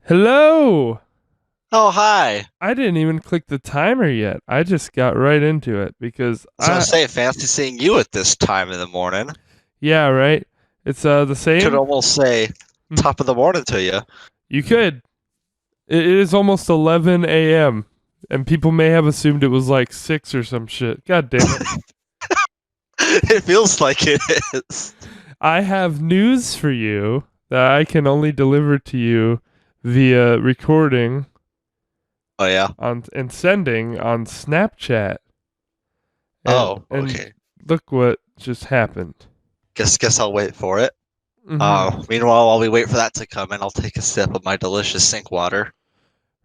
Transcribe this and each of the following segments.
Hello! Oh, hi. I didn't even click the timer yet. I just got right into it because I was gonna say, fancy seeing you at this time in the morning. yeah, right. It's the Could same. almost say Hmm. top of the morning to you. You could. It is almost 11 a.m. and people may have assumed it was like 6 or some shit. God damn it. It feels like it is. I have news for you that I can only deliver to you via recording Oh yeah. on and sending on Snapchat. And Oh, and okay. look what just happened. Guess I'll wait for it. Mhm. Meanwhile, while we wait for that to come in, I'll take a sip of my delicious sink water.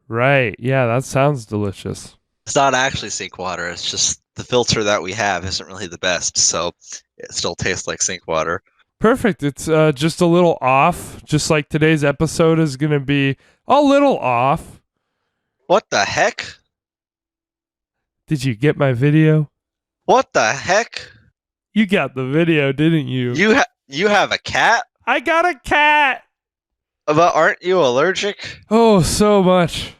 Right. Yeah, that sounds delicious. It's not actually sink water. It's just the filter that we have isn't really the best, so it still tastes like sink water. Perfect. It's just a little off, just like today's episode is going to be a little off. What the heck? Did you get my video? What the heck? You got the video, didn't you? You have a cat? I got a cat. But aren't you allergic? Oh, so much.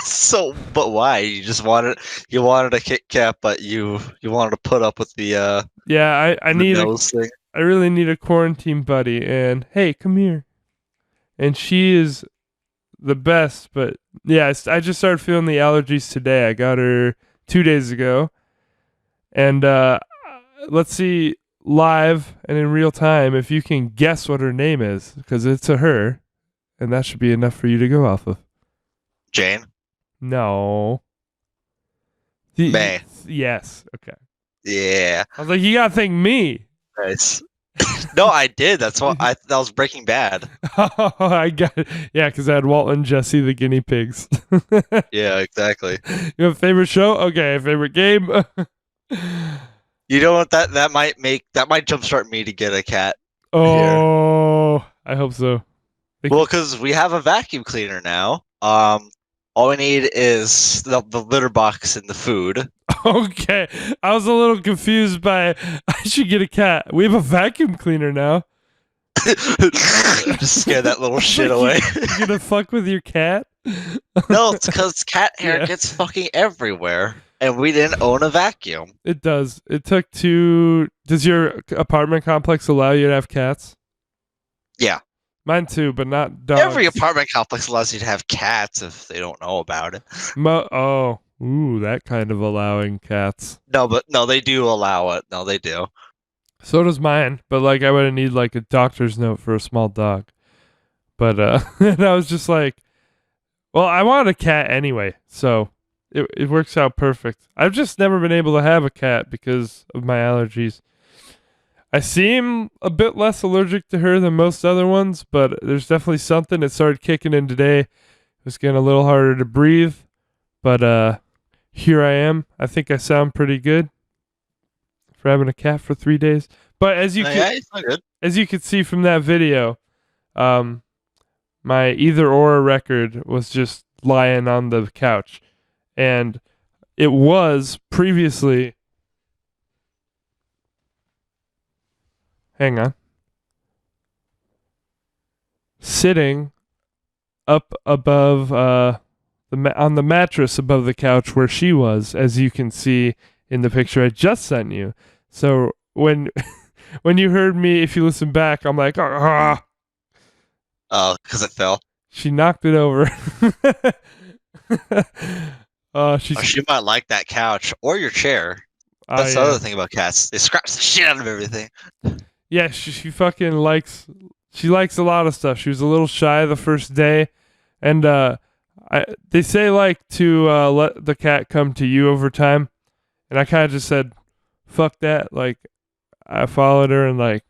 So, but why? You wanted a Kit Kat, but you wanted to put up with Yeah, I the need a nose thing. I really need a quarantine buddy and hey, come here. And she is the best, but yeah, I just started feeling the allergies today. I got her 2 days ago. And let's see live and in real time if you can guess what her name is, because it's a her, and that should be enough for you to go off of. Jane, No. May. Yes. Okay. Yeah, I was like, you gotta think me. nice. No, I did. That's what that was Breaking Bad. Oh, I got it. Yeah, because I had Walt and Jesse the guinea pigs. Yeah, exactly. You have a favorite show? Okay. Favorite game? You know what? That might jumpstart me to get a cat here. Oh, I hope so. Well, because we have a vacuum cleaner now. All we need is the litter box and the food. Okay. I was a little confused by I should get a cat. We have a vacuum cleaner now. Just scare that little shit Like away. you gonna fuck with your cat? No, it's because cat hair Yeah. gets fucking everywhere, and we didn't own a vacuum. It does. It took two. Does your apartment complex allow you to have cats? Yeah, Mine too, but not every dogs. apartment complex allows you to have cats if they don't know about it. Oh, ooh, that kind of allowing cats. No, but no, they do allow it. No, they do. So does mine, but like I would need like a doctor's note for a small dog. But and I was just like, well, I wanted a cat anyway, so it works out perfect. I've just never been able to have a cat because of my allergies. I seem a bit less allergic to her than most other ones, but there's definitely something that started kicking in today. It was getting a little harder to breathe, but here I am. I think I sound pretty good for having a cat for 3 days. But Yeah, it's not good. as you could see from that video, um, my either or record was just lying on the couch, and it was previously. Hang on. Sitting up above on the mattress above the couch where she was, as you can see in the picture I just sent you. So when when you heard me, if you listen back, I'm like, ah, Oh, because it fell. she knocked it over. Oh, She's she might like that couch or your chair. That's the yeah, other thing about cats. They scratch the shit out of everything. yeah. She fucking likes. She likes a lot of stuff. She was a little shy the first day, and they say like to let the cat come to you over time, and I kind of just said, "Fuck that!" Like I followed her and like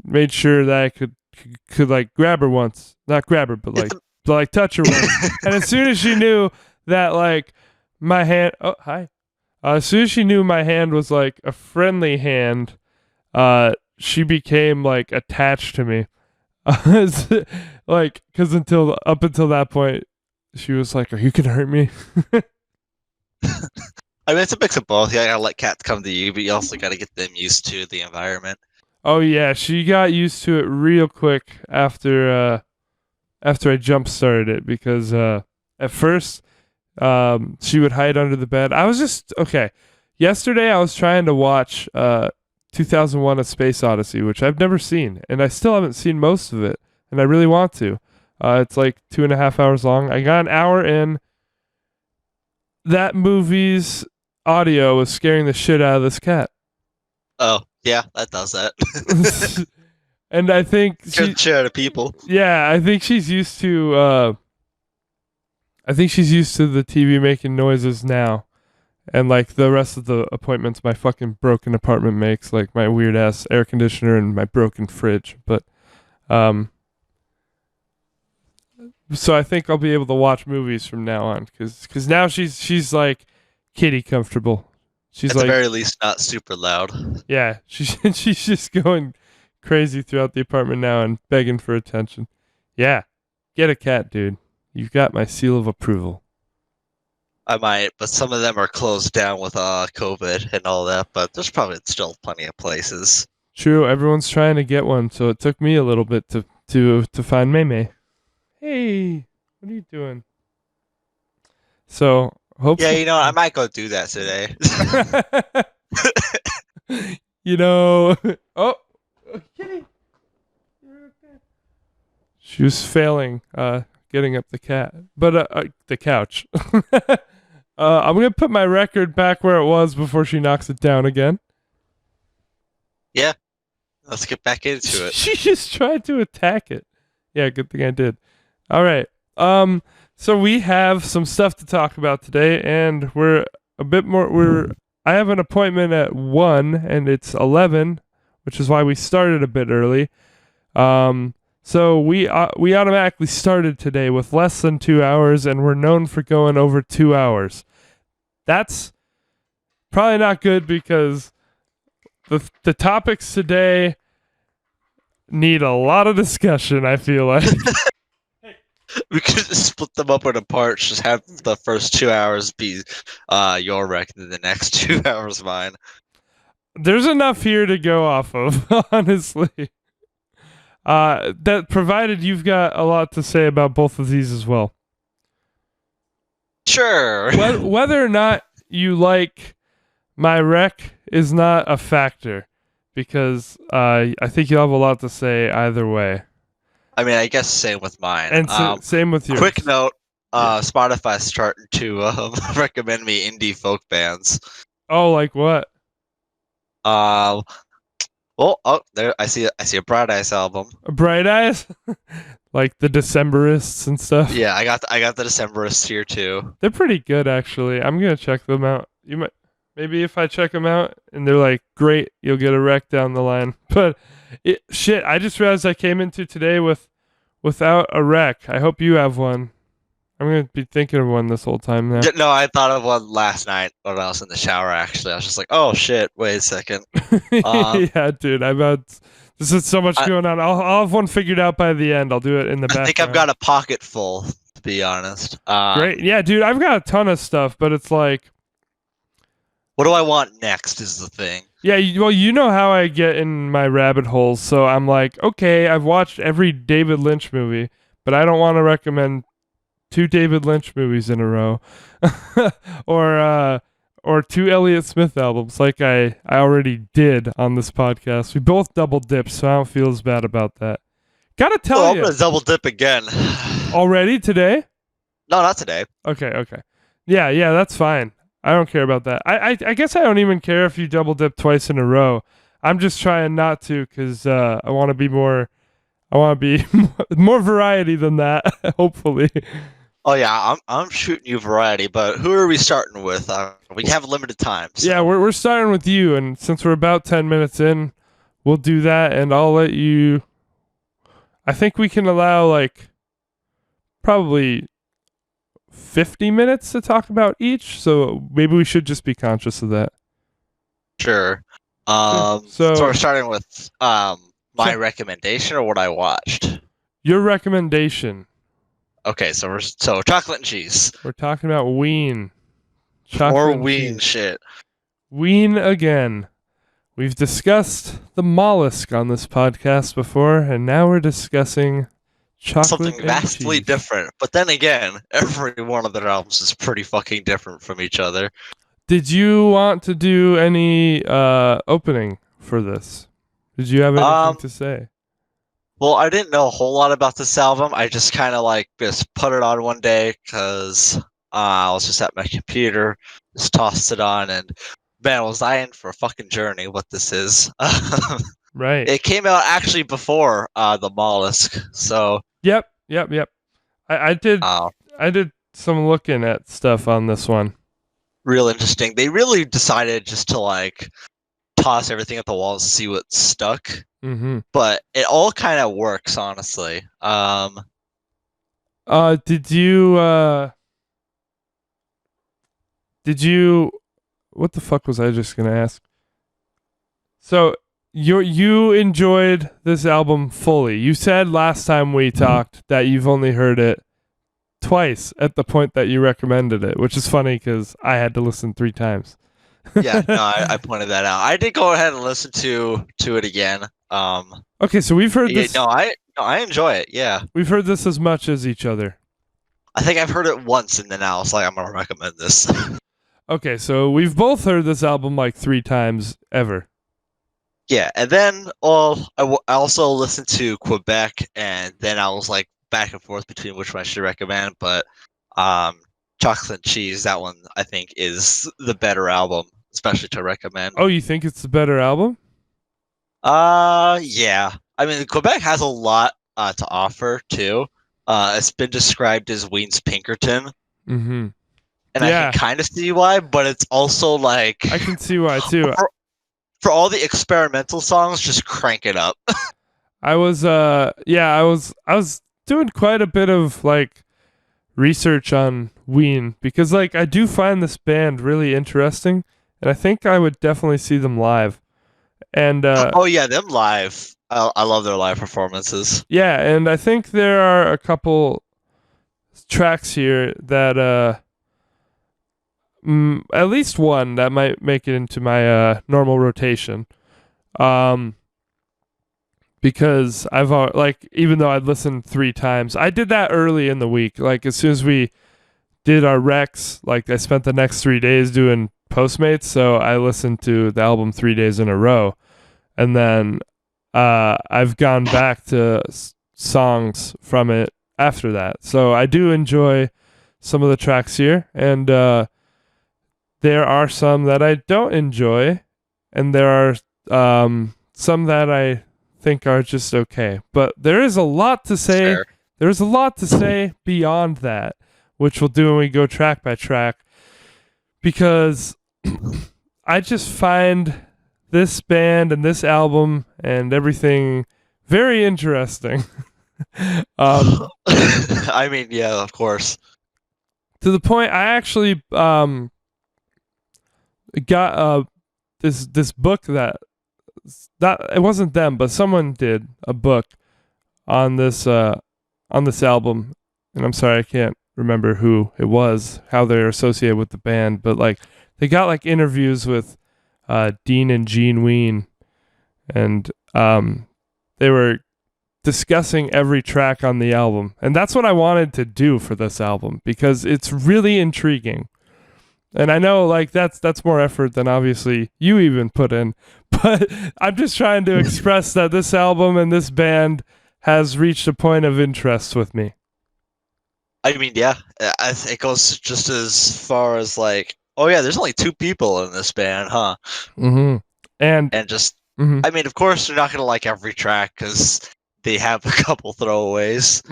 made sure that I could like grab her once, not grab her, but Get like the touch her once. And as soon as she knew that like my hand, oh hi, as soon as she knew my hand was like a friendly hand, she became like attached to me. Like, because until up until that point, she was like, "Are you gonna hurt me?" I mean, it's a mix of both. Yeah, I gotta let cats come to you, but you also gotta get them used to the environment. Oh yeah, she got used to it real quick after I jump started it because at first she would hide under the bed. I was just okay. Yesterday I was trying to watch 2001: A Space Odyssey, which I've never seen, and I still haven't seen most of it, and I really want to. It's like 2.5 hours long. I got an hour in. That movie's audio was scaring the shit out of this cat. Oh, yeah, that does that. And I think Good share to people. yeah, I think she's used to the TV making noises now. And like the rest of the appointments my fucking broken apartment makes, like my weird ass air conditioner and my broken fridge. But so I think I'll be able to watch movies from now on cuz now she's like kitty comfortable. She's At like the very least, not super loud. yeah, she's just going crazy throughout the apartment now and begging for attention. Yeah. Get a cat, dude. You've got my seal of approval. I might, but some of them are closed down with COVID and all that. But there's probably still plenty of places. True, everyone's trying to get one, so it took me a little bit to find Maymay. Hey, what are you doing? So hopefully, Yeah, you know, I might go do that today. you know, oh, kitty, you're okay. She was failing getting up the cat, but the couch. I'm gonna put my record back where it was before she knocks it down again. Yeah, let's get back into it. She just tried to attack it. Yeah, good thing I did. All right. So we have some stuff to talk about today, and we're a bit more. I have an appointment at 1, and it's 11, which is why we started a bit early. So we automatically started today with less than 2 hours, and we're known for going over 2 hours. That's probably not good because the topics today need a lot of discussion, I feel like. We could just split them up into parts. Just have the first 2 hours be your rec, and the next 2 hours mine. There's enough here to go off of, honestly. That provided you've got a lot to say about both of these as well. Sure. Whether or not you like my rec is not a factor because I think you'll have a lot to say either way. I mean, I guess same with mine. And same with yours. Quick note: Spotify's starting to recommend me indie folk bands. Oh, like what? There I see a Bright Eyes album. Bright Eyes, like the Decemberists and stuff. Yeah, I got the Decemberists here too. They're pretty good, actually. I'm gonna check them out. You might, maybe if I check them out and they're like great, you'll get a rec down the line. But shit, I just realized I came into today without a rec. I hope you have one. I'm gonna be thinking of one this whole time now. No, I thought of one last night when I was in the shower. Actually, I was just like, "Oh shit, wait a second." Yeah, dude, this is so much going on. I'll have one figured out by the end. I'll do it in the background. I think I've got a pocket full, to be honest. Great, yeah, dude, I've got a ton of stuff, but it's like, what do I want next? Is the thing. Yeah, well, you know how I get in my rabbit holes, so I'm like, okay, I've watched every David Lynch movie, but I don't want to recommend 2 David Lynch movies in a row, or 2 Elliott Smith albums, like I already did on this podcast. We both double dipped, so I don't feel as bad about that. Gotta tell you, I'm gonna double dip again. Already today? No, not today. Okay. Yeah, that's fine. I don't care about that. I guess I don't even care if you double dip twice in a row. I'm just trying not to because I want to be more. I want to be more variety than that. Hopefully. Oh yeah, I'm shooting you variety, but who are we starting with? We have limited time. So. Yeah, we're starting with you, and since we're about 10 minutes in, we'll do that, and I'll let you. I think we can allow like probably 50 minutes to talk about each, so maybe we should just be conscious of that. Sure. So we're starting with my recommendation or what I watched. Your recommendation. Okay, so chocolate and cheese. We're talking about Ween. Chocolate or Ween shit. Ween again. We've discussed the mollusk on this podcast before, and now we're discussing chocolate Something and vastly cheese. different. But then again, every one of their albums is pretty fucking different from each other. Did you want to do any opening for this? Did you have anything Um, to say? well, I didn't know a whole lot about this album. I just kind of like just put it on one day because I was just at my computer, just tossed it on, and man, was I in for a fucking journey what this is. Right. It came out actually before the Mollusk, so Yep. I did uh, I did some looking at stuff on this one. real interesting. They really decided just to like toss everything at the wall and see what stuck. Mm-hmm. But it all kind of works, honestly. Did you what the fuck was I just gonna ask? So you enjoyed this album fully. You said last time we talked that you've only heard it twice at the point that you recommended it, which is funny because I had to listen 3 times. Yeah, no, I pointed that out. I did go ahead and listen to it again. Okay, so we've heard Yeah, this. I enjoy it. Yeah, We've heard this as much as each other. I think I've heard it once, and then I was like, I'm gonna recommend this. Okay, so we've both heard this album like 3 times ever. Yeah, and then I also listened to Quebec, and then I was like back and forth between which one I should recommend. But Chocolate and Cheese, that one I think is the better album, especially to recommend. Oh, you think it's the better album? Yeah. I mean, Quebec has a lot to offer too. It's been described as Ween's Pinkerton, Mm-hmm. and Yeah. I can kind of see why, but it's also like I can see why too. for all the experimental songs, just crank it up. I was doing quite a bit of like research on Ween because like I do find this band really interesting and I think I would definitely see them live. And Oh yeah, them live. I love their live performances. yeah, and I think there are a couple tracks here that at least one that might make it into my normal rotation. Because I've like even though I'd listened 3 times, I did that early in the week. Like as soon as we did our recs, like I spent the next 3 days doing Postmates, so I listened to the album 3 days in a row, and then I've gone back to songs from it after that. So I do enjoy some of the tracks here, and there are some that I don't enjoy, and there are some that I think are just okay. But there is a lot to say. Fair. There's a lot to say beyond that, which we'll do when we go track by track, because I just find this band and this album and everything very interesting. I mean, yeah, of course. To the point I actually got this book that it wasn't them, but someone did a book on this album, and I'm sorry I can't remember who it was, how they're associated with the band, but like they got like interviews with Dean and Gene Ween, and they were discussing every track on the album, and that's what I wanted to do for this album because it's really intriguing. And I know like that's more effort than obviously you even put in, but I'm just trying to express that this album and this band has reached a point of interest with me. I mean, yeah, it goes just as far as like, oh yeah, there's only 2 people in this band, huh? Mm-hmm. And just, mhm. I mean, of course, you're not gonna like every track because they have a couple throwaways.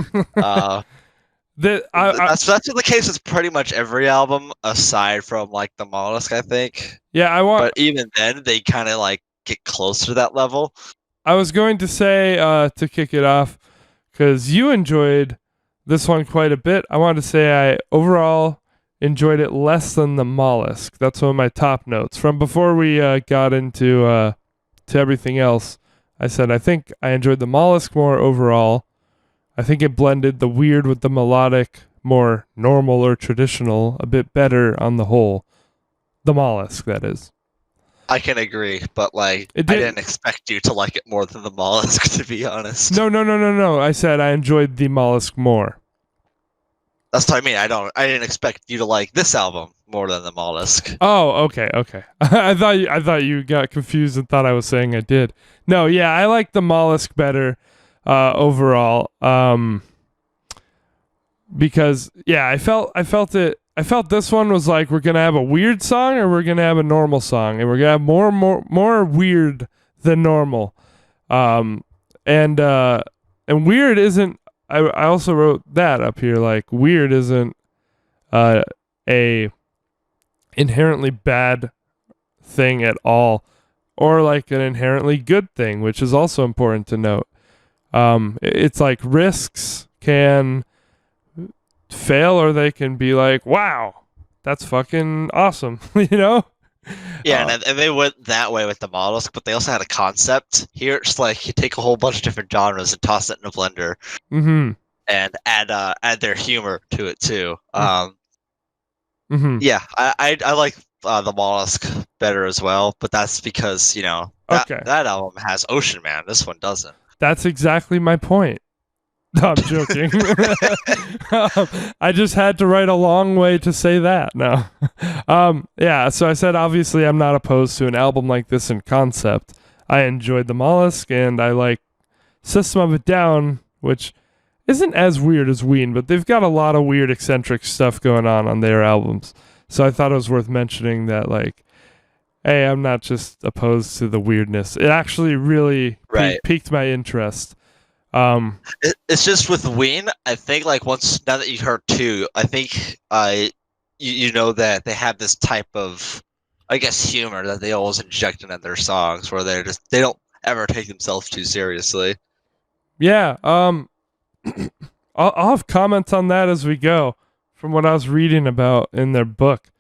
That's the case with pretty much every album aside from like the Mollusk, I think. Yeah, But even then, they kind of like get close to that level. I was going to say to kick it off because you enjoyed this one quite a bit. I wanted to say I overall enjoyed it less than the Mollusk. That's one of my top notes from before we got into to everything else. I said I think I enjoyed the Mollusk more overall. I think it blended the weird with the melodic, more normal or traditional, a bit better on the whole. The Mollusk, that is. I can agree, but like It I did. didn't expect you to like it more than the Mollusk, to be honest. No. I said I enjoyed the Mollusk more. That's what I mean. I didn't expect you to like this album more than the Mollusk. Oh, okay. I thought you got confused and thought I was saying I did. No, yeah, I like the Mollusk better overall. Because yeah, I felt this one was like we're gonna have a weird song or we're gonna have a normal song, and we're gonna have more weird than normal. Um, and weird isn't. I also wrote that up here. Like weird isn't a inherently bad thing at all, or like an inherently good thing, which is also important to note. It's like risks can fail or they can be like, wow, that's fucking awesome, you know? Yeah, and they went that way with the Mollusk, but they also had a concept. Here it's like you take a whole bunch of different genres and toss it in a blender Mm-hmm. and add their humor to it too. Mm-hmm. Yeah, I like the Mollusk better as well, but that's because that Okay. that album has Ocean Man. This one doesn't. That's exactly my point. No, I'm joking. I just had to write a long way to say that. No. Yeah, so I said obviously I'm not opposed to an album like this in concept. I enjoyed the Mollusk and I like System of a Down, which isn't as weird as Ween, but they've got a lot of weird eccentric stuff going on their albums. So I thought it was worth mentioning that like hey, I'm not just opposed to the weirdness. It actually really Right. piqued my interest. It's just with Ween, I think like once now that you heard two, I think you know that they have this type of I guess humor that they always inject into their songs where they don't ever take themselves too seriously. Yeah, I'll have comments on that as we go from what I was reading about in their book.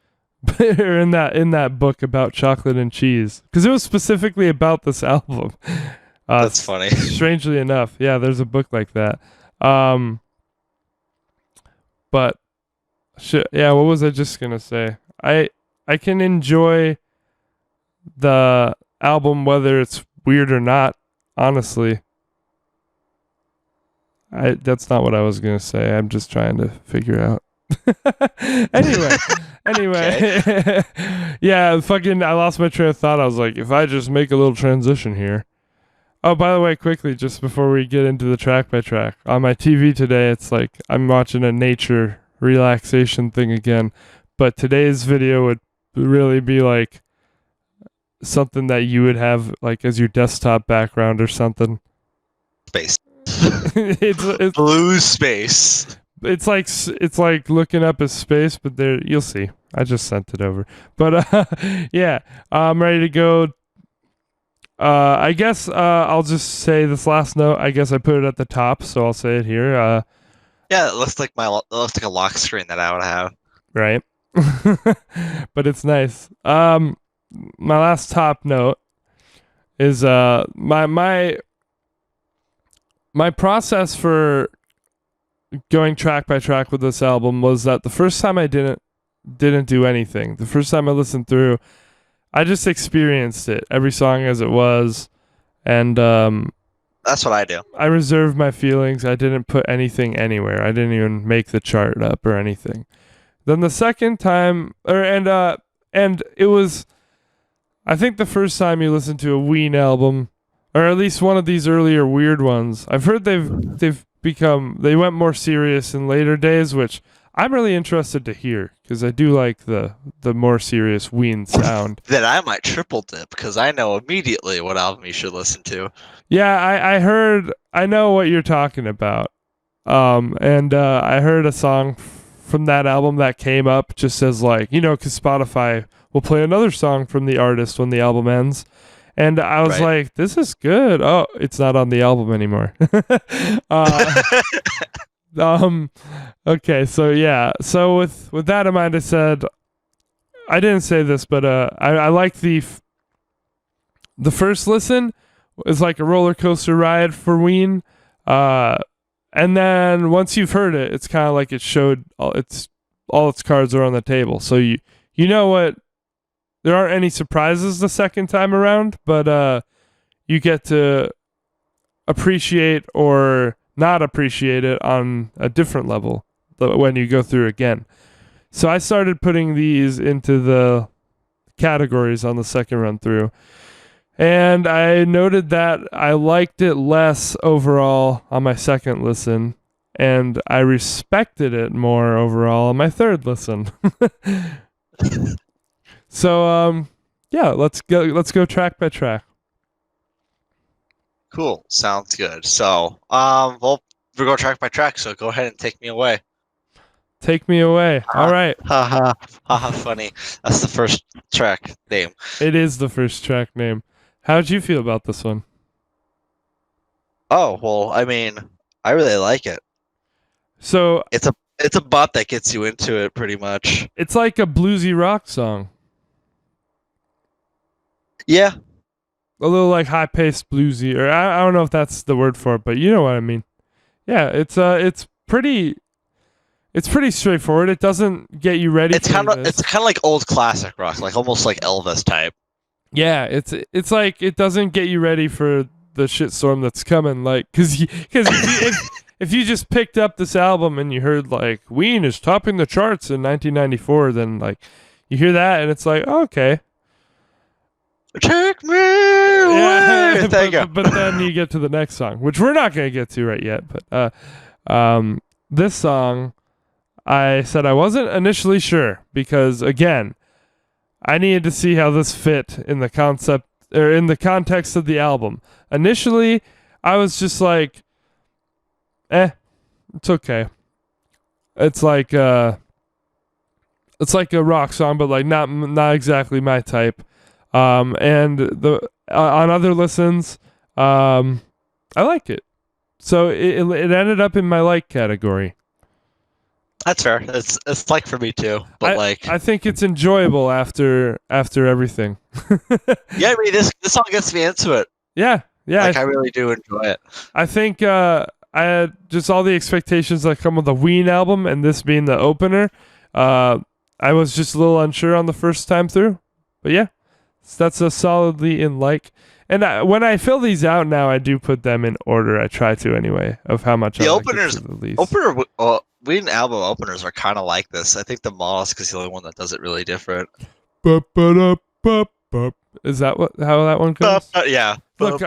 Or in that book about chocolate and cheese because it was specifically about this album. That's funny. Strangely enough, yeah, there's a book like that. But yeah, what was I just gonna say? I can enjoy the album whether it's weird or not. Honestly, that's not what I was gonna say. I'm just trying to figure out. anyway, yeah, fucking, I lost my train of thought. I was like, if I just make a little transition here. Oh, by the way, quickly, just before we get into the track by track, on my TV today, it's like I'm watching a nature relaxation thing again. But today's video would really be like something that you would have like as your desktop background or something. Space. it's Blue space. it's like looking up at space, but there you'll see. I just sent it over. But yeah, I'm ready to go. I guess I'll just say this last note. I guess I put it at the top, so I'll say it here. Yeah, it looks like a lock screen that I would have. Right. But it's nice. My last top note is my process for going track by track with this album was that the first time I didn't do anything. The first time I listened through, I just experienced it, every song as it was, and That's what I do. I reserved my feelings. I didn't put anything anywhere. I didn't even make the chart up or anything. Then the second time, and it was, I think the first time you listen to a Ween album, or at least one of these earlier weird ones, I've heard they went more serious in later days, which I'm really interested to hear because I do like the more serious Ween sound. Then I might triple dip because I know immediately what album you should listen to. Yeah, I know what you're talking about. And I heard a song from that album that came up just as like, because Spotify will play another song from the artist when the album ends. And I was like, this is good. Oh, it's not on the album anymore. Okay, so yeah. So with that in mind, I said, I didn't say this, but I like the first listen is like a roller coaster ride for Ween. And then once you've heard it, it's kind of like it showed all its cards are on the table. So you know what there aren't any surprises the second time around, but you get to appreciate or not appreciate it on a different level when you go through again. So I started putting these into the categories on the second run through. And I noted that I liked it less overall on my second listen, and I respected it more overall on my third listen. So yeah, let's go track by track. Cool. Sounds good. So, well, we're going track by track. So go ahead and take me away. Take me away. All right. Haha, haha, funny. That's the first track name. It is the first track name. How'd you feel about this one? Oh, well, I mean, I really like it. So It's a bop that gets you into it pretty much. it's like a bluesy rock song. Yeah. A little like high paced bluesy, or I don't know if that's the word for it, but you know what I mean. Yeah, it's pretty straightforward. It doesn't get you ready. It's kind of like old classic rock, like almost like Elvis type. Yeah, it's like it doesn't get you ready for the shitstorm that's coming. Like, because if you just picked up this album and you heard like Ween is topping the charts in 1994, then like you hear that and it's like, oh, okay, Take me away. yeah. There you go. but then you get to the next song, which we're not gonna get to right yet. But this song, I said I wasn't initially sure because again, I needed to see how this fit in the concept or in the context of the album. Initially, I was just like, it's okay. It's like a rock song, but like not exactly my type. And the on other listens, I like it. So it ended up in my like category. That's fair. It's like for me too, but I think it's enjoyable after everything. yeah, I mean this song gets me into it. Yeah. Like I really do enjoy it. I think I had just all the expectations that come with the Ween album, and this being the opener. I was just a little unsure on the first time through, but yeah, that's a solidly in like. And when I fill these out now, I do put them in order. I try to anyway of how much The I openers, like it to the least. Ween album openers are kind of like this. I think the Mollusk is the only one that does it really different. Is that how that one goes? Yeah. Look,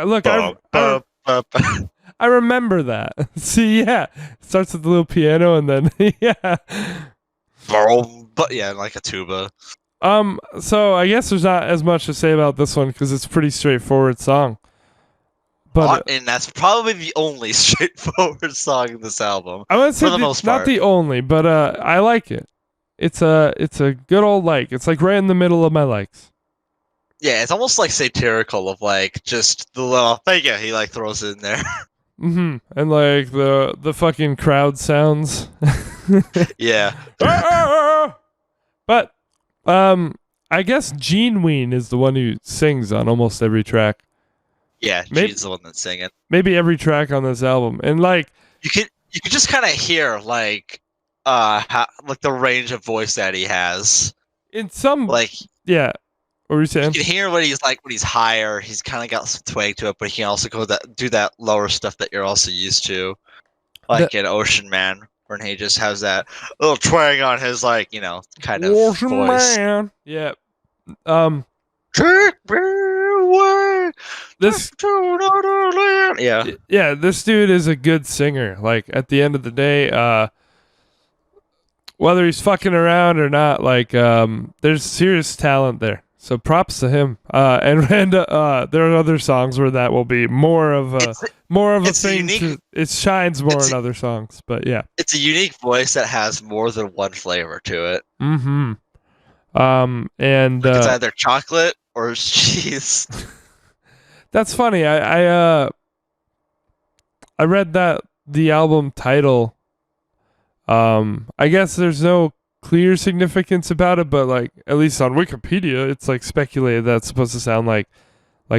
I remember that. See, yeah, it starts with the little piano and then yeah. But yeah, like a tuba. So I guess there's not as much to say about this one because it's a pretty straightforward song. But and that's probably the only straightforward song in this album. I would say for the most not part. the only, but I like it. It's a good old like. It's like right in the middle of my likes. Yeah, it's almost like satirical of like just the little thank you he like throws it in there. Mm-hmm. And like the fucking crowd sounds. Yeah. But I guess Gene Ween is the one who sings on almost every track. Yeah, Maybe- she's the one that's singing. Maybe every track on this album. And like You could just kind of hear like like the range of voice that he has. in some Like yeah. What were you saying? you can hear when he's higher. He's kind of got some twang to it, but he can also do that lower stuff that you're also used to, like in Ocean Man, when he just has that little twang on his kind of Ocean voice. Man. Yeah. Take me away This to another land. Yeah. yeah, this dude is a good singer. Like at the end of the day, whether he's fucking around or not, like there's serious talent there. So props to him. And there are other songs where that will be more of a it's thing. unique- It shines more it's in other songs, but yeah. It's a unique voice that has more than one flavor to it. Mm-hmm. And Like it's either chocolate or cheese. that's funny. I read that the album title. I guess there's no clear significance about it, but like at least on Wikipedia, it's like speculated that it's supposed to sound like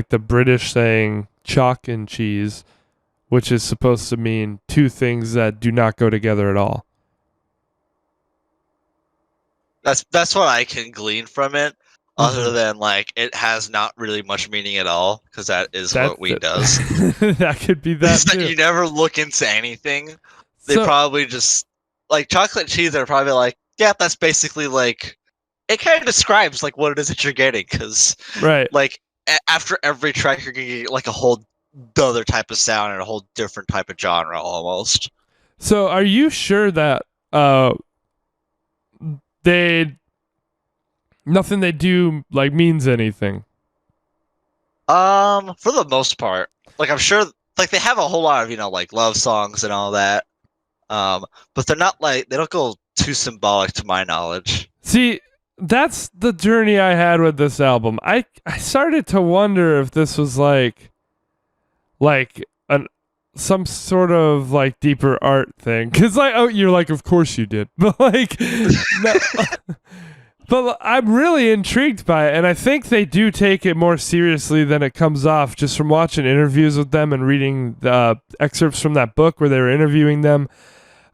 the British saying chalk and cheese, which is supposed to mean two things that do not go together at all. That's what I can glean from it. other than like it has not really much meaning at all, because that is what Ween does. That could be that too. You never look into anything. They So- probably just like chocolate cheese. They're probably like, yeah, that's basically like it kind of describes like what it is that you're getting, because Right. like after every track you're gonna get like a whole other type of sound and a whole different type of genre almost. So are you sure that nothing they do like means anything? For the most part, like I'm sure, like they have a whole lot of like love songs and all that. But they're not like they don't go too symbolic to my knowledge. See, that's the journey I had with this album. I started to wonder if this was like some sort of like deeper art thing, because like, oh, you're like, of course you did, but like no, but I'm really intrigued by it, and I think they do take it more seriously than it comes off, just from watching interviews with them and reading the excerpts from that book where they were interviewing them.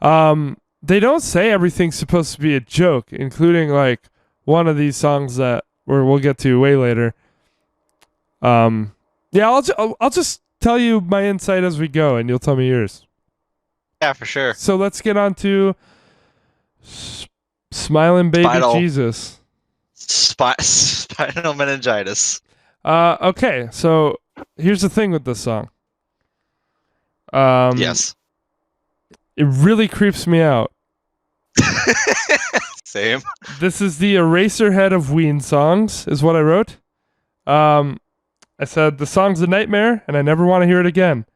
They don't say everything's supposed to be a joke, including like one of these songs that we'll get to way later. Yeah, I'll just tell you my insight as we go, and you'll tell me yours. Yeah, for sure. So let's get on to Smiling Baby Jesus. Spinal meningitis. Okay, so here's the thing with this song. Yes. It really creeps me out. Same. This is the Eraserhead of Ween songs, is what I wrote. I said the song's a nightmare, and I never want to hear it again.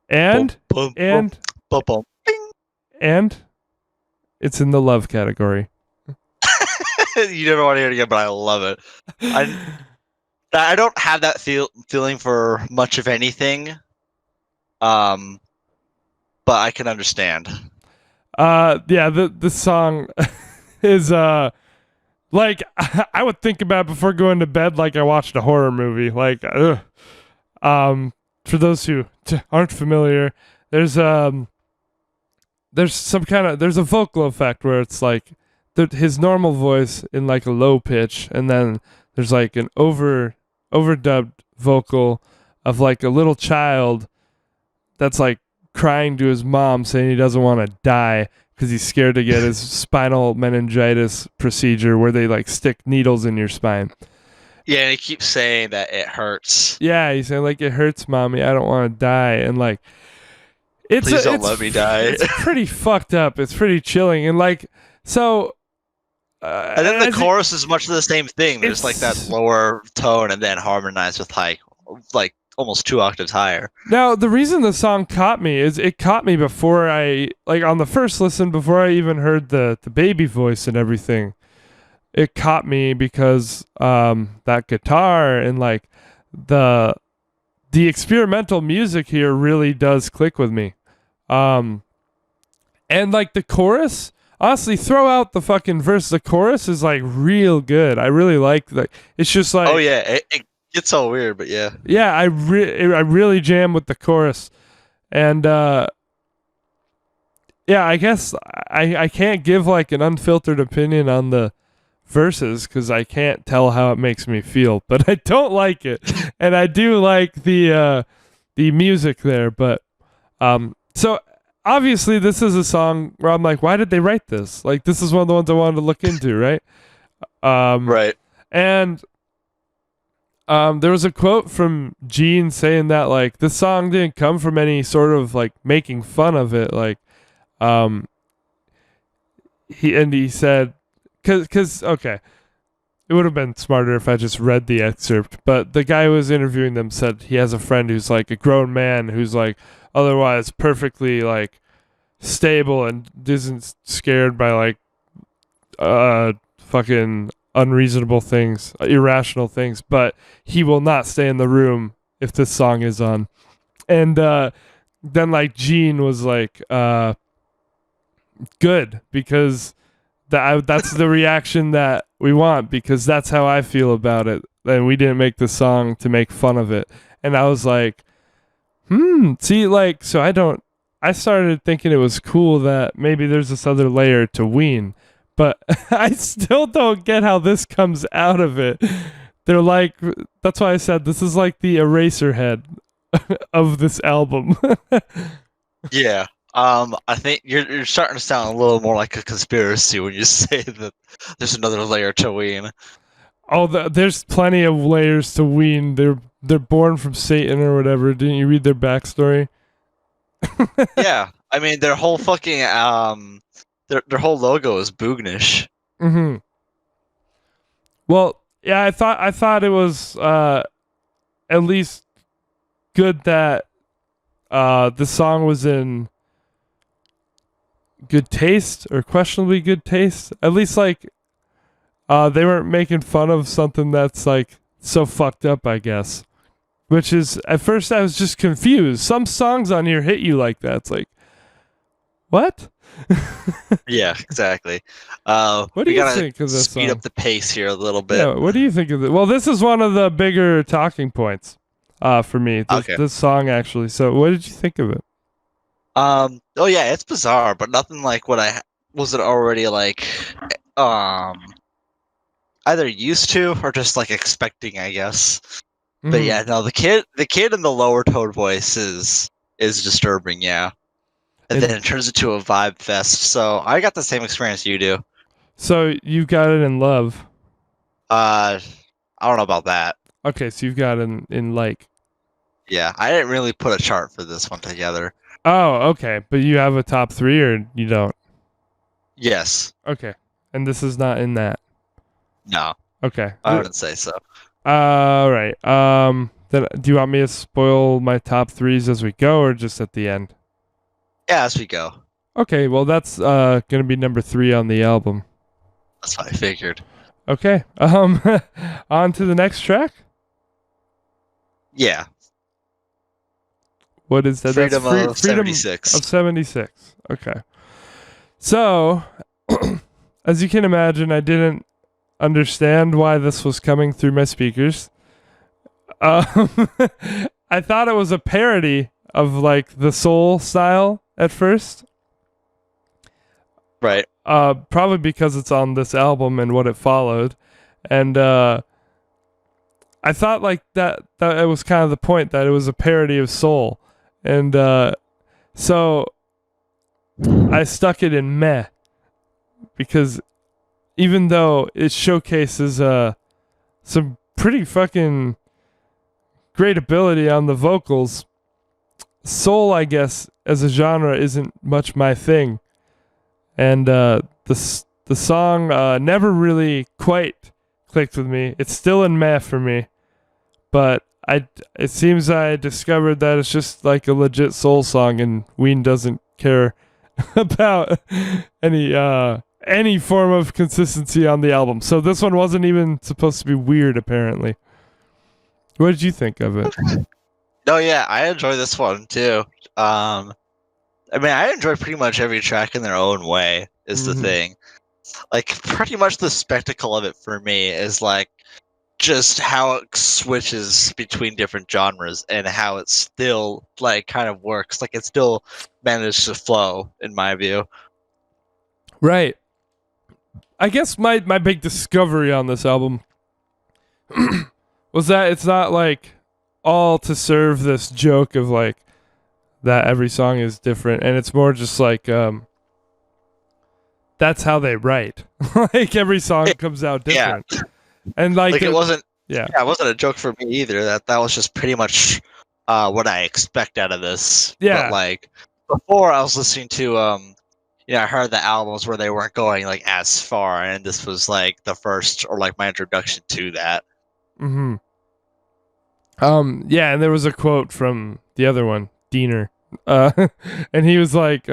And boom, boom, boom, boom, and it's in the love category. You never want to hear it again, but I love it. I don't have that feeling for much of anything. But I can understand. Yeah, the song is like I would think about before going to bed like I watched a horror movie. Like for those who aren't familiar, there's some kind of there's a vocal effect where it's like his normal voice in like a low pitch, and then there's like an overdubbed vocal of like a little child that's like crying to his mom saying he doesn't want to die because he's scared to get his spinal meningitis procedure where they like stick needles in your spine. Yeah, and he keeps saying that it hurts. Yeah, he's saying like, it hurts, mommy, I don't want to die. And like please don't let me die. It's pretty fucked up. It's pretty chilling. And like, so and then the chorus is much of the same thing. There's like that lower tone and then harmonized with like almost 2 octaves higher. Now, the reason the song caught me is it caught me before I, like on the first listen, before I even heard the baby voice and everything. It caught me because that guitar and like the experimental music here really does click with me. And like the chorus, honestly, throw out the fucking verse. The chorus is like real good. I really like that. It's just like, oh yeah, it gets all weird, but yeah. Yeah, I really jam with the chorus, and yeah, I guess I can't give like an unfiltered opinion on the verses because I can't tell how it makes me feel, but I don't like it, and I do like the music there, but so. Obviously, this is a song where I'm like, why did they write this? Like, this is one of the ones I wanted to look into, right? Right. And there was a quote from Gene saying that, like, this song didn't come from any sort of, like, making fun of it. Like, he said, because, okay, it would have been smarter if I just read the excerpt, but the guy who was interviewing them said he has a friend who's, like, a grown man who's, like, otherwise perfectly like stable and isn't scared by like fucking unreasonable things, irrational things, but he will not stay in the room if this song is on. And then like Gene was like good, because that's the reaction that we want, because that's how I feel about it, and we didn't make the song to make fun of it. And I was like, see, like, so I started thinking it was cool that maybe there's this other layer to Ween, But I still don't get how this comes out of it. They're like, that's why I said this is like the Eraserhead of this album. Yeah. I think you're starting to sound a little more like a conspiracy when you say that there's another layer to Ween. Oh, there's plenty of layers to Ween. They're born from Satan or whatever. Didn't you read their backstory? Yeah. I mean, their whole fucking their whole logo is Boognish. Mm-hmm. Well, yeah, I thought it was at least good that the song was in good taste or questionably good taste. At least like they weren't making fun of something that's like so fucked up, I guess. Which is at first I was just confused. Some songs on here hit you like that. It's like, what? Yeah, exactly. What do We you gotta think of this speed song? up the pace here a little bit. Yeah, what do you think of it? Well, this is one of the bigger talking points for me. Okay. This song actually. So, what did you think of it? Oh yeah, it's bizarre, but nothing like what I wasn't already like either used to or just like expecting, I guess. But yeah, no, the kid in the lower tone voice is disturbing, yeah. And then it turns into a vibe fest. So I got the same experience you do. So you got it in love. I don't know about that. Okay, so you've got it in like. Yeah, I didn't really put a chart for this one together. Oh, okay, but you have a top 3 or you don't? Yes. Okay, and this is not in that. No, Okay. I wouldn't say so. All right. Then do you want me to spoil my top 3s as we go, or just at the end? Yeah, as we go. Okay. Well, that's gonna be number 3 on the album. That's what I figured. Okay. On to the next track. Yeah. What is that? Freedom That's of 76. Of 76. Okay. So, as you can imagine, I didn't understand why this was coming through my speakers. I thought it was a parody of like the soul style at first. Right. Probably because it's on this album and what it followed. And I thought like that it was kind of the point that it was a parody of soul. And so I stuck it in meh because even though it showcases some pretty fucking great ability on the vocals, soul, I guess, as a genre isn't much my thing. And the song never really quite clicked with me. It's still in meh for me. But it seems I discovered that it's just like a legit soul song, and Ween doesn't care about any form of consistency on the album. So this one wasn't even supposed to be weird, apparently. What did you think of it? No, yeah, I enjoy this one too. I mean, I enjoy pretty much every track in their own way. Is the thing, like, pretty much the spectacle of it for me is like just how it switches between different genres and how it still like kind of works. Like it still managed to flow, in my view. Right. I guess my big discovery on this album was that it's not like all to serve this joke of like that every song is different, and it's more just like that's how they write. Like every song comes out different. Yeah. And like it wasn't yeah, it wasn't a joke for me either. That was just pretty much what I expect out of this. Yeah. But like before I was listening to I heard the albums where they weren't going like as far, and this was like the first or like my introduction to that. Yeah, and there was a quote from the other one, Diener. And he was like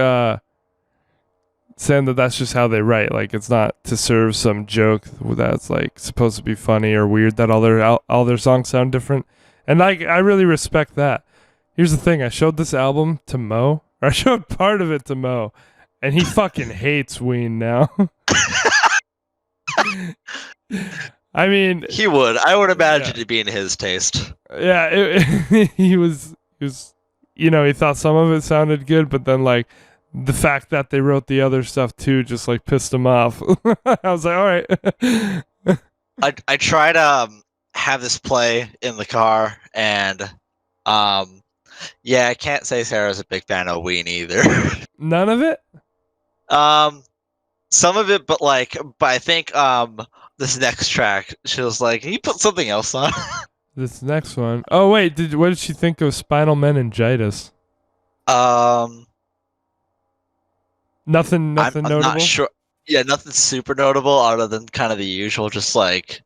saying that that's just how they write. Like it's not to serve some joke that's like supposed to be funny or weird that all their songs sound different. And like I really respect that. Here's the thing: I showed this album to Mo, or I showed part of it to Mo, and he fucking hates Ween now. I mean, he would. I would imagine it being his taste. Yeah, he was. He thought some of it sounded good, but then like the fact that they wrote the other stuff too just like pissed him off. I was like, all right. I try to have this play in the car, and yeah, I can't say Sarah's a big fan of Ween either. None of it? Some of it, but I think this next track, she was like, "Can you put something else on?" This next one. Oh wait, what did she think of spinal meningitis? Nothing I'm notable. not sure. Yeah, nothing super notable other than kind of the usual. Just like,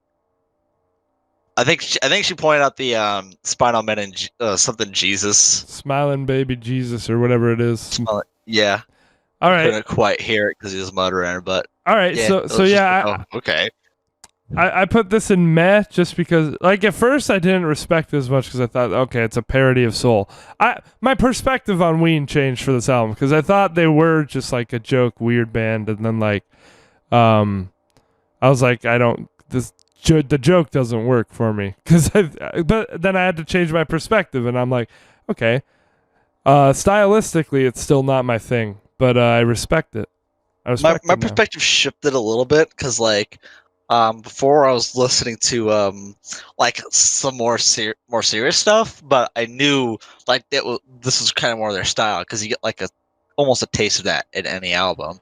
I think she pointed out the spinal something Jesus. Smiling baby Jesus or whatever it is. Yeah. All right. Couldn't quite hear it because he was muttering, but all right. yeah, So yeah. Okay. I put this in meh just because, like, at first I didn't respect it as much because I thought, okay, it's a parody of Soul. My perspective on Ween changed for this album because I thought they were just like a joke, weird band, and then like, I was like, the joke doesn't work for me but then I had to change my perspective, and I'm like, okay, stylistically it's still not my thing, but I respect it. My perspective shifted a little bit because before I was listening to some more serious stuff, but I knew this was kind of more their style because you get almost a taste of that in any album.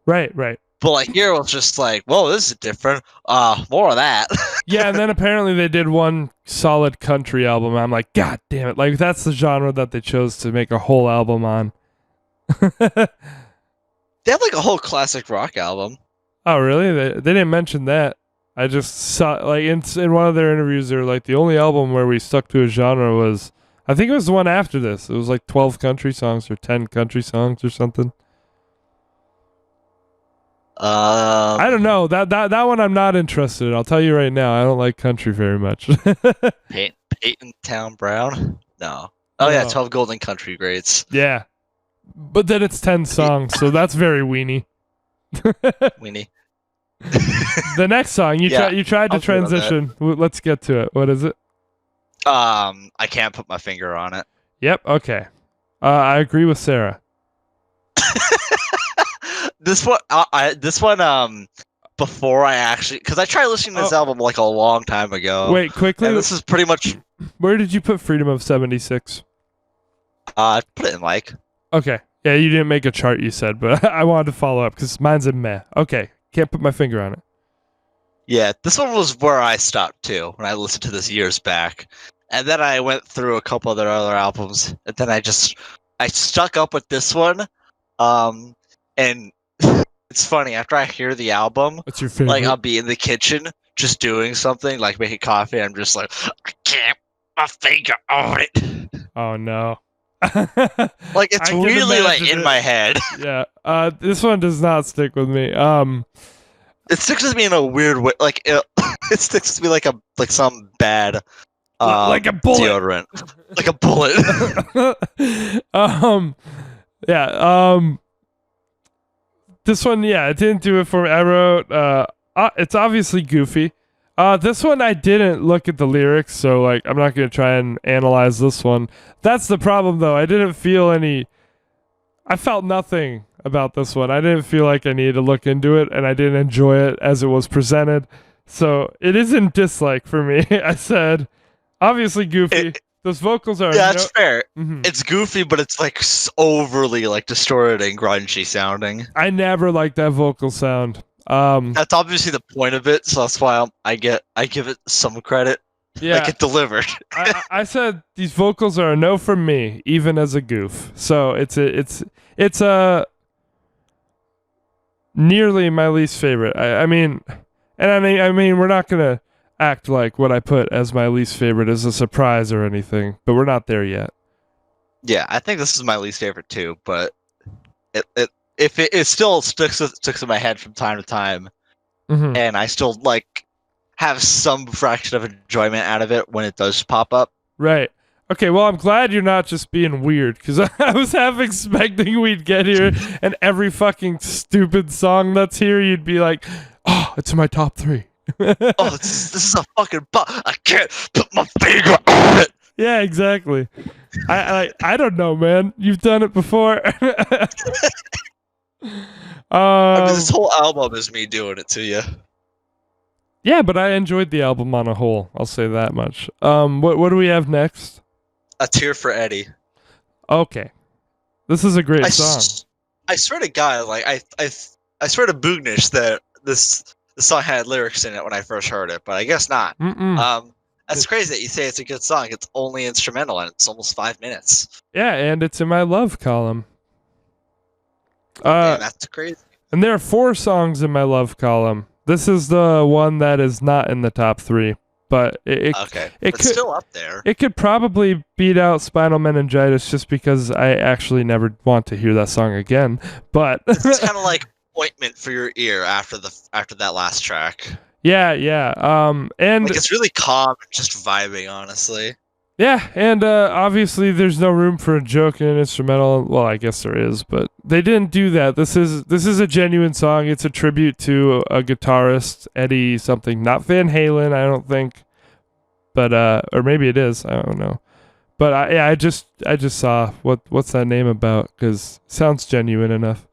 Right. But here it was just like, whoa, this is different. More of that. Yeah, and then apparently they did one solid country album. I'm like, God damn it! Like that's the genre that they chose to make a whole album on. They have a whole classic rock album. Oh, really? They didn't mention that. I just saw in one of their interviews, they were like, the only album where we stuck to a genre was, I think it was the one after this. It was like 12 country songs or 10 country songs or something. I don't know. That one I'm not interested in. I'll tell you right now, I don't like country very much. Peyton Town Brown? No. Oh, yeah, 12 Golden Country Greats. Yeah. But then it's 10 songs, so that's very weenie. Weenie. The next song, you tried to transition. Let's get to it. What is it? I can't put my finger on it. Yep, okay. I agree with Sarah. This one, before I actually, because I tried listening to this album a long time ago. Wait, quickly. And this is pretty much. Where did you put Freedom of 76? I put it in Okay. Yeah, you didn't make a chart, you said, but I wanted to follow up because mine's a meh. Okay. Can't put my finger on it. Yeah, this one was where I stopped too when I listened to this years back. And then I went through a couple of their other albums. And then I stuck up with this one. And it's funny, after I hear the album, what's your favorite? I'll be in the kitchen just doing something, making coffee. I'm just like, I can't put my finger on it. Oh, no. It's really in my head. Yeah. This one does not stick with me. It sticks with me in a weird way. It sticks with me like some bad like a bullet. Deodorant. Like a bullet. Yeah. This one, it didn't do it for me. I wrote it's obviously goofy. This one I didn't look at the lyrics, so I'm not gonna try and analyze this one. That's the problem, though. I didn't feel I felt nothing about this one. I didn't feel like I needed to look into it, and I didn't enjoy it as it was presented. So it isn't dislike for me. I said, obviously goofy. Those vocals are. Yeah, that's fair. Mm-hmm. It's goofy, but it's overly distorted and grungy sounding. I never liked that vocal sound. That's obviously the point of it, so that's why I give it some credit. Yeah, it delivered. I said these vocals are a no from me, even as a goof. So it's a nearly my least favorite. I mean, we're not gonna act like what I put as my least favorite is a surprise or anything, but we're not there yet. Yeah, I think this is my least favorite too, but it still sticks in my head from time to time, and I still have some fraction of enjoyment out of it when it does pop up. Right. Okay, well, I'm glad you're not just being weird, because I was half expecting we'd get here, and every fucking stupid song that's here, you'd be like, oh, it's in my top 3. Oh, this is a fucking I can't put my finger on it. Yeah, exactly. I don't know, man. You've done it before. I mean, this um, whole album is me doing it to you. yeah, but I enjoyed the album on a whole. I'll say that much. What do we have next? A Tear for Eddie. Okay, this is a great I, song. I swear to God, like I swear to Boognish that this song had lyrics in it when I first heard it, but I guess not. Mm-mm. That's crazy that you say it's a good song. It's only instrumental and it's almost 5 minutes. Yeah, and it's in my love column. Damn, that's crazy. And there are 4 songs in my love column. This is the one that is not in the top 3, but Okay, it but could still up there. it could probably beat out Spinal Meningitis just because I actually never want to hear that song again. But It's kind of like ointment for your ear after that last track. yeah. And Like it's really calm, just vibing, honestly. yeah, and obviously there's no room for a joke in an instrumental. Well, I guess there is, but they didn't do that. This is a genuine song. It's a tribute to a guitarist, Eddie something, not Van Halen, I don't think, but or maybe it is. I don't know. But I just saw what's that name about because it sounds genuine enough.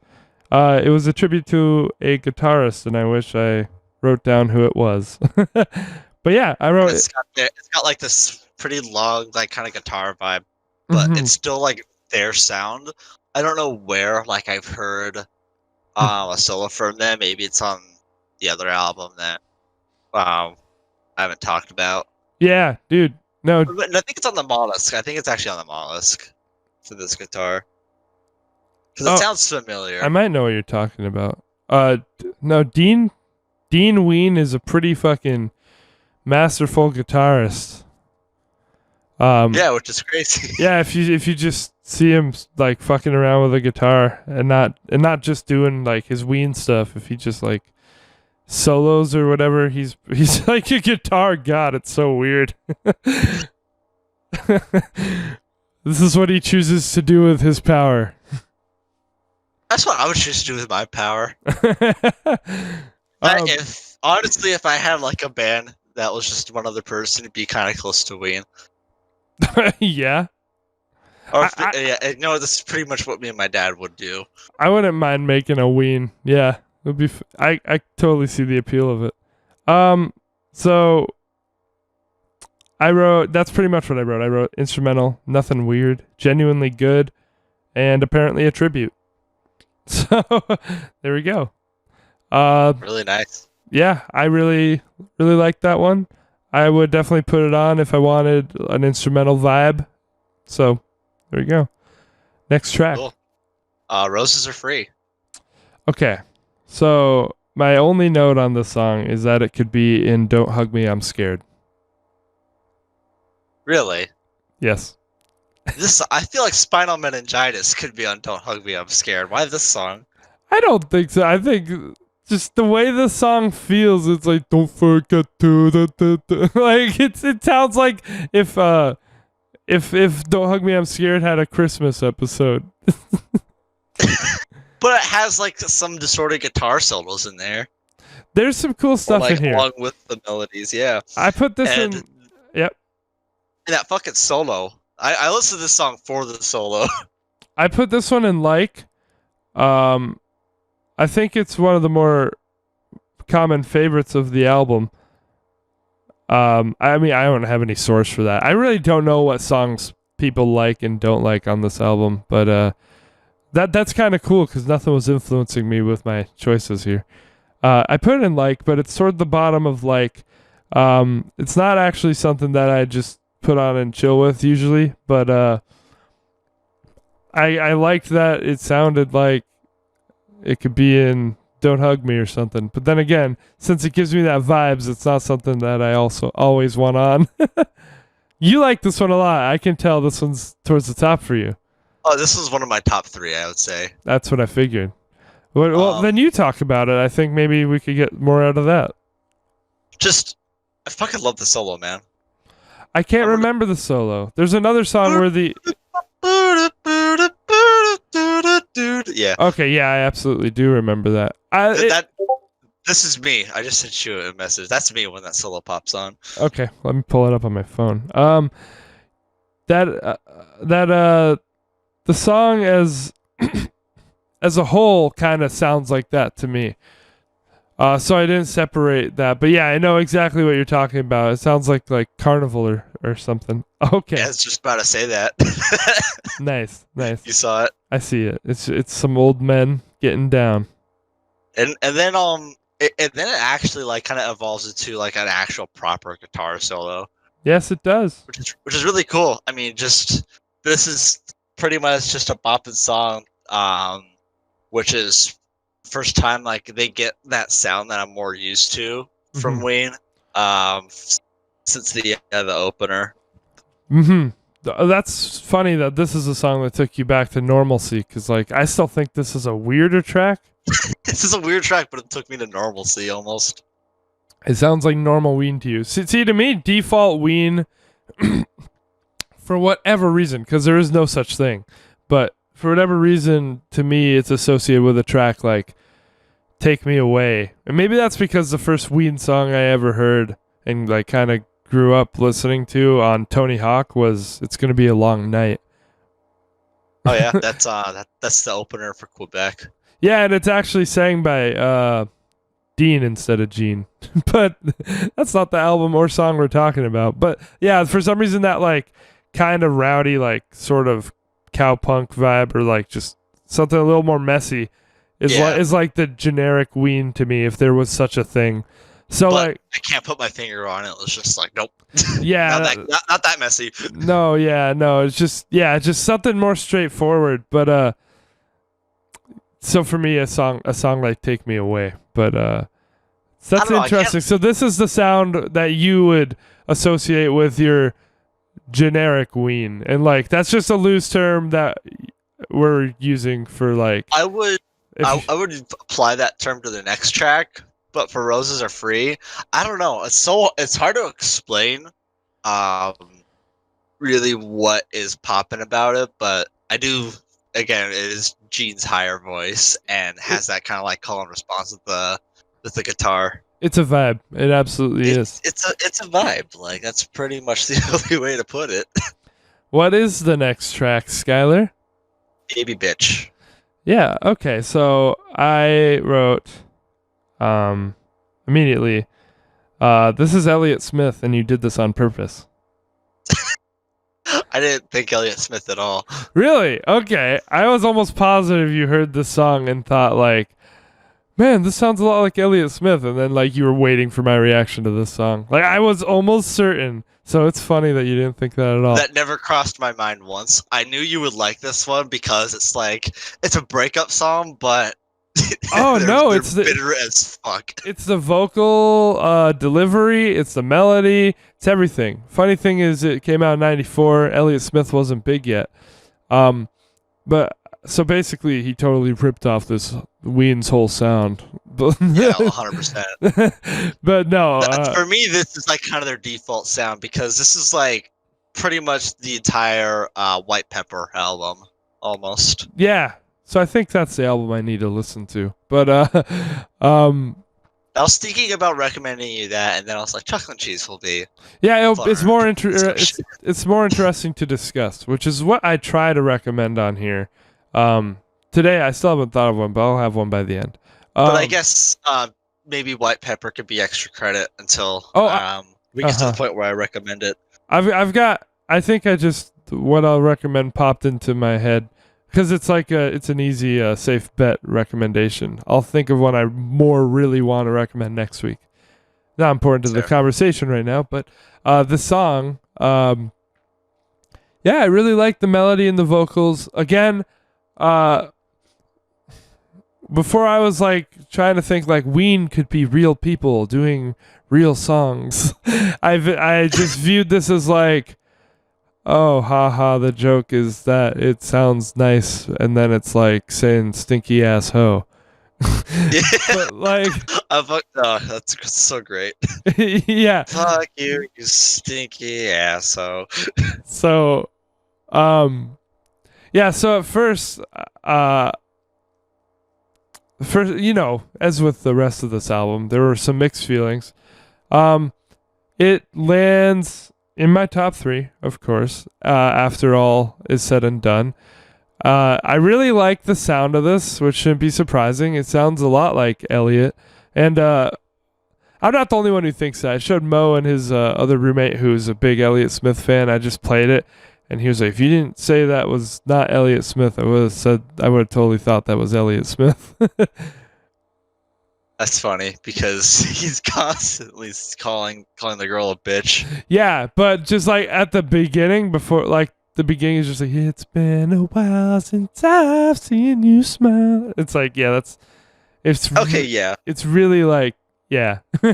It was a tribute to a guitarist, and I wish I wrote down who it was. But yeah, I wrote. It's got like this pretty long, like kind of guitar vibe, but Mhm. it's still like their sound. I don't know where like I've heard a solo from them. Maybe it's on the other album that I haven't talked about. Yeah, dude. No, But I think it's on the Mollusk. I think it's actually on the Mollusk for this guitar because Oh, it sounds familiar. I might know what you're talking about. No, Dean Ween is a pretty fucking masterful guitarist. Yeah, which is crazy. Yeah, if you just see him like fucking around with a guitar and not just doing like his Ween stuff, if he just like solos or whatever, he's like a guitar god. It's so weird. This is what he chooses to do with his power. That's what I would choose to do with my power. Um, If honestly, if I had like a band that was just one other person, it'd be kind of close to Ween. yeah, Or I- yeah, no, this is pretty much what me and my dad would do. I wouldn't mind making a Ween. Yeah, it would be. I totally see the appeal of it. So I wrote. That's pretty much what I wrote. I wrote instrumental, nothing weird, genuinely good, and apparently a tribute. So there we go. Really nice. Yeah, I really liked that one. I would definitely put it on if I wanted an instrumental vibe. So there you go. Next track. Cool. Roses are free. Okay. So my only note on this song is that it could be in Don't Hug Me, I'm Scared. Really? Yes. I feel like Spinal Meningitis could be on Don't Hug Me, I'm Scared. Why this song? I don't think so. I think just the way the song feels, it's like don't forget to like it sounds like if Don't Hug Me, I'm Scared had a Christmas episode. But it has like some distorted guitar solos in there. There's some cool stuff like, in here. along with the melodies, yeah. I put this And- in. Yep. And that fucking solo. I listened to this song for the solo. I put this one in like. I think it's one of the more common favorites of the album. I mean, I don't have any source for that. I really don't know what songs people like and don't like on this album, but that's kind of cool because nothing was influencing me with my choices here. I put it in like, but it's toward the bottom of like. It's not actually something that I just put on and chill with usually, but I liked that it sounded like it could be in Don't Hug Me or something. But then again, since it gives me that vibes, it's not something that I also always want on. You like this one a lot. I can tell this one's towards the top for you. Oh, this is one of my top 3, I would say. That's what I figured. Well, then you talk about it. I think maybe we could get more out of that. I fucking love the solo, man. I can't remember the solo. There's another song where the... Yeah. Okay, yeah, I absolutely do remember that. This is me. I just sent you a message. That's me when that solo pops on. Okay, let me pull it up on my phone. that the song as a whole kind of sounds like that to me. So I didn't separate that, but yeah, I know exactly what you're talking about. It sounds like Carnival or something. Okay, Yeah, I was just about to say that. nice. You saw it, I see it. It's some old men getting down. and then and then it actually like kind of evolves into like an actual proper guitar solo, Yes, it does. which is really cool. I mean, just this is pretty much just a bopping song, which is first time like they get that sound that I'm more used to from Mhm. Wayne, since the opener. Mm-hmm. That's funny that this is a song that took you back to normalcy, because like I still think this is a weirder track. This is a weird track, but it took me to normalcy almost. It sounds like normal Ween to you. See, to me, default Ween, for whatever reason, because there is no such thing, but for whatever reason, to me, it's associated with a track like "Take Me Away," and maybe that's because the first Ween song I ever heard and like kind of grew up listening to on Tony Hawk was "It's Gonna Be a Long Night." Oh yeah, that's the opener for Quebec. Yeah, and it's actually sang by Dean instead of Gene. But that's not the album or song we're talking about. But yeah, for some reason that like kind of rowdy, like sort of cowpunk vibe, or like just something a little more messy Yeah. is like the generic Ween to me, if there was such a thing. So But like I can't put my finger on it. It was just like, nope. yeah, not that messy. no, yeah, no, it's just something more straightforward. But so for me, a song like "Take Me Away," but that's don't know, I can't- interesting. So this is the sound that you would associate with your generic Ween, and like that's just a loose term that we're using for like. I would If I would apply that term to the next track, but for Roses Are Free, I don't know. It's hard to explain um really what is popping about it, but I do again it is Gene's higher voice and has that kind of like call and response with the guitar. it's a vibe, it absolutely is. It's a vibe. Like that's pretty much the only way to put it. What is the next track, Skylar? Baby bitch. Yeah. Okay. So I wrote, immediately. This is Elliott Smith, and you did this on purpose. I didn't think Elliott Smith at all. Really? Okay. I was almost positive you heard this song and thought like, man, this sounds a lot like Elliott Smith, and then like you were waiting for my reaction to this song. Like I was almost certain. So it's funny that you didn't think that at all. That never crossed my mind once. I knew you would like this one because it's a breakup song, but Oh no, they're it's the bitter as fuck. it's the vocal delivery, it's the melody, it's everything. Funny thing is, it came out in '94. Elliott Smith wasn't big yet, but so basically, he totally ripped off this Ween's whole sound. Yeah, 100%. But no, For me, this is like kind of their default sound because this is like pretty much the entire White Pepper album, almost. yeah. So I think that's the album I need to listen to. But I was thinking about recommending you that, and then I was like, chocolate cheese will be. yeah, it's Fun. more it's more interesting to discuss, which is what I try to recommend on here. Today I still haven't thought of one, but I'll have one by the end. But I guess maybe White Pepper could be extra credit until we get to the point where I recommend it. I've got. I think I just what I'll recommend popped into my head because it's like it's an easy, safe bet recommendation. I'll think of one I more really want to recommend next week. Not important to the Sure. conversation right now, but the song. Yeah, I really like the melody and the vocals. Again, before I was like trying to think like Ween could be real people doing real songs. I just viewed this as like, oh, haha, the joke is that it sounds nice, and then it's like saying stinky ass hoe. But like, Oh, that's so great. yeah. Fuck you, you stinky asshole. So, yeah. So at first, as with the rest of this album, there were some mixed feelings. It lands in my top 3, of course, after all is said and done. I really like the sound of this, which shouldn't be surprising. It sounds a lot like Elliot. And I'm not the only one who thinks that. I showed Mo and his other roommate, who's a big Elliott Smith fan. I just played it, and he was like, if you didn't say that was not Elliott Smith, I would have totally thought that was Elliott Smith. That's funny because he's constantly calling the girl a bitch. Yeah, but just like at the beginning, before like the beginning is just like, it's been a while since I've seen you smile. It's like, yeah, it's okay, yeah. It's really like, yeah. So,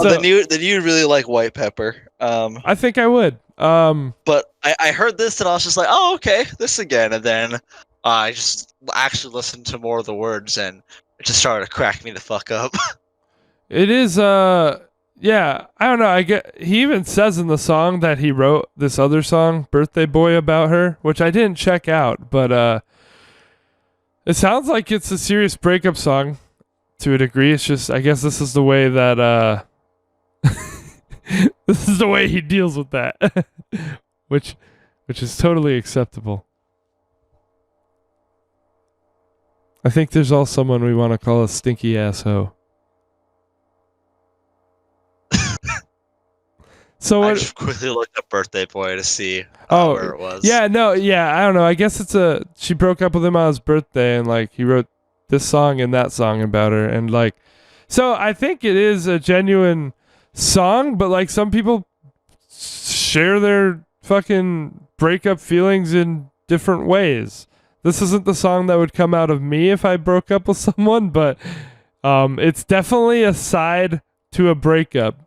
then you really like White Pepper. I think I would. But I heard this and I was just like, oh, okay, this again, and then I just actually listened to more of the words and it just started to crack me the fuck up. It is yeah, I don't know. He even says in the song that he wrote this other song, Birthday Boy, about her, which I didn't check out, but it sounds like it's a serious breakup song to a degree. It's just, I guess this is the way that this is the way he deals with that. which is totally acceptable. I think there's all someone we want to call a stinky asshole. So I just quickly looked up Birthday Boy to see where it was. Yeah, no, yeah, I don't know. I guess she broke up with him on his birthday, and like he wrote this song and that song about her, and like, so I think it is a genuine song, but like some people share their fucking breakup feelings in different ways. This isn't the song that would come out of me if I broke up with someone, but it's definitely a side to a breakup.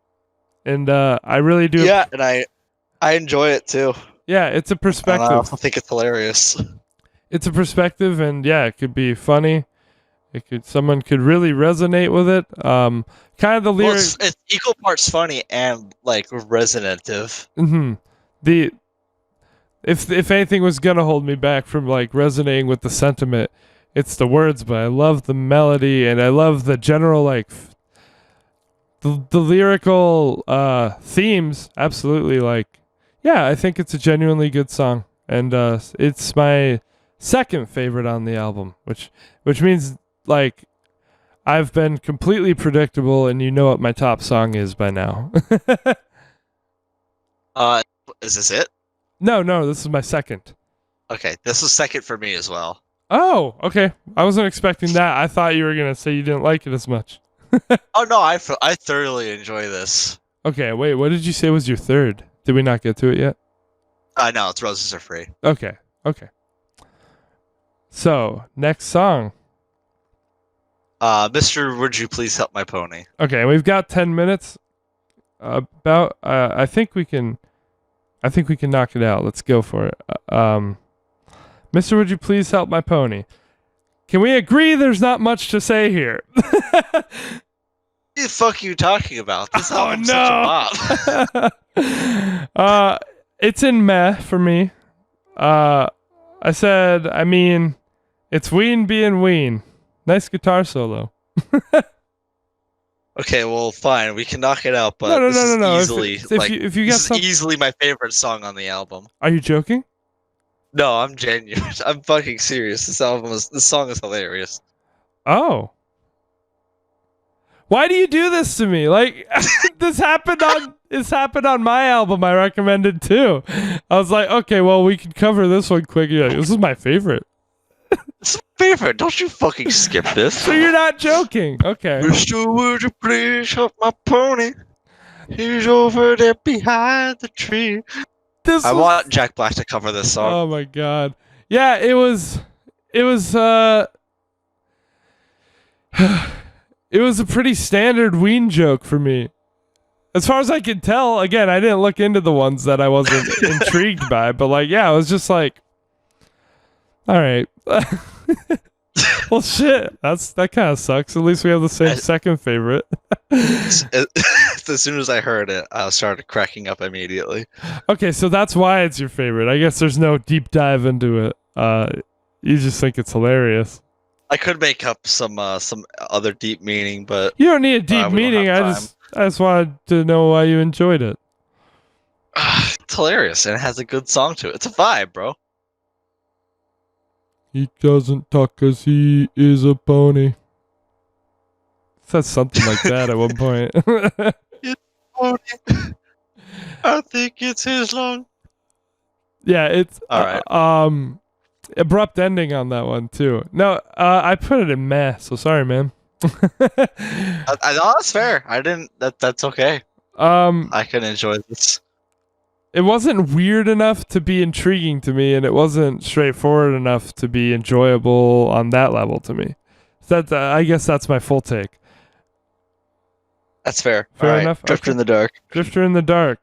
And I really do. Yeah, and I enjoy it too. Yeah, it's a perspective. And I also think it's hilarious. It's a perspective, and yeah, it could be funny. Someone could really resonate with it. Kind of the lyrics. Well, it's equal parts funny and like resonative. Mm-hmm. If anything was gonna hold me back from like resonating with the sentiment, it's the words. But I love the melody, and I love the general like. The lyrical themes, absolutely, like, yeah, I think it's a genuinely good song, and it's my second favorite on the album, which means like I've been completely predictable, and you know what my top song is by now. Is this it? No, this is my second. Okay, this was second for me as well. Oh, okay. I wasn't expecting that. I thought you were gonna say you didn't like it as much. Oh no, I thoroughly enjoy this. Okay, wait, what did you say was your third? Did we not get to it yet? No, it's Roses Are Free. Okay. So, next song. Mr. Would You Please Help My Pony? Okay, we've got 10 minutes. I think we can knock it out. Let's go for it. Mr. Would You Please Help My Pony? Can we agree there's not much to say here? What the fuck are you talking about? This album's such a bop. It's in meh for me. I mean, it's Ween being Ween. Nice guitar solo. Okay, well, fine. We can knock it out, but no. Easily, if you this is easily my favorite song on the album. Are you joking? No, I'm genuine. I'm fucking serious. This song is hilarious. Oh. Why do you do this to me? Like, this happened on my album I recommended too. I was like, okay, well, we can cover this one quick. You're like, this is my favorite. It's my favorite. Don't you fucking skip this. So you're not joking. Okay. Mr. Would you please help my pony? He's over there behind the tree. I want Jack Black to cover this song. Oh my god. Yeah, it was it was a pretty standard Ween joke for me. As far as I can tell, again, I didn't look into the ones that I wasn't intrigued by, but like, yeah, I was just like, all right. Well, shit, that kind of sucks. At least we have the same second favorite. As soon as I heard it, I started cracking up immediately. Okay, so that's why it's your favorite. I guess there's no deep dive into it. You just think it's hilarious. I could make up some other deep meaning, but you don't need a deep meaning. I just wanted to know why you enjoyed it. It's hilarious and it has a good song to it. It's a vibe, bro. He doesn't talk 'cause he is a pony. Says something like that at one point. I think it's his long. Yeah, it's All right. Abrupt ending on that one too. No, I put it in meh, so sorry, man. I know that's fair. I didn't. That's okay. I can enjoy this. It wasn't weird enough to be intriguing to me, and it wasn't straightforward enough to be enjoyable on that level to me. That I guess that's my full take. That's fair. Fair All right. enough? Drifter Okay. in the Dark. Drifter in the Dark.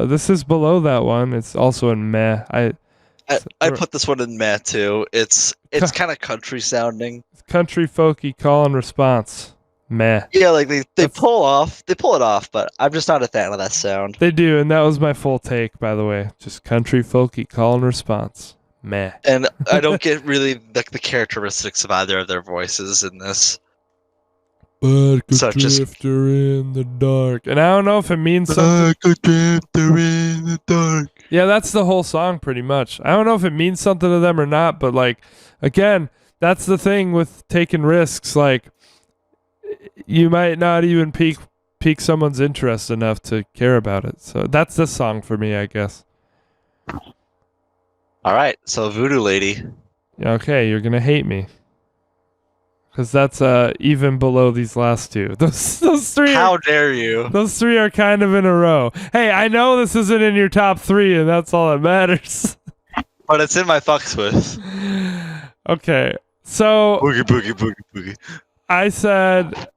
This is below that one. It's also in meh. I put this one in meh too. It's kind of country sounding. Country folky call and response. Meh. Yeah, like they pull it off, but I'm just not a fan of that sound. They do, and that was my full take, by the way. Just country folky call and response. Meh. And I don't get really like the characteristics of either of their voices in this. But a So just- drifter in the dark. And I don't know if it means something. Like a drifter in the dark. Yeah, that's the whole song pretty much. I don't know if it means something to them or not, but like, again, that's the thing with taking risks. Like, you might not even pique someone's interest enough to care about it. So that's the song for me, I guess. All right, so Voodoo Lady. Okay, you're gonna hate me. Because that's even below these last two. Those three. How dare you? Those three are kind of in a row. Hey, I know this isn't in your top three, and that's all that matters. But it's in my fucks with. Okay, so Boogie boogie boogie boogie. I said,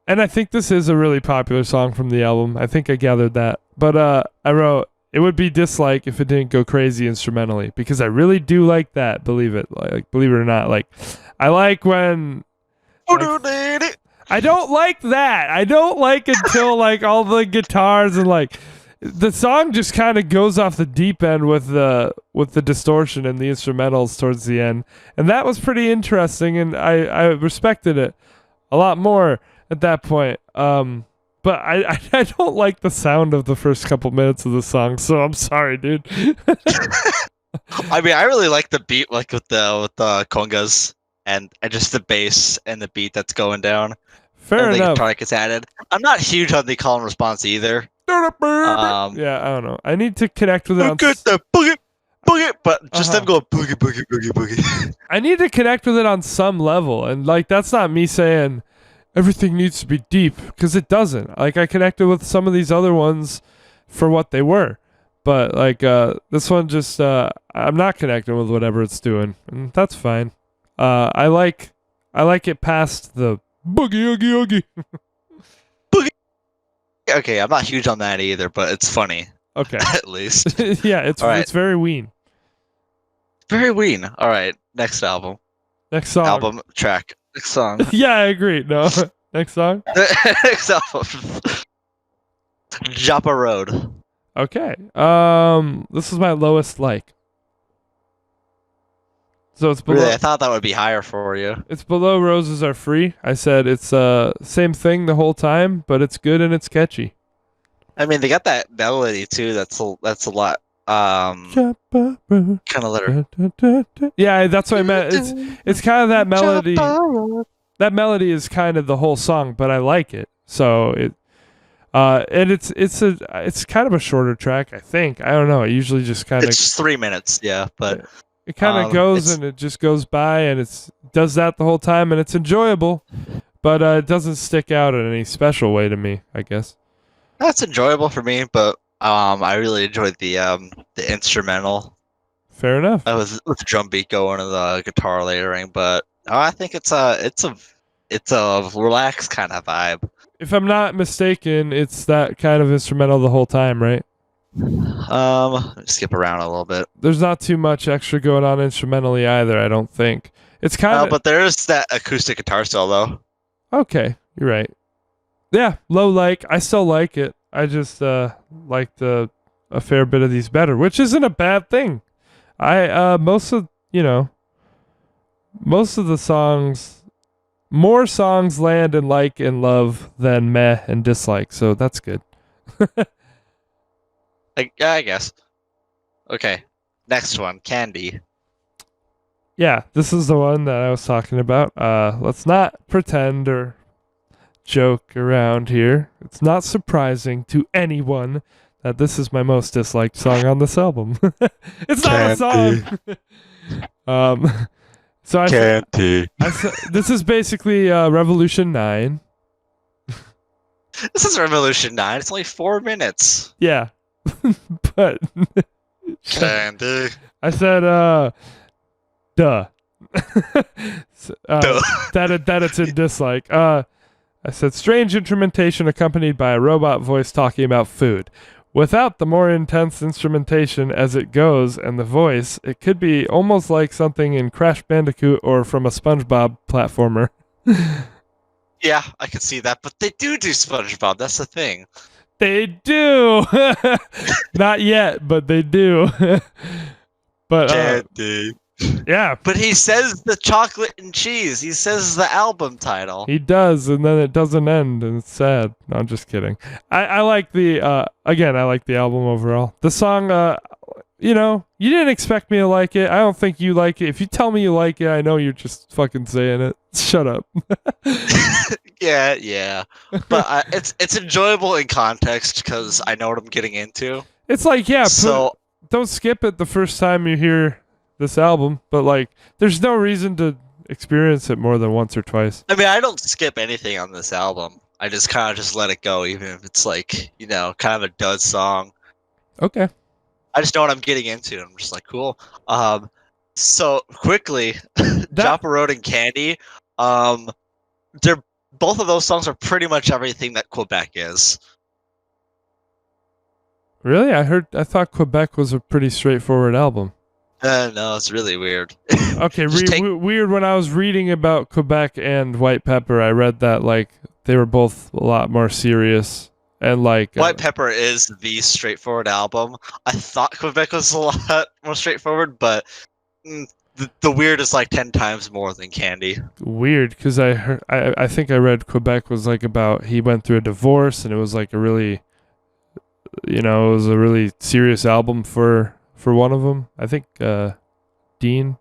and I think this is a really popular song from the album. I think I gathered that. But I wrote, it would be dislike if it didn't go crazy instrumentally, because I really do like that. Believe it, like believe it or not. Like, I like when. Voodoo Lady. I don't like that. I don't like until like all the guitars and like the song just kind of goes off the deep end with the distortion and the instrumentals towards the end, and that was pretty interesting, and I respected it a lot more at that point. But I don't like the sound of the first couple minutes of the song, so I'm sorry, dude. I mean, I really like the beat, like with the congas and just the bass and the beat that's going down. Fair and the enough. guitar gets added. I'm not huge on the call and response either. Yeah, I don't know. I need to connect with it. Look at the boogie, boogie, but just them going boogie, boogie, boogie, boogie. I need to connect with it on some level, and like that's not me saying everything needs to be deep, because it doesn't. Like I connected with some of these other ones for what they were, but like this one just I'm not connecting with whatever it's doing, and that's fine. I like it past the boogie oogie oogie. Okay, I'm not huge on that either, but it's funny Okay. at least. Yeah, it's All right. it's very ween. Very ween. All right, next album, Next song. album track, next song, Yeah, I agree. No, next song. next album. Joppa Road. Okay. This is my lowest like. So it's below. Really, I thought that would be higher for you. It's below Roses Are Free. I said it's same thing the whole time, but it's good and it's catchy. I mean, they got that melody too. That's a lot. Kind of let her. Yeah, that's what I meant. It's kind of that melody. That melody is kind of the whole song, but I like it. So it and it's kind of a shorter track, I think. I don't know. It usually just kind of It's 3 minutes, yeah, but it kind of goes it's- and it just goes by and it's does that the whole time and it's enjoyable, but it doesn't stick out in any special way to me, I guess. that's enjoyable for me. But I really enjoyed the instrumental. Fair enough. With the drum beat going and the guitar layering. But I think it's a relaxed kind of vibe. If I'm not mistaken, it's that kind of instrumental the whole time, right? Skip around a little bit. There's not too much extra going on instrumentally either, I don't think. It's kind of But there's that acoustic guitar solo. okay. You're right. Yeah, low like. I still like it. I just liked a fair bit of these better, which isn't a bad thing. I most of the songs, more songs land in like and love than meh and dislike, so that's good. Yeah, I guess. Okay, next one, Candy. Yeah, this is the one that I was talking about. Let's not pretend or joke around here. It's not surprising to anyone that this is my most disliked song on this album. It's not a song. um, so Candy. this is basically Revolution 9. This is Revolution 9. It's only 4 minutes. Yeah, but Candy. I said, duh. Duh. That it's a dislike. I said strange instrumentation accompanied by a robot voice talking about food. Without the more intense instrumentation as it goes and the voice, it could be almost like something in Crash Bandicoot or from a SpongeBob platformer. Yeah, I can see that, but they do SpongeBob. That's the thing. They do. Not yet, but they do. But Candy. yeah, But he says the chocolate and cheese. He says the album title. he does, and then it doesn't end, and it's sad. No, I'm just kidding. I like the again. I like the album overall. The song, you know, you didn't expect me to like it. I don't think you like it. If you tell me you like it, I know you're just fucking saying it. Shut up. Yeah. But it's enjoyable in context because I know what I'm getting into. It's like, yeah, So don't skip it the first time you hear this album, but like, there's no reason to experience it more than once or twice. I mean, I don't skip anything on this album. I just kind of just let it go, even if it's like, kind of a dud song. Okay. I just know what I'm getting into. I'm just like, cool. So quickly, Joppa Road and Candy. They're both of those songs are pretty much everything that Quebec is. Really? I thought Quebec was a pretty straightforward album. No, it's really weird. Okay, weird. When I was reading about Quebec and White Pepper, I read that like they were both a lot more serious and like White Pepper is the straightforward album. I thought Quebec was a lot more straightforward, but the weird is like 10 times more than Candy. weird because I think I read Quebec was like about he went through a divorce and it was like a really, it was a really serious album for one of them. I think Dean.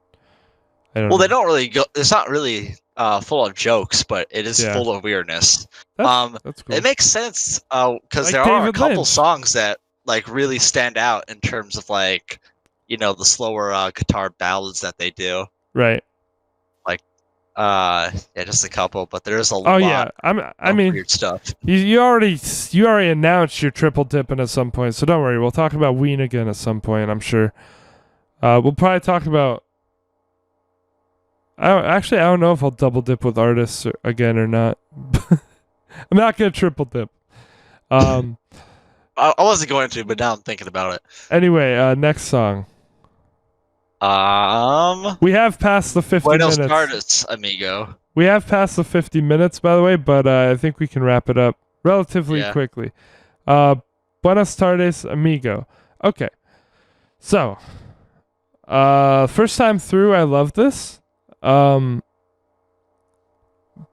I don't know. They don't really go. It's not really full of jokes, but it is full of weirdness. That's cool. It makes sense because Like there are a David couple Lynch. songs that like really stand out in terms of like the slower guitar ballads that they do. Right. Yeah, just a couple, but there's a Oh lot. yeah. I mean, weird stuff. you already announced your triple dipping at some point, so don't worry. We'll talk about Ween again at some point, I'm sure. We'll probably talk about. I don't know if I'll double dip with artists again or not. I'm not gonna triple dip. I wasn't going to, but now I'm thinking about it. Anyway, next song. We have passed the 50 Buenos minutes. Tardes, amigo. We have passed the 50 minutes, by the way, but I think we can wrap it up relatively quickly. Buenos Tardes, amigo. Okay. So, first time through, I love this.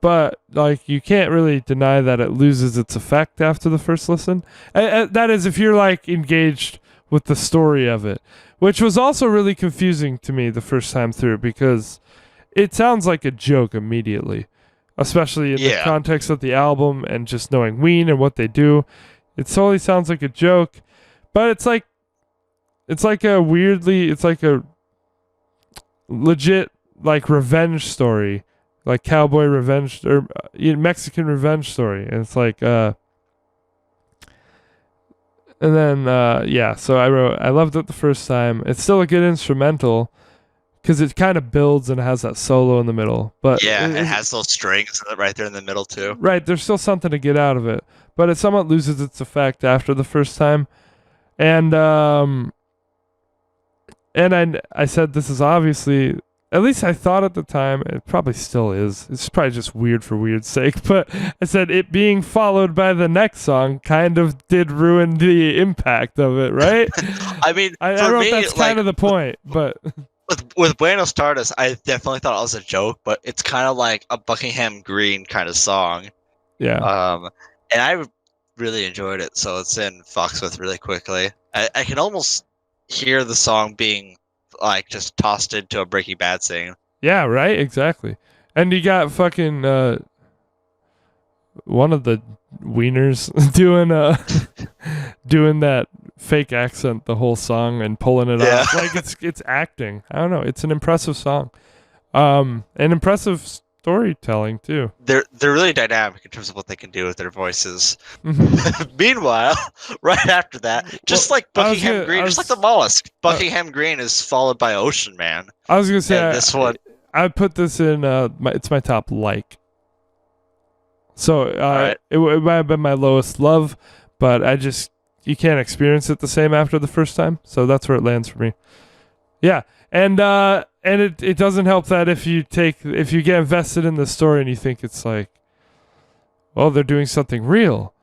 But like you can't really deny that it loses its effect after the first listen. That is, if you're like engaged with the story of it, which was also really confusing to me the first time through because it sounds like a joke immediately, especially in the context of the album and just knowing Ween and what they do. It totally sounds like a joke, but it's like a legit like revenge story, like cowboy revenge or Mexican revenge story, and it's like and then so I wrote I loved it the first time. It's still a good instrumental because it kind of builds and has that solo in the middle, but it has those strings right there in the middle too. Right, there's still something to get out of it, but it somewhat loses its effect after the first time. And I said this is obviously, at least I thought at the time, it probably still is. It's probably just weird for weird's sake, but I said it being followed by the next song kind of did ruin the impact of it, right? I mean, I wrote that's kind of the point, but with Buenos Tardes, I definitely thought it was a joke, but it's kind of like a Buckingham Green kind of song. Yeah. And really enjoyed it, so it's in Foxwooth really quickly. I can almost hear the song being like just tossed into a Breaking Bad scene. Yeah, right, exactly. And you got fucking one of the wieners doing that fake accent the whole song and pulling it Yeah. off. Like it's acting. I don't know. It's an impressive song. And impressive storytelling too. They're really dynamic in terms of what they can do with their voices. Mhm. Meanwhile, right after that, just like I was Buckingham gonna- Green, I just like was- the mollusk, Buckingham Green is followed by Ocean Man. I was gonna say And this one, I put this in it's my top like. So Alright. it might have been my lowest love, but you can't experience it the same after the first time. So that's where it lands for me. Yeah, and it doesn't help that if you get invested in the story and you think it's like, well, they're doing something real,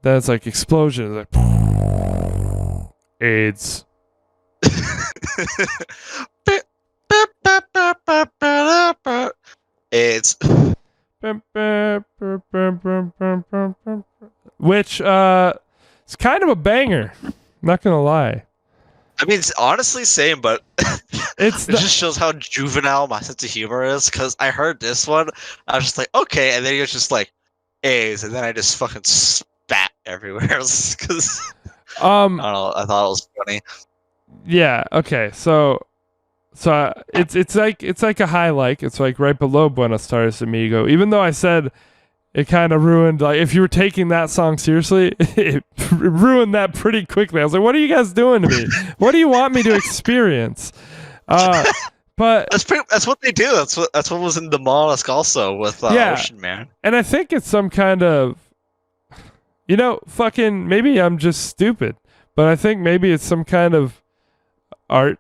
then it's like explosions, like AIDS. it's Which it's kind of a banger. Not gonna lie. I mean, it's honestly same, but It's it just shows how juvenile my sense of humor is. Because I heard this one, I was just like, okay, and then he was just like, A's, and then I just fucking spat everywhere. Because I don't know, I thought it was funny. Yeah. Okay. So it's like a high like. It's like right below Buenos Aires Amigo. Even though I said it kind of ruined, like, if you were taking that song seriously, it ruined that pretty quickly. I was like, what are you guys doing to me? What do you want me to experience? But That's what they do. That's what was in the mollusk also with Yeah. Ocean Man. and I think it's some kind of, fucking, maybe I'm just stupid, but I think maybe it's some kind of art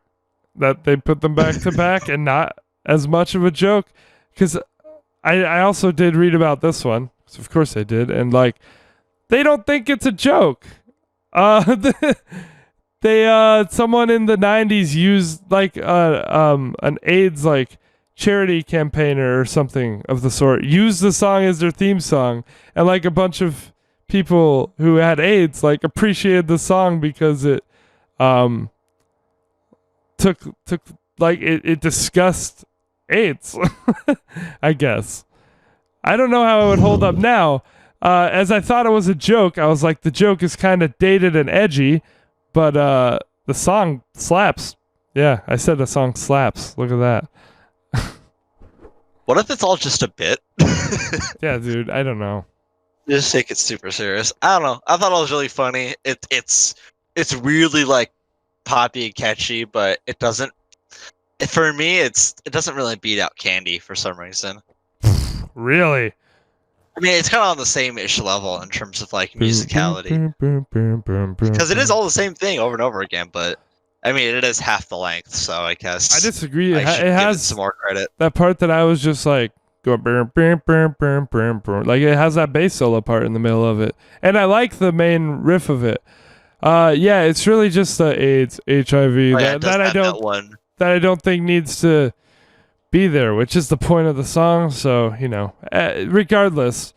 that they put them back to back and not as much of a joke. Because I also did read about this one. So of course I did. And like, they don't think it's a joke. Someone in the 90s used like an AIDS like charity campaigner or something of the sort, used the song as their theme song, and like a bunch of people who had AIDS like appreciated the song because it took like it discussed AIDS. I guess. I don't know how it would hold up now. As I thought it was a joke, I was like, the joke is kind of dated and edgy, but the song slaps. Yeah, I said the song slaps. Look at that. What if it's all just a bit? Yeah, dude, I don't know. Just take it super serious. I don't know. I thought it was really funny. It's really like poppy and catchy, but it doesn't. For me, it doesn't really beat out Candy for some reason. Really? I mean, it's kind of on the same-ish level in terms of like musicality, because it is all the same thing over and over again. But I mean, it is half the length, so I guess I disagree. I It, should it give it has some more credit. that part that I was just like going like it has that bass solo part in the middle of it, and I like the main riff of it. Yeah, it's really just the AIDS, HIV Oh, yeah, it does that I have that don't one. that I don't think needs to be there, which is the point of the song. So regardless,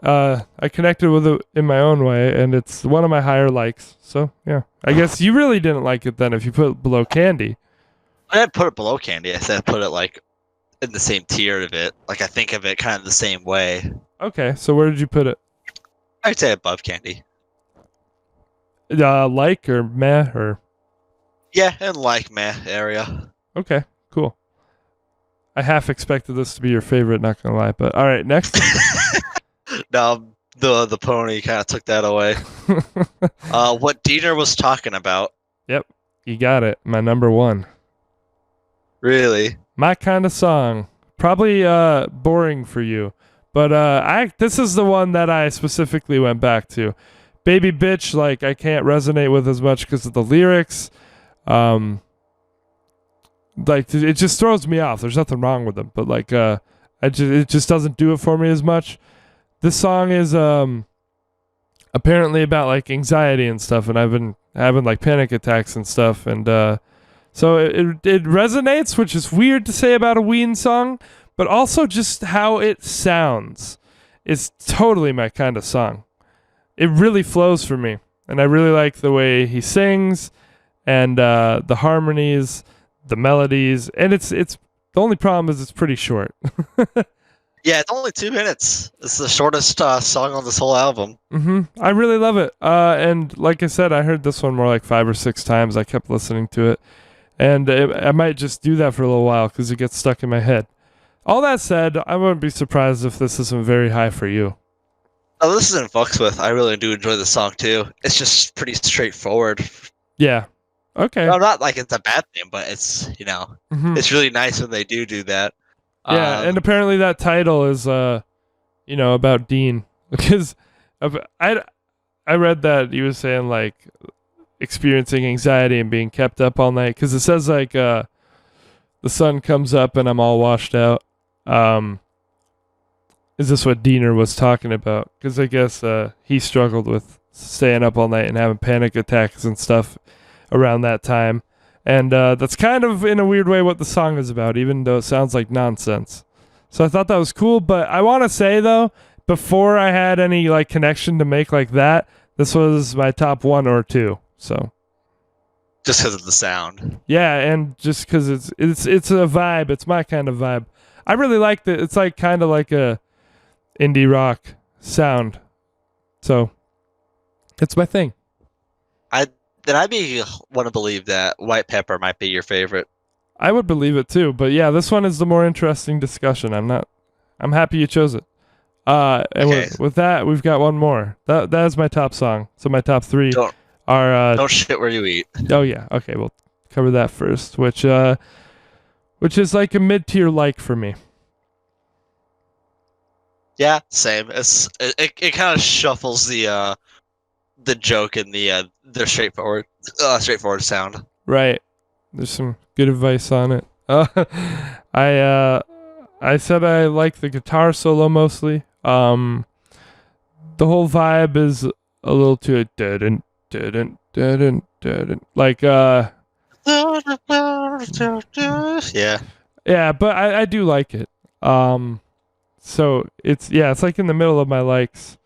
I connected with it in my own way, and it's one of my higher likes. So yeah, I guess you really didn't like it then if you put it below Candy. I didn't put it below Candy. I said I put it like in the same tier of it. Like I think of it kind of the same way. Okay, so where did you put it? I'd say above Candy. Like or meh or Yeah, in like meh area. okay, cool. I half expected this to be your favorite, not gonna lie, but all right, next. No, the pony kind of took that away. What Diener was talking about. You got it. My number one. Really? My kind of song. Probably boring for you, but this is the one that I specifically went back to. Baby Bitch, like, I can't resonate with as much because of the lyrics. Like, it just throws me off. There's nothing wrong with them, but like it just doesn't do it for me as much. This song is apparently about like anxiety and stuff, and I've been having like panic attacks and stuff, and so it resonates, which is weird to say about a Ween song, but also just how it sounds is totally my kind of song. it really flows for me, and I really like the way he sings, and the harmonies, the melodies, and it's the only problem is it's pretty short. Yeah, it's only 2 minutes. It's the shortest song on this whole album. I really love it. And like I said, I heard this one more like 5 or 6 times. I kept listening to it, and I might just do that for a little while because it gets stuck in my head. All that said, I wouldn't be surprised if this isn't very high for you. Oh, this isn't fucks with. I really do enjoy the song too. It's just pretty straightforward. Yeah. Okay. No, not like it's a bad thing, but it's Mhm. it's really nice when they do that. Yeah, and apparently that title is about Dean because I read that he was saying like experiencing anxiety and being kept up all night because it says like the sun comes up and I'm all washed out. Is this what Diener was talking about? Because I guess he struggled with staying up all night and having panic attacks and stuff around that time. And that's kind of, in a weird way, what the song is about, even though it sounds like nonsense. So I thought that was cool. But I want to say, though, before I had any like connection to make like that, this was my top 1 or 2. So just because of the sound. yeah, and just because it's a vibe. It's my kind of vibe. I really like it. It's like kind of like a indie rock sound. So it's my thing. I'd want to believe that White Pepper might be your favorite. I would believe it too, but yeah, this one is the more interesting discussion. I'm happy you chose it. And Okay. with that, we've got one more. That is my top song. So my top 3 are Don't shit where you eat. oh yeah, okay, we'll cover that first, which is like a mid-tier like for me. Yeah, same. It kind of shuffles the joke and the straightforward sound. Right. There's some good advice on it. I said I like the guitar solo mostly. The whole vibe is a little too like Yeah. yeah, but I do like it. So it's like in the middle of my likes.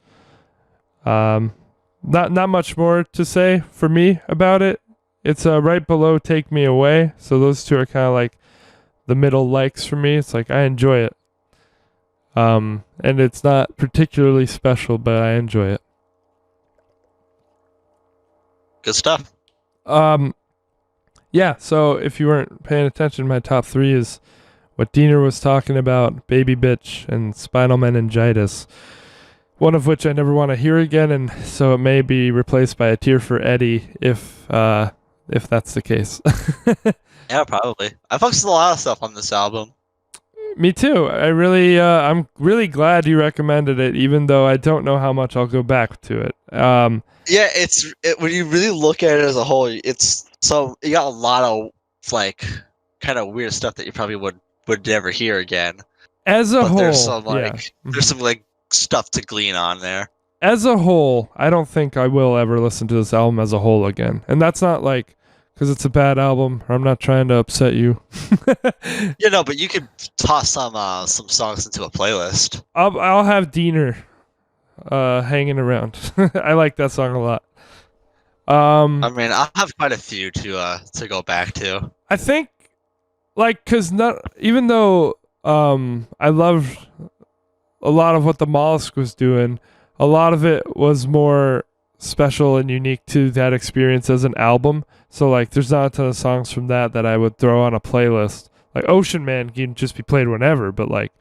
Not much more to say for me about it. It's right below Take Me Away. So those two are kind of like the middle likes for me. It's like I enjoy it. And it's not particularly special, but I enjoy it. Good stuff. Yeah, so if you weren't paying attention, my top 3 is what Diener was talking about, Baby Bitch and Spinal Meningitis. One of which I never want to hear again, and so it may be replaced by a Tear for Eddie if that's the case. Yeah, probably. I fucks with a lot of stuff on this album. Me too. I'm really glad you recommended it, even though I don't know how much I'll go back to it. Yeah, when you really look at it as a whole, you got a lot of like kind of weird stuff that you probably would never hear again. As a whole, there's some yeah. there's some like stuff to glean on there. As a whole, I don't think I will ever listen to this album as a whole again, and that's not like because it's a bad album, or I'm not trying to upset you. But you could toss some songs into a playlist. I'll have Diener hanging around. I like that song a lot. I mean, I have quite a few to go back to. I think, even though I loved a lot of what the Mollusk was doing, a lot of it was more special and unique to that experience as an album. So like, there's not a ton of songs from that I would throw on a playlist. Like Ocean Man can just be played whenever, but like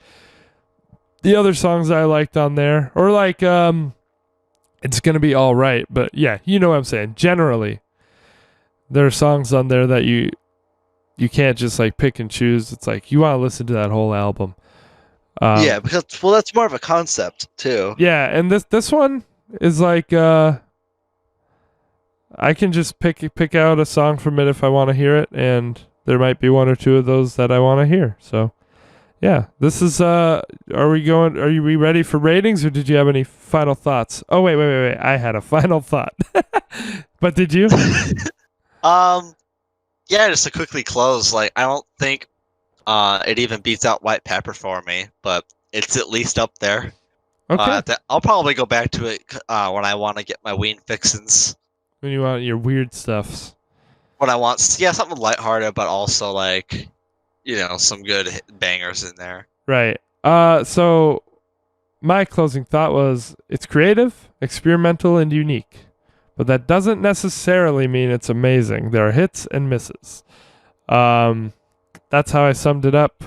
the other songs I liked on there, or like It's Gonna Be All Right. But yeah, you know what I'm saying. Generally, there are songs on there that you can't just like pick and choose. It's like you want to listen to that whole album. Yeah, because that's more of a concept too. Yeah, and this one is like I can just pick out a song from it if I want to hear it, and there might be 1 or 2 of those that I want to hear. So, yeah, this is are we ready for ratings, or did you have any final thoughts? Oh, wait. I had a final thought. But did you? Yeah, just to quickly close, like I don't think it even beats out White Pepper for me, but it's at least up there. Okay. I'll probably go back to it when I want to get my ween fixins. When you want your weird stuffs. When I want, yeah, something lighthearted, but also like, some good bangers in there. Right. So my closing thought was it's creative, experimental, and unique. But that doesn't necessarily mean it's amazing. There are hits and misses. That's how I summed it up.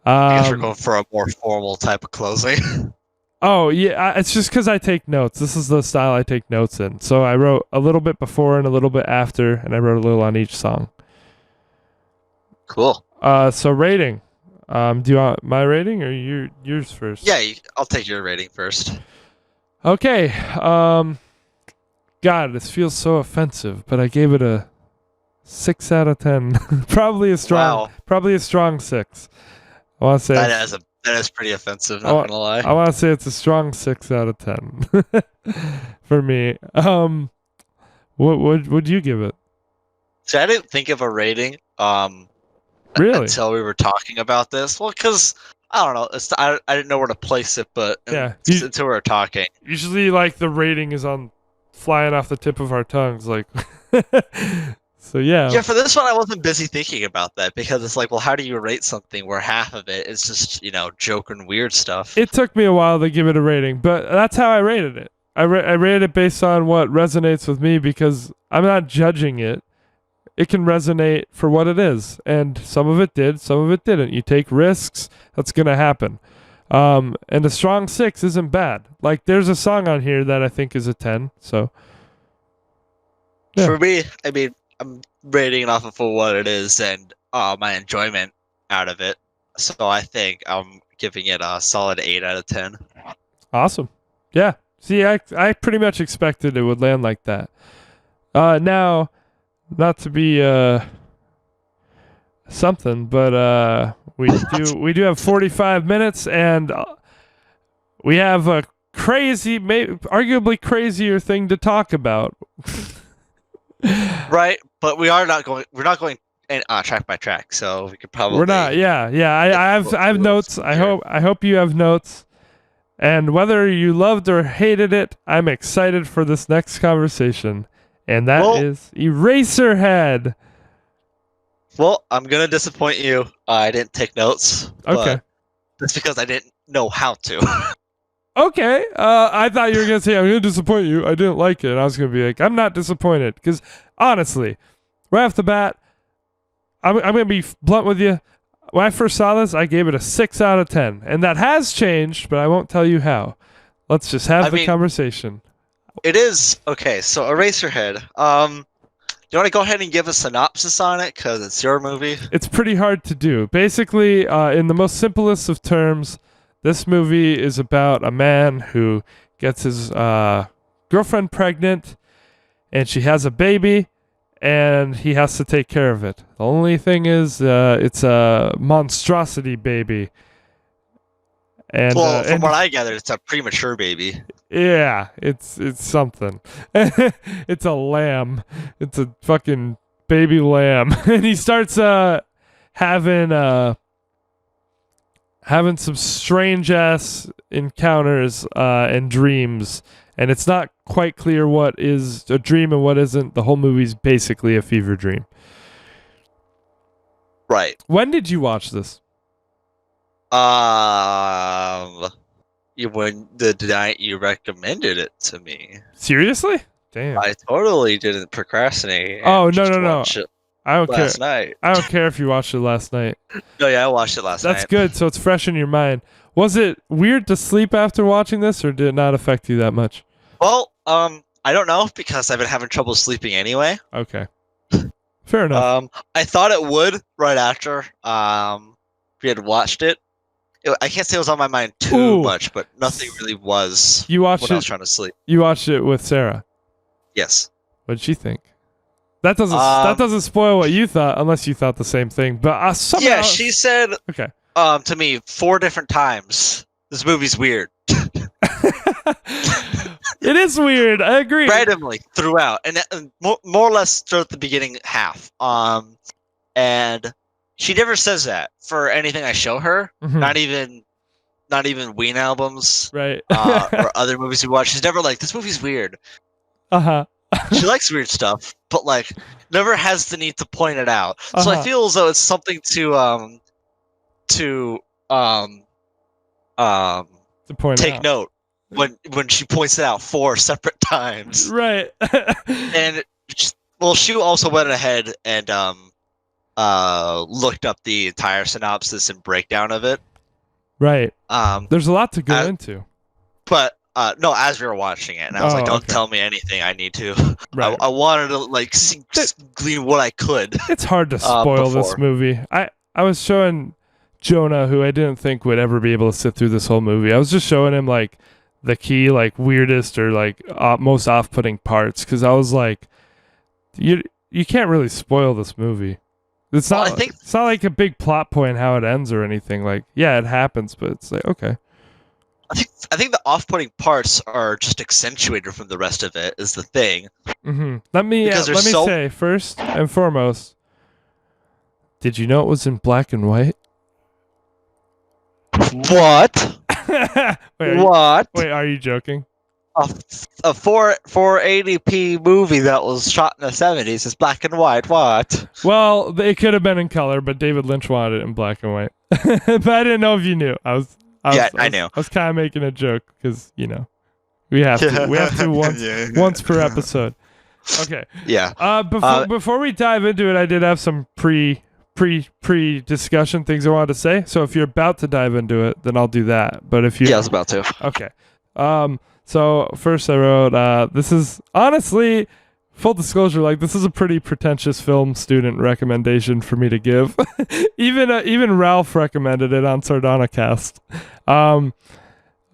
I guess we're going for a more formal type of closing. Oh, yeah, it's just because I take notes. This is the style I take notes in. So I wrote a little bit before and a little bit after, and I wrote a little on each song. Cool. So rating. Do you want my rating or yours first? Yeah, I'll take your rating first. Okay. God, this feels so offensive, but I gave it a 6 out of 10. Probably a strong 6. I want to say that is pretty offensive. Not gonna lie. I want to say it's a strong 6 out of 10 for me. What would you give it? See, I didn't think of a rating. Really? Until we were talking about this. Well, because I don't know. I didn't know where to place it, but until we were talking. Usually, like the rating is on flying off the tip of our tongues, like. So yeah. Yeah, for this one, I wasn't busy thinking about that because it's like, well, how do you rate something where half of it is just joke and weird stuff? It took me a while to give it a rating, but that's how I rated it. I rated it based on what resonates with me because I'm not judging it. It can resonate for what it is, and some of it did, some of it didn't. You take risks, that's gonna happen. And a strong 6 isn't bad. Like there's a song on here that I think is a 10. So yeah. For me, I mean, I'm rating it off of for what it is and my enjoyment out of it. So I think I'm giving it a solid 8 out of 10. Awesome. Yeah. See, I pretty much expected it would land like that. Now, not to be something, but we do have 45 minutes, and we have a arguably crazier thing to talk about. Right, but we're not going track by track, so we could probably. We're not. Yeah. I have notes. I hope you have notes. And whether you loved or hated it, I'm excited for this next conversation, and that is Eraserhead. Well, I'm gonna disappoint you. I didn't take notes. Okay. That's because I didn't know how to. Okay. I thought you were gonna say I'm gonna disappoint you. I didn't like it. And I was gonna be like, I'm not disappointed because honestly, right off the bat, I'm gonna be blunt with you. When I first saw this, I gave it a 6 out of 10, and that has changed, but I won't tell you how. Let's just have the conversation. It is okay. So Eraserhead. You want to go ahead and give a synopsis on it because it's your movie? It's pretty hard to do. Basically, in the most simplest of terms, this movie is about a man who gets his girlfriend pregnant, and she has a baby, and he has to take care of it. The only thing is, it's a monstrosity baby. And from what I gathered, it's a premature baby. Yeah, it's something. It's a lamb. It's a fucking baby lamb, and he starts having some strange ass encounters and dreams, and it's not quite clear what is a dream and what isn't. The whole movie's basically a fever dream. Right. When did you watch this? When the night you recommended it to me. Seriously? Damn. I totally didn't procrastinate. Oh no. I don't care. Last night. I don't care if you watched it last night. No, yeah, I watched it last night. That's good. So it's fresh in your mind. Was it weird to sleep after watching this, or did it not affect you that much? Well, I don't know because I've been having trouble sleeping anyway. Okay. Fair enough. I thought it would right after we had watched it. I can't say it was on my mind too much, but nothing really was. You watched when I was trying to sleep. You watched it with Sarah. Yes. What did she think? That doesn't spoil what you thought, unless you thought the same thing. But somehow, yeah, she said. Okay. To me 4 different times. This movie's weird. It is weird. I agree. Randomly throughout, and more or less throughout the beginning half. And she never says that for anything I show her. Mm-hmm. Not even not even Ween albums Right. or other movies we watch. She's never like, this movie's weird. Uh-huh. She likes weird stuff, but like never has the need to point it out. So I feel as though it's something to point take out. note when she points it out 4 separate times. Right. And well, she also went ahead and looked up the entire synopsis and breakdown of it. Right. There's a lot to go into. But no, as we were watching it, and I was like, "Don't tell me anything. I need to." Right. I wanted to like glean what I could. It's hard to spoil this movie. I was showing Jonah, who I didn't think would ever be able to sit through this whole movie. I was just showing him like the key, like weirdest or like most off-putting parts, because I was like, you can't really spoil this movie. It's not. It's not like a big plot point how it ends or anything. Like, yeah, it happens, but it's like okay. I think the off-putting parts are just accentuated from the rest of it. Is the thing. Mm-hmm. Let me say first and foremost. Did you know it was in black and white? What? What? Wait, are you joking? A 480p movie that was shot in the 70s is black and white. What? Well, it could have been in color, but David Lynch wanted it in black and white. But I didn't know if you knew. I knew. I was kind of making a joke because we have to once per episode. Okay. Yeah. Before we dive into it, I did have some pre discussion things I wanted to say. So if you're about to dive into it, then I'll do that. But if you I was about to. Okay. So first I wrote, this is honestly, full disclosure, like this is a pretty pretentious film student recommendation for me to give. Even Ralph recommended it on Sardonicast. I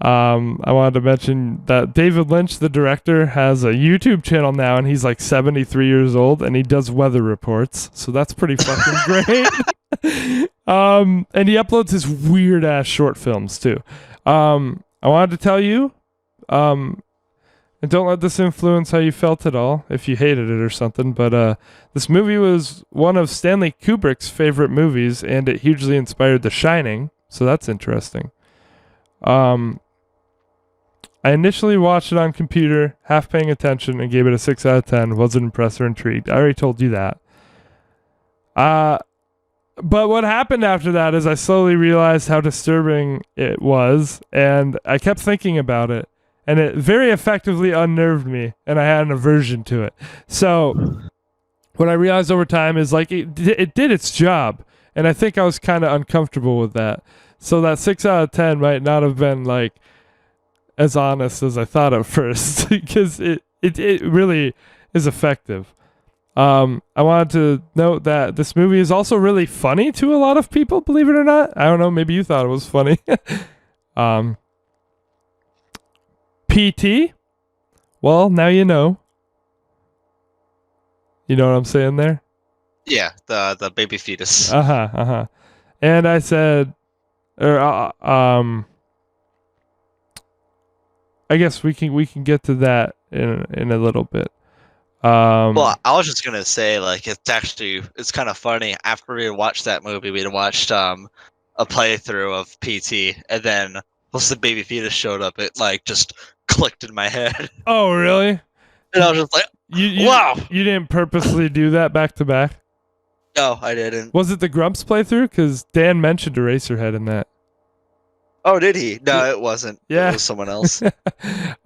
wanted to mention that David Lynch, the director, has a YouTube channel now, and he's like 73 years old, and he does weather reports. So that's pretty fucking great. And he uploads his weird ass short films too. I wanted to tell you, and don't let this influence how you felt at all, if you hated it or something, but this movie was one of Stanley Kubrick's favorite movies, and it hugely inspired The Shining, so that's interesting. I initially watched it on computer, half paying attention, and gave it a 6 out of 10. Wasn't impressed or intrigued. I already told you that. But what happened after that is I slowly realized how disturbing it was, and I kept thinking about it, and it very effectively unnerved me, and I had an aversion to it. So what I realized over time is like it did its job, and I think I was kind of uncomfortable with that. So that 6 out of 10 might not have been like as honest as I thought at first, because it really is effective. I wanted to note that this movie is also really funny to a lot of people, believe it or not. I don't know, maybe you thought it was funny. PT? Well, now you know. You know what I'm saying there? Yeah, the baby fetus. And I said, I guess we can get to that in a little bit. Well, I was just gonna say, like, it's kind of funny. After we watched that movie, we watched a playthrough of PT, and then once the baby fetus showed up, it like just clicked in my head. Oh, really? And I was just like, wow! You didn't purposely do that back to back? No, I didn't. Was it the Grumps playthrough? Because Dan mentioned Eraserhead in that. Oh, did he? No, it wasn't. Yeah. It was someone else.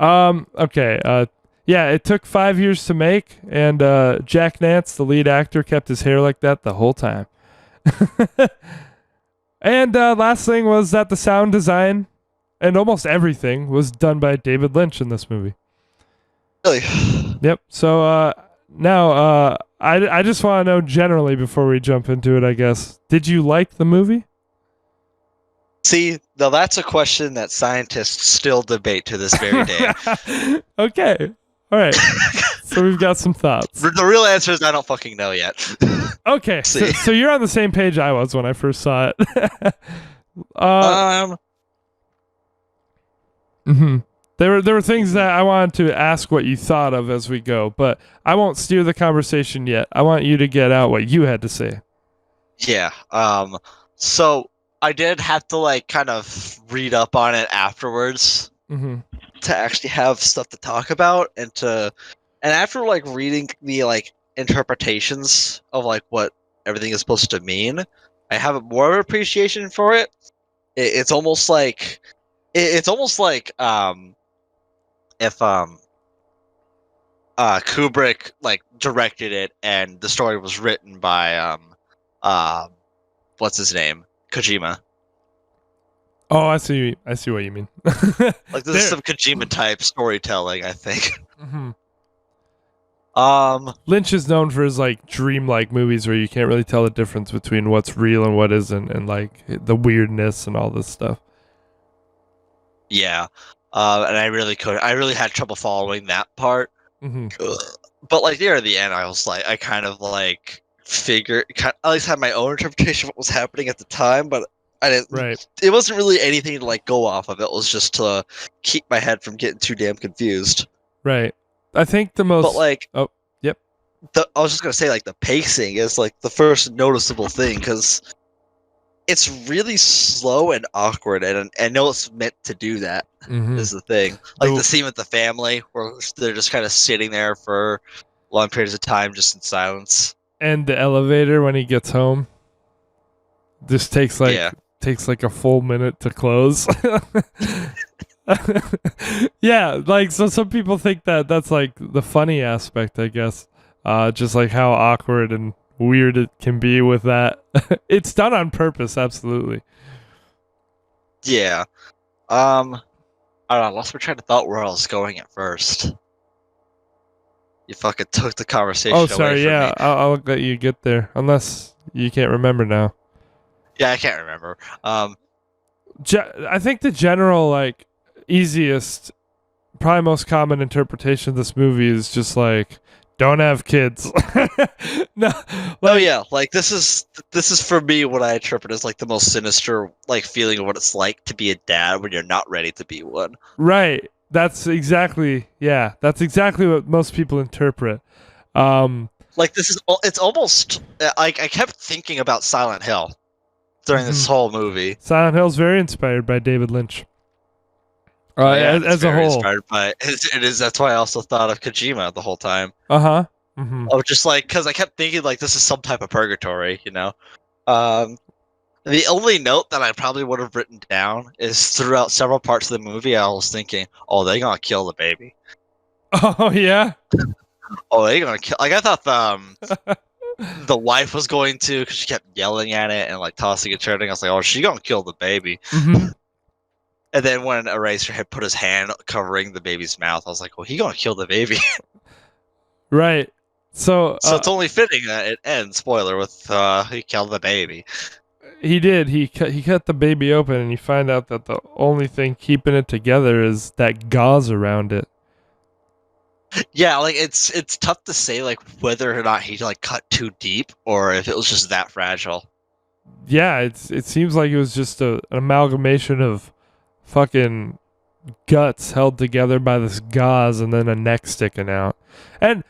Okay. Yeah, it took 5 years to make, and Jack Nance, the lead actor, kept his hair like that the whole time. And last thing was that the sound design and almost everything was done by David Lynch in this movie. Really? Yep. So now I just want to know generally before we jump into it, I guess, did you like the movie? See, now that's a question that scientists still debate to this very day. Okay. All right. So we've got some thoughts. The real answer is I don't fucking know yet. Okay. So you're on the same page I was when I first saw it. There were things that I wanted to ask what you thought of as we go, but I won't steer the conversation yet. I want you to get out what you had to say. Yeah. So I did have to like kind of read up on it afterwards Mm-hmm. to actually have stuff to talk about and after like reading the like interpretations of like what everything is supposed to mean, I have more of an appreciation for it. It's almost like it's almost like if Kubrick like directed it and the story was written by what's his name? Kojima. Oh, I see. I see what you mean. Like this is some Kojima type storytelling, I think. Mm-hmm. Um, Lynch is known for his like dreamlike movies where you can't really tell the difference between what's real and what isn't, and like the weirdness and all this stuff. yeah. And I really had trouble following that part. Mm-hmm. But like near the end, I was like, I kind of like at least had my own interpretation of what was happening at the time, but I didn't. Right. It wasn't really anything to like go off of. It was just to keep my head from getting too damn confused. Right. I think the most. But like, oh, yep. I was just gonna say like the pacing is like the first noticeable thing because it's really slow and awkward, and I know it's meant to do that. Mm-hmm. Is the thing. Like the scene with the family where they're just kind of sitting there for long periods of time just in silence. And the elevator when he gets home just takes like a full minute to close. Yeah, like so some people think that that's like the funny aspect, I guess. Just like how awkward and weird it can be with that. It's done on purpose, absolutely. Yeah. I don't know, I lost my train of thought where I was going at first. You fucking took the conversation away from me. I'll let you get there. Unless you can't remember now. Yeah, I can't remember. I think the general, like, easiest, probably most common interpretation of this movie is just like, don't have kids. No, oh yeah, like this is for me what I interpret as like the most sinister like feeling of what it's like to be a dad when you're not ready to be one. Right. That's exactly what most people interpret. Like it's almost like I kept thinking about Silent Hill during this whole movie. Silent Hill's very inspired by David Lynch. Yeah, as a whole, inspired by it is. That's why I also thought of Kojima the whole time. Uh-huh. Mm-hmm. I was just like, because I kept thinking like this is some type of purgatory, you know. The only note that I probably would have written down is throughout several parts of the movie, I was thinking, "Oh, they're gonna kill the baby." Oh yeah. Oh, they're gonna kill. Like I thought the wife was going to, because she kept yelling at it and like tossing and turning. I was like, "Oh, she's gonna kill the baby." Mm-hmm. And then when Eraser had put his hand covering the baby's mouth, I was like, "Well, he gonna kill the baby." Right. So it's only fitting that it ends. Spoiler with he killed the baby. He did. He cut the baby open, and you find out that the only thing keeping it together is that gauze around it. Yeah, like it's tough to say like whether or not he like cut too deep or if it was just that fragile. Yeah, it seems like it was just an amalgamation of fucking guts held together by this gauze and then a neck sticking out. And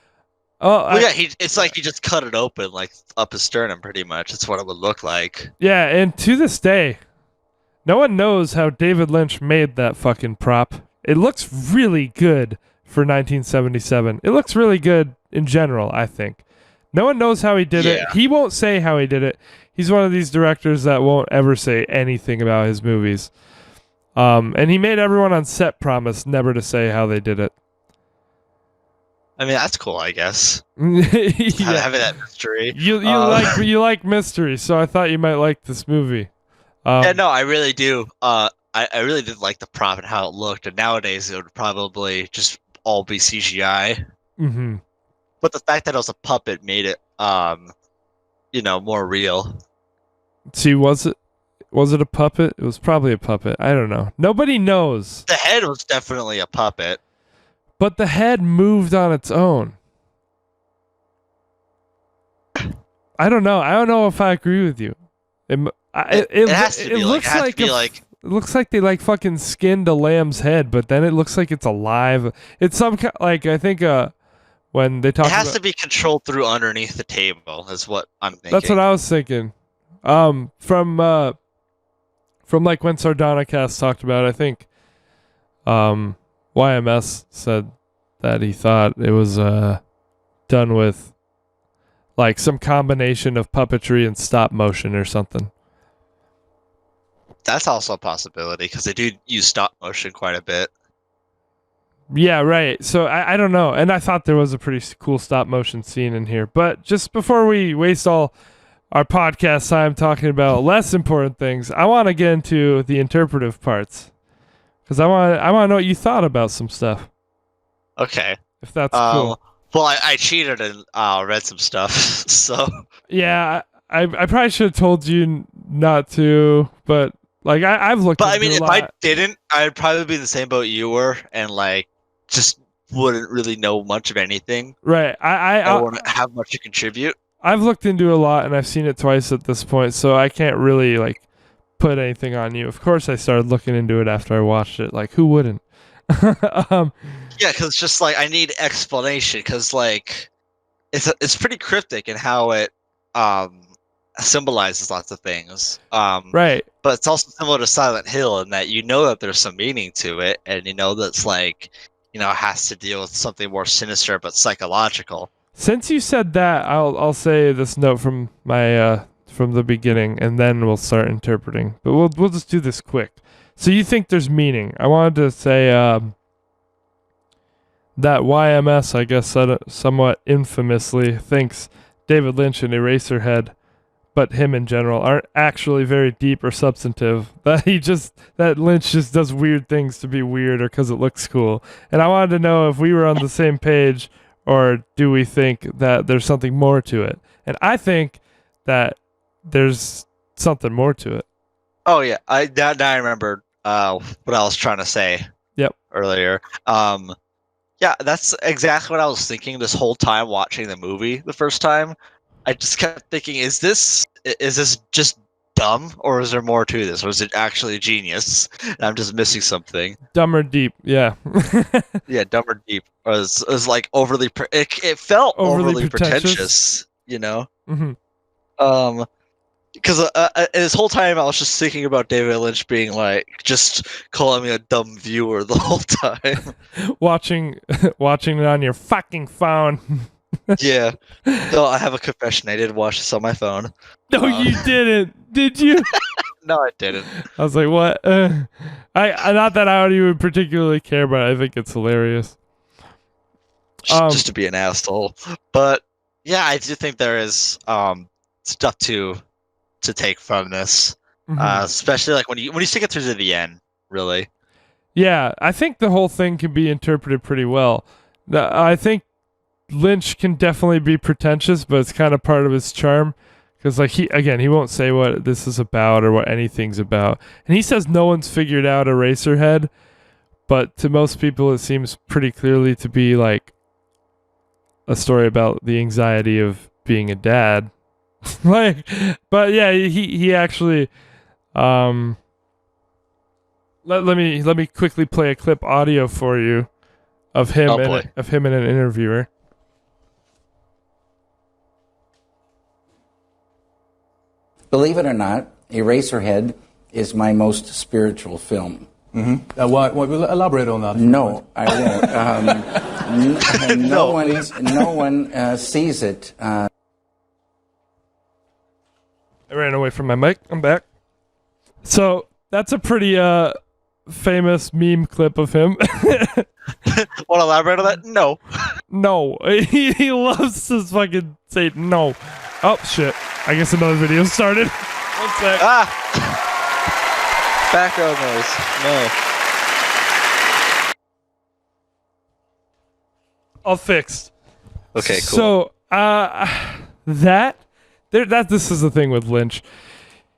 it's like he just cut it open like up his sternum pretty much. That's what it would look like. Yeah, and to this day, no one knows how David Lynch made that fucking prop. It looks really good for 1977. It looks really good in general, I think. No one knows how he did it. He won't say how he did it. He's one of these directors that won't ever say anything about his movies. And he made everyone on set promise never to say how they did it. I mean, that's cool, I guess. Yeah. Having that mystery. You like mystery, so I thought you might like this movie. Yeah, no, I really do. I really did like the prop and how it looked, and nowadays it would probably just all be CGI. Mm-hmm. But the fact that it was a puppet made it, more real. See, was it a puppet? It was probably a puppet. I don't know. Nobody knows. The head was definitely a puppet. But the head moved on its own. I don't know. I don't know if I agree with you. It has to be looks like it looks like they like fucking skinned a lamb's head, but then it looks like it's alive. It's some kind like I think when they talk. It has to be controlled through underneath the table, is what I'm thinking. That's what I was thinking. From from like when Sardonicast talked about it, I think YMS said that he thought it was done with like some combination of puppetry and stop motion or something. That's also a possibility because they do use stop motion quite a bit. Yeah, right. So I don't know. And I thought there was a pretty cool stop motion scene in here. But just before we waste all our podcast time talking about less important things, I want to get into the interpretive parts. Because I want to know what you thought about some stuff. Okay. If that's cool. Well, I cheated and read some stuff, so... Yeah, I probably should have told you not to, but like I've looked into if a lot. I didn't, I'd probably be in the same boat you were and like just wouldn't really know much of anything. Right. I wouldn't have much to contribute. I've looked into a lot and I've seen it twice at this point, so I can't really like put anything on you. Of course I started looking into it after I watched it. Like who wouldn't? Yeah, because it's just like I need explanation because like it's pretty cryptic in how it symbolizes lots of things. Right. But it's also similar to Silent Hill in that you know that there's some meaning to it, and you know that's like it has to deal with something more sinister but psychological. Since you said that, I'll say this note from my from the beginning, and then we'll start interpreting. But we'll just do this quick. So you think there's meaning? I wanted to say that YMS, I guess, somewhat infamously thinks David Lynch and Eraserhead, but him in general, aren't actually very deep or substantive. That Lynch just does weird things to be weird or because it looks cool. And I wanted to know if we were on the same page, or do we think that there's something more to it? And I think that there's something more to it. Oh yeah, now I remembered what I was trying to say. Yep. Earlier. Yeah, that's exactly what I was thinking this whole time watching the movie the first time. I just kept thinking, is this just dumb, or is there more to this, or is it actually genius? And I'm just missing something. Dumb or deep, yeah. Yeah, dumb or deep. Or it was like overly. It felt overly pretentious, Mm-hmm. Because this whole time I was just thinking about David Lynch being like, just calling me a dumb viewer the whole time. watching it on your fucking phone. Yeah. No, I have a confession. I did watch this on my phone. No, you didn't. Did you? No, I didn't. I was like, what? I not that I don't even particularly care, but I think it's hilarious. Just to be an asshole. But yeah, I do think there is stuff to take from this, especially like when you stick it through to the end, really. Yeah, I think the whole thing can be interpreted pretty well. I think Lynch can definitely be pretentious, but it's kind of part of his charm. Because like he won't say what this is about or what anything's about, and he says no one's figured out Eraserhead, but to most people it seems pretty clearly to be like a story about the anxiety of being a dad. But yeah, he actually let me quickly play a clip audio for you of him and an interviewer. Believe it or not, Eraserhead is my most spiritual film. Mm-hmm. Elaborate on that. No, I won't. No one sees it. I ran away from my mic. I'm back. So that's a pretty famous meme clip of him. Want to elaborate on that? No. No. He loves to fucking say no. Oh, shit. I guess another video started. One sec. Background noise. No. All fixed. Okay, cool. So, this is the thing with Lynch.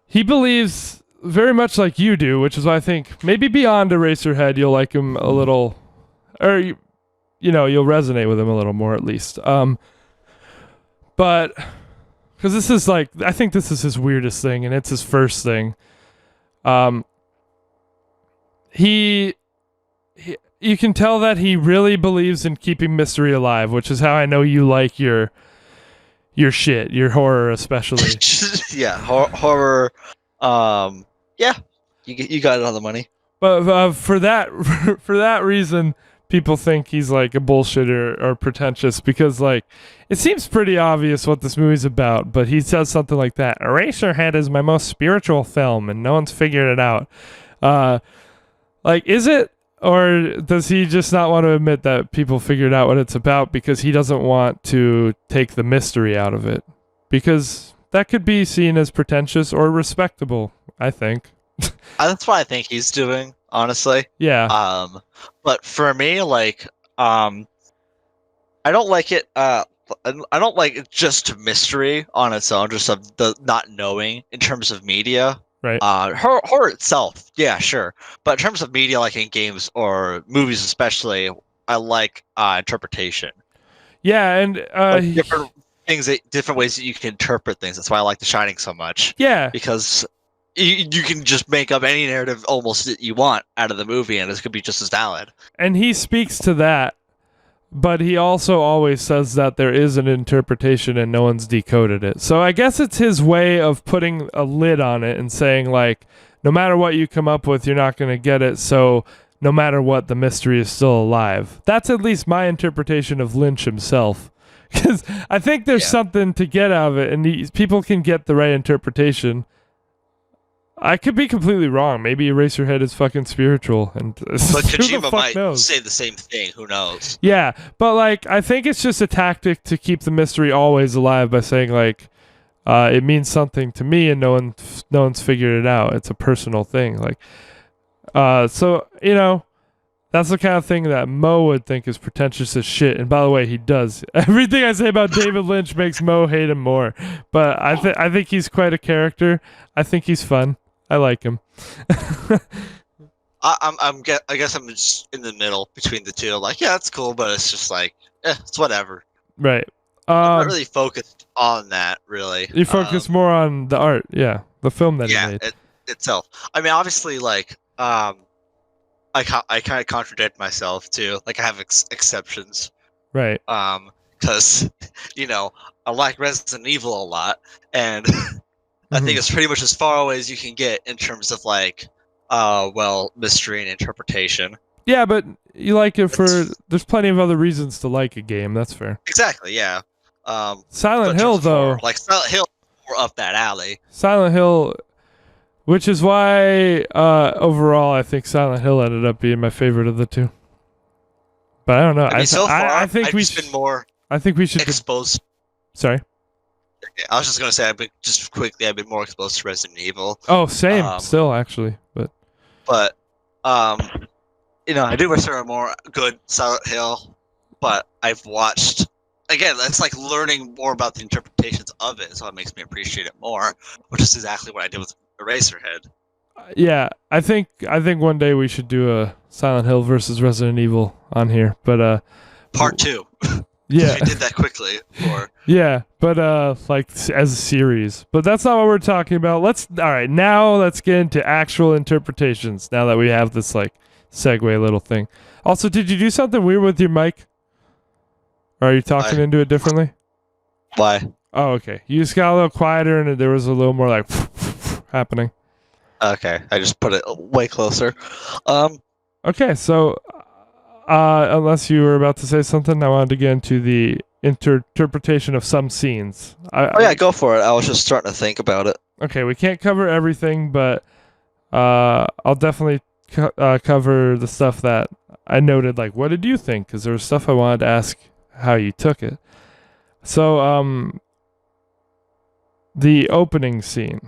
He believes very much like you do, which is why I think maybe beyond Eraserhead, you'll like him a little, or you'll resonate with him a little more at least. But because this is like, I think this is his weirdest thing, and it's his first thing. You can tell that he really believes in keeping mystery alive, which is how I know you like your shit, your horror especially. Yeah, horror. Yeah. You got it on the money. But for that for that reason, people think he's like a bullshitter or pretentious because like it seems pretty obvious what this movie's about. But he says something like that: "Eraserhead is my most spiritual film, and no one's figured it out." Like, is it, or does he just not want to admit that people figured out what it's about because he doesn't want to take the mystery out of it? Because that could be seen as pretentious or respectable, I think. That's what I think he's doing, honestly. Yeah. But for me, like, I don't like it. I don't like it just mystery on its own, just of the not knowing in terms of media. Right. Horror itself, yeah, sure. But in terms of media, like in games or movies, especially, I like interpretation. Yeah, and Like different things, different ways that you can interpret things. That's why I like The Shining so much. yeah, Because you can just make up any narrative almost that you want out of the movie, and it's gonna be just as valid. and he speaks to that, but he also always says that there is an interpretation and no one's decoded it. So I guess it's his way of putting a lid on it and saying like, no matter what you come up with, you're not going to get it. So no matter what, the mystery is still alive. That's at least my interpretation of Lynch himself. Because I think there's something to get out of it, and people can get the right interpretation. I could be completely wrong. Maybe Eraserhead is fucking spiritual, and But who the Kojima fuck might knows? say the same thing. Who knows? Yeah, but like I think it's just a tactic to keep the mystery always alive by saying like it means something to me and no one's figured it out. It's a personal thing. Like so you know, that's the kind of thing that Mo would think is pretentious as shit. And by the way, he does. Everything I say about David Lynch makes Mo hate him more. But I think he's quite a character. I think he's fun. I like him. I guess I'm just in the middle between the two. Like, yeah, it's cool, but it's just like, it's whatever. Right. I'm not really focused on that, really. You focus more on the art, yeah, the film that he Yeah, made. itself. I mean, obviously, like, I kind of contradict myself too. Like, I have exceptions. Right. Because you know, I like Resident Evil a lot, and I think it's pretty much as far away as you can get in terms of like, mystery and interpretation. Yeah, but you like it for. There's plenty of other reasons to like a game. That's fair. Exactly. Yeah. Silent but in Hill, terms of though. horror, like Silent Hill, more up that alley. Silent Hill, which is why overall I think Silent Hill ended up being my favorite of the two. But I don't know. I mean, so far, I think I've we just been more I think we should. exposed. Sorry. I was just gonna say, I've been more exposed to Resident Evil. Oh, same. Still, actually, But you know, I do wish there were more good Silent Hill. But I've watched again. That's like learning more about the interpretations of it, so it makes me appreciate it more. Which is exactly what I did with Eraserhead. yeah. I think one day we should do a Silent Hill versus Resident Evil on here. But Part 2. yeah. We did that quickly. Yeah, but like as a series. But that's not what we're talking about. Now let's get into actual interpretations now that we have this like segue little thing. Also, did you do something weird with your mic? Or are you talking into it differently? Why? Oh, okay. You just got a little quieter and there was a little more like happening. Okay, I just put it way closer. Okay, so unless you were about to say something, I wanted to get into the interpretation of some scenes. Yeah, go for it. I was just starting to think about it. Okay, we can't cover everything, but I'll definitely cover the stuff that I noted. Like, what did you think? Because there was stuff I wanted to ask how you took it. So, the opening scene.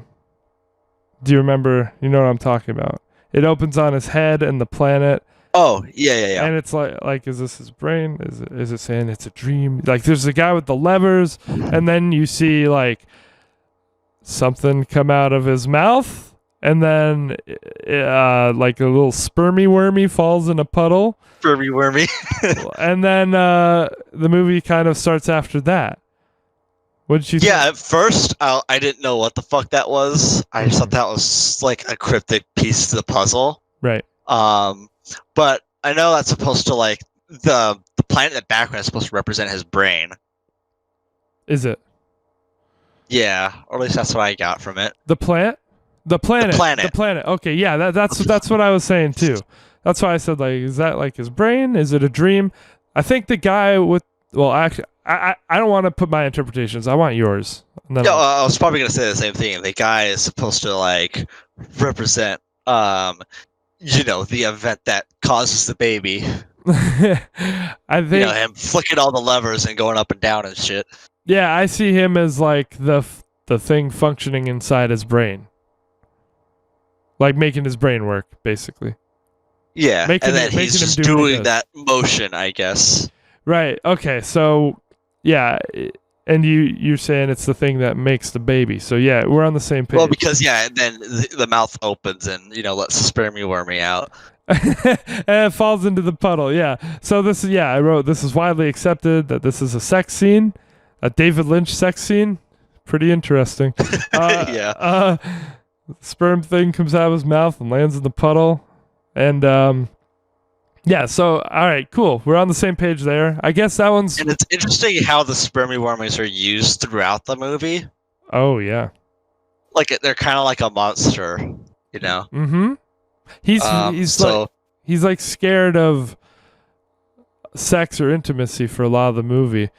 Do you remember? You know what I'm talking about. It opens on his head and the planet. Oh, yeah. And it's like, is this his brain? Is it saying it's a dream? Like, there's a guy with the levers, and then you see like something come out of his mouth, and then like a little spermy wormy falls in a puddle. Spermy wormy. And then the movie kind of starts after that. What did you think? Yeah, at first I didn't know what the fuck that was. I just thought that was like a cryptic piece to the puzzle. Right. But I know that's supposed to like the planet in the background is supposed to represent his brain. Is it? Yeah, or at least that's what I got from it. The plant? The planet. The planet. The planet. Okay, yeah, that's what I was saying too. That's why I said, like, is that like his brain? Is it a dream? I think the guy with, well, actually, I don't want to put my interpretations. I want yours. And then Yeah, I was probably gonna say the same thing. The guy is supposed to like represent, the event that causes the baby. I think, Him flicking all the levers and going up and down and shit. yeah, I see him as like the thing functioning inside his brain, like making his brain work, basically. Yeah, Making and then him- he's making him just do what he doing does. that motion, I guess. Right. Okay. So, yeah, and you're saying it's the thing that makes the baby. So yeah, we're on the same page. Well, because and then the mouth opens and lets the spermy wormy out. And it falls into the puddle. Yeah. So I wrote, this is widely accepted that this is a sex scene, a David Lynch sex scene. Pretty interesting. Yeah. Sperm thing comes out of his mouth and lands in the puddle. And yeah, so all right, cool. We're on the same page there. I guess that one's. And it's interesting how the spermy wormies are used throughout the movie. Oh yeah. Like they're kind of like a monster, Mm-hmm. He's so like scared of sex or intimacy for a lot of the movie,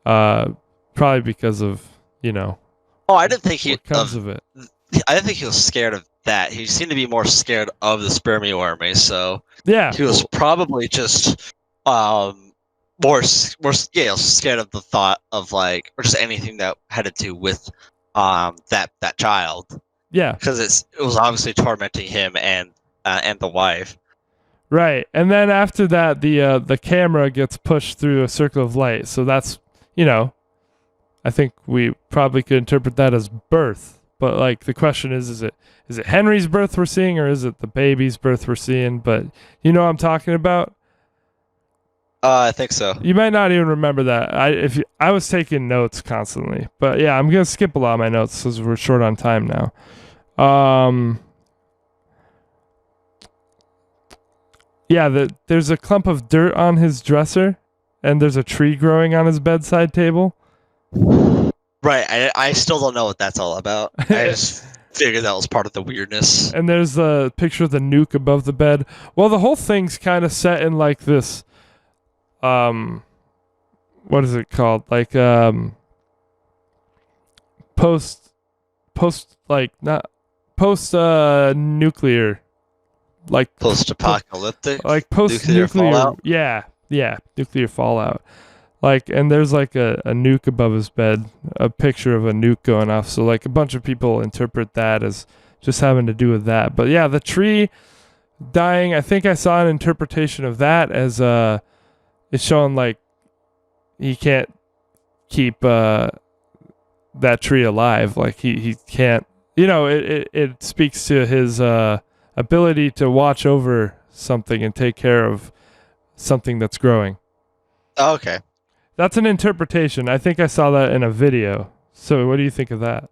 probably because of I didn't think what comes of it. I didn't think he was scared of that. He seemed to be more scared of the spermy wormies. So Yeah. he was probably just more scared of the thought of like, or just anything that had to do with that child, Yeah. because it was obviously tormenting him and the wife. Right. And then after that, the camera gets pushed through a circle of light. So that's I think we probably could interpret that as birth. But like the question is it Henry's birth we're seeing, or is it the baby's birth we're seeing? But you know what I'm talking about? I think so. You might not even remember that. I was taking notes constantly, but yeah, I'm gonna skip a lot of my notes because we're short on time now. Yeah, there's a clump of dirt on his dresser, and there's a tree growing on his bedside table. Right. I still don't know what that's all about. I just figured that was part of the weirdness. And there's a picture of the nuke above the bed. Well, the whole thing's kind of set in like this. What is it called? Like post nuclear, like Post-apocalyptic. like post nuclear nuclear. fallout? Yeah, nuclear fallout. Like, and there's like a nuke above his bed, a picture of a nuke going off. So like a bunch of people interpret that as just having to do with that. But yeah, the tree dying, I think I saw an interpretation of that as it's showing like he can't keep that tree alive. Like he can't, it speaks to his ability to watch over something and take care of something that's growing. Oh, okay. That's an interpretation. I think I saw that in a video. So what do you think of that?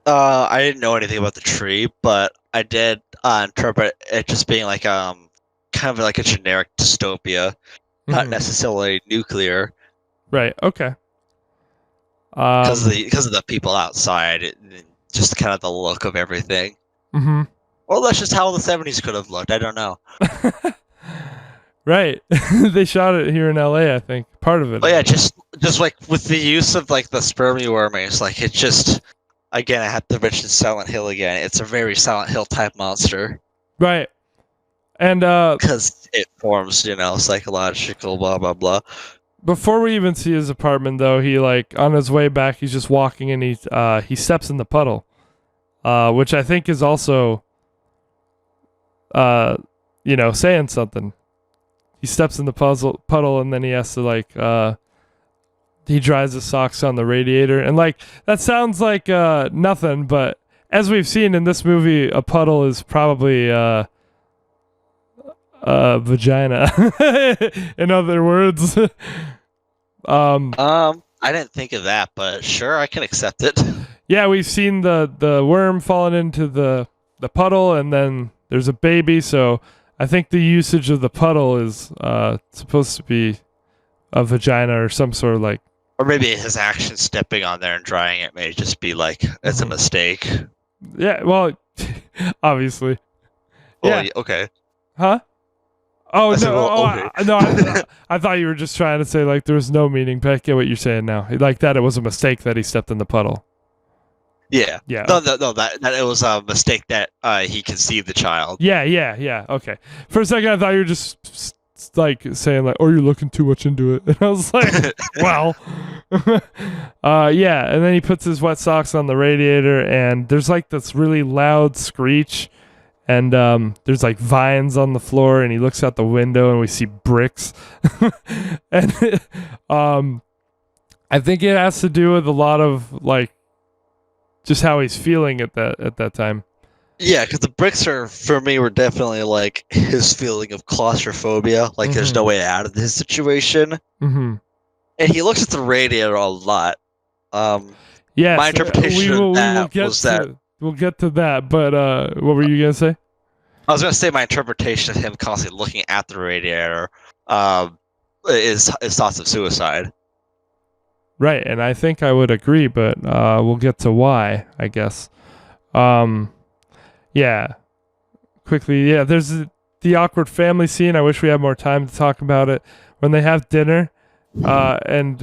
I didn't know anything about the tree, but I did interpret it just being like kind of like a generic dystopia, not Mhm. necessarily nuclear, Right. Okay. because of the people outside, and just kind of the look of everything. Mm-hmm. Well, that's just how the 70s could have looked. I don't know. Right. They shot it here in LA, I think. Part of it. But yeah, just like with the use of like the spermy wormies, like it just, again, I have to mention Silent Hill again. It's a very Silent Hill type monster Right. And because it forms, psychological blah blah blah. before we even see his apartment, though, he like on his way back, he's just walking and he steps in the puddle, which I think is also, saying something. He steps in the puddle and then he has to like he dries his socks on the radiator, and like that sounds like nothing, but as we've seen in this movie, a puddle is probably vagina. In other words. I didn't think of that, but sure, I can accept it. Yeah, we've seen the worm falling into the puddle, and then there's a baby, so I think the usage of the puddle is supposed to be a vagina or some sort of like. Or maybe his action stepping on there and drying it may just be like, it's a mistake. Yeah, well, Obviously. Well, Yeah. okay. Huh? Oh, I no. said, well, I thought you were just trying to say, like, there was no meaning, but I get what you're saying now. Like, that it was a mistake that he stepped in the puddle. Yeah. Yeah. No, that it was a mistake that he conceived the child. Yeah. Okay. For a second, I thought you were just like saying like, "Oh, you're looking too much into it," and I was like, "Well, yeah." And then he puts his wet socks on the radiator, and there's like this really loud screech, and there's like vines on the floor, and he looks out the window, and we see bricks, and I think it has to do with a lot of like just how he's feeling at that time. Yeah, because the bricks for me were definitely like his feeling of claustrophobia, like there's no way out of this situation. Mm-hmm. And he looks at the radiator a lot. Yeah, my interpretation of that was that we'll get to that. But what were you gonna say? I was gonna say my interpretation of him constantly looking at the radiator is thoughts of suicide. Right, and I think I would agree, but we'll get to why, I guess. Yeah. Quickly, yeah, there's the awkward family scene. I wish we had more time to talk about it. When they have dinner, and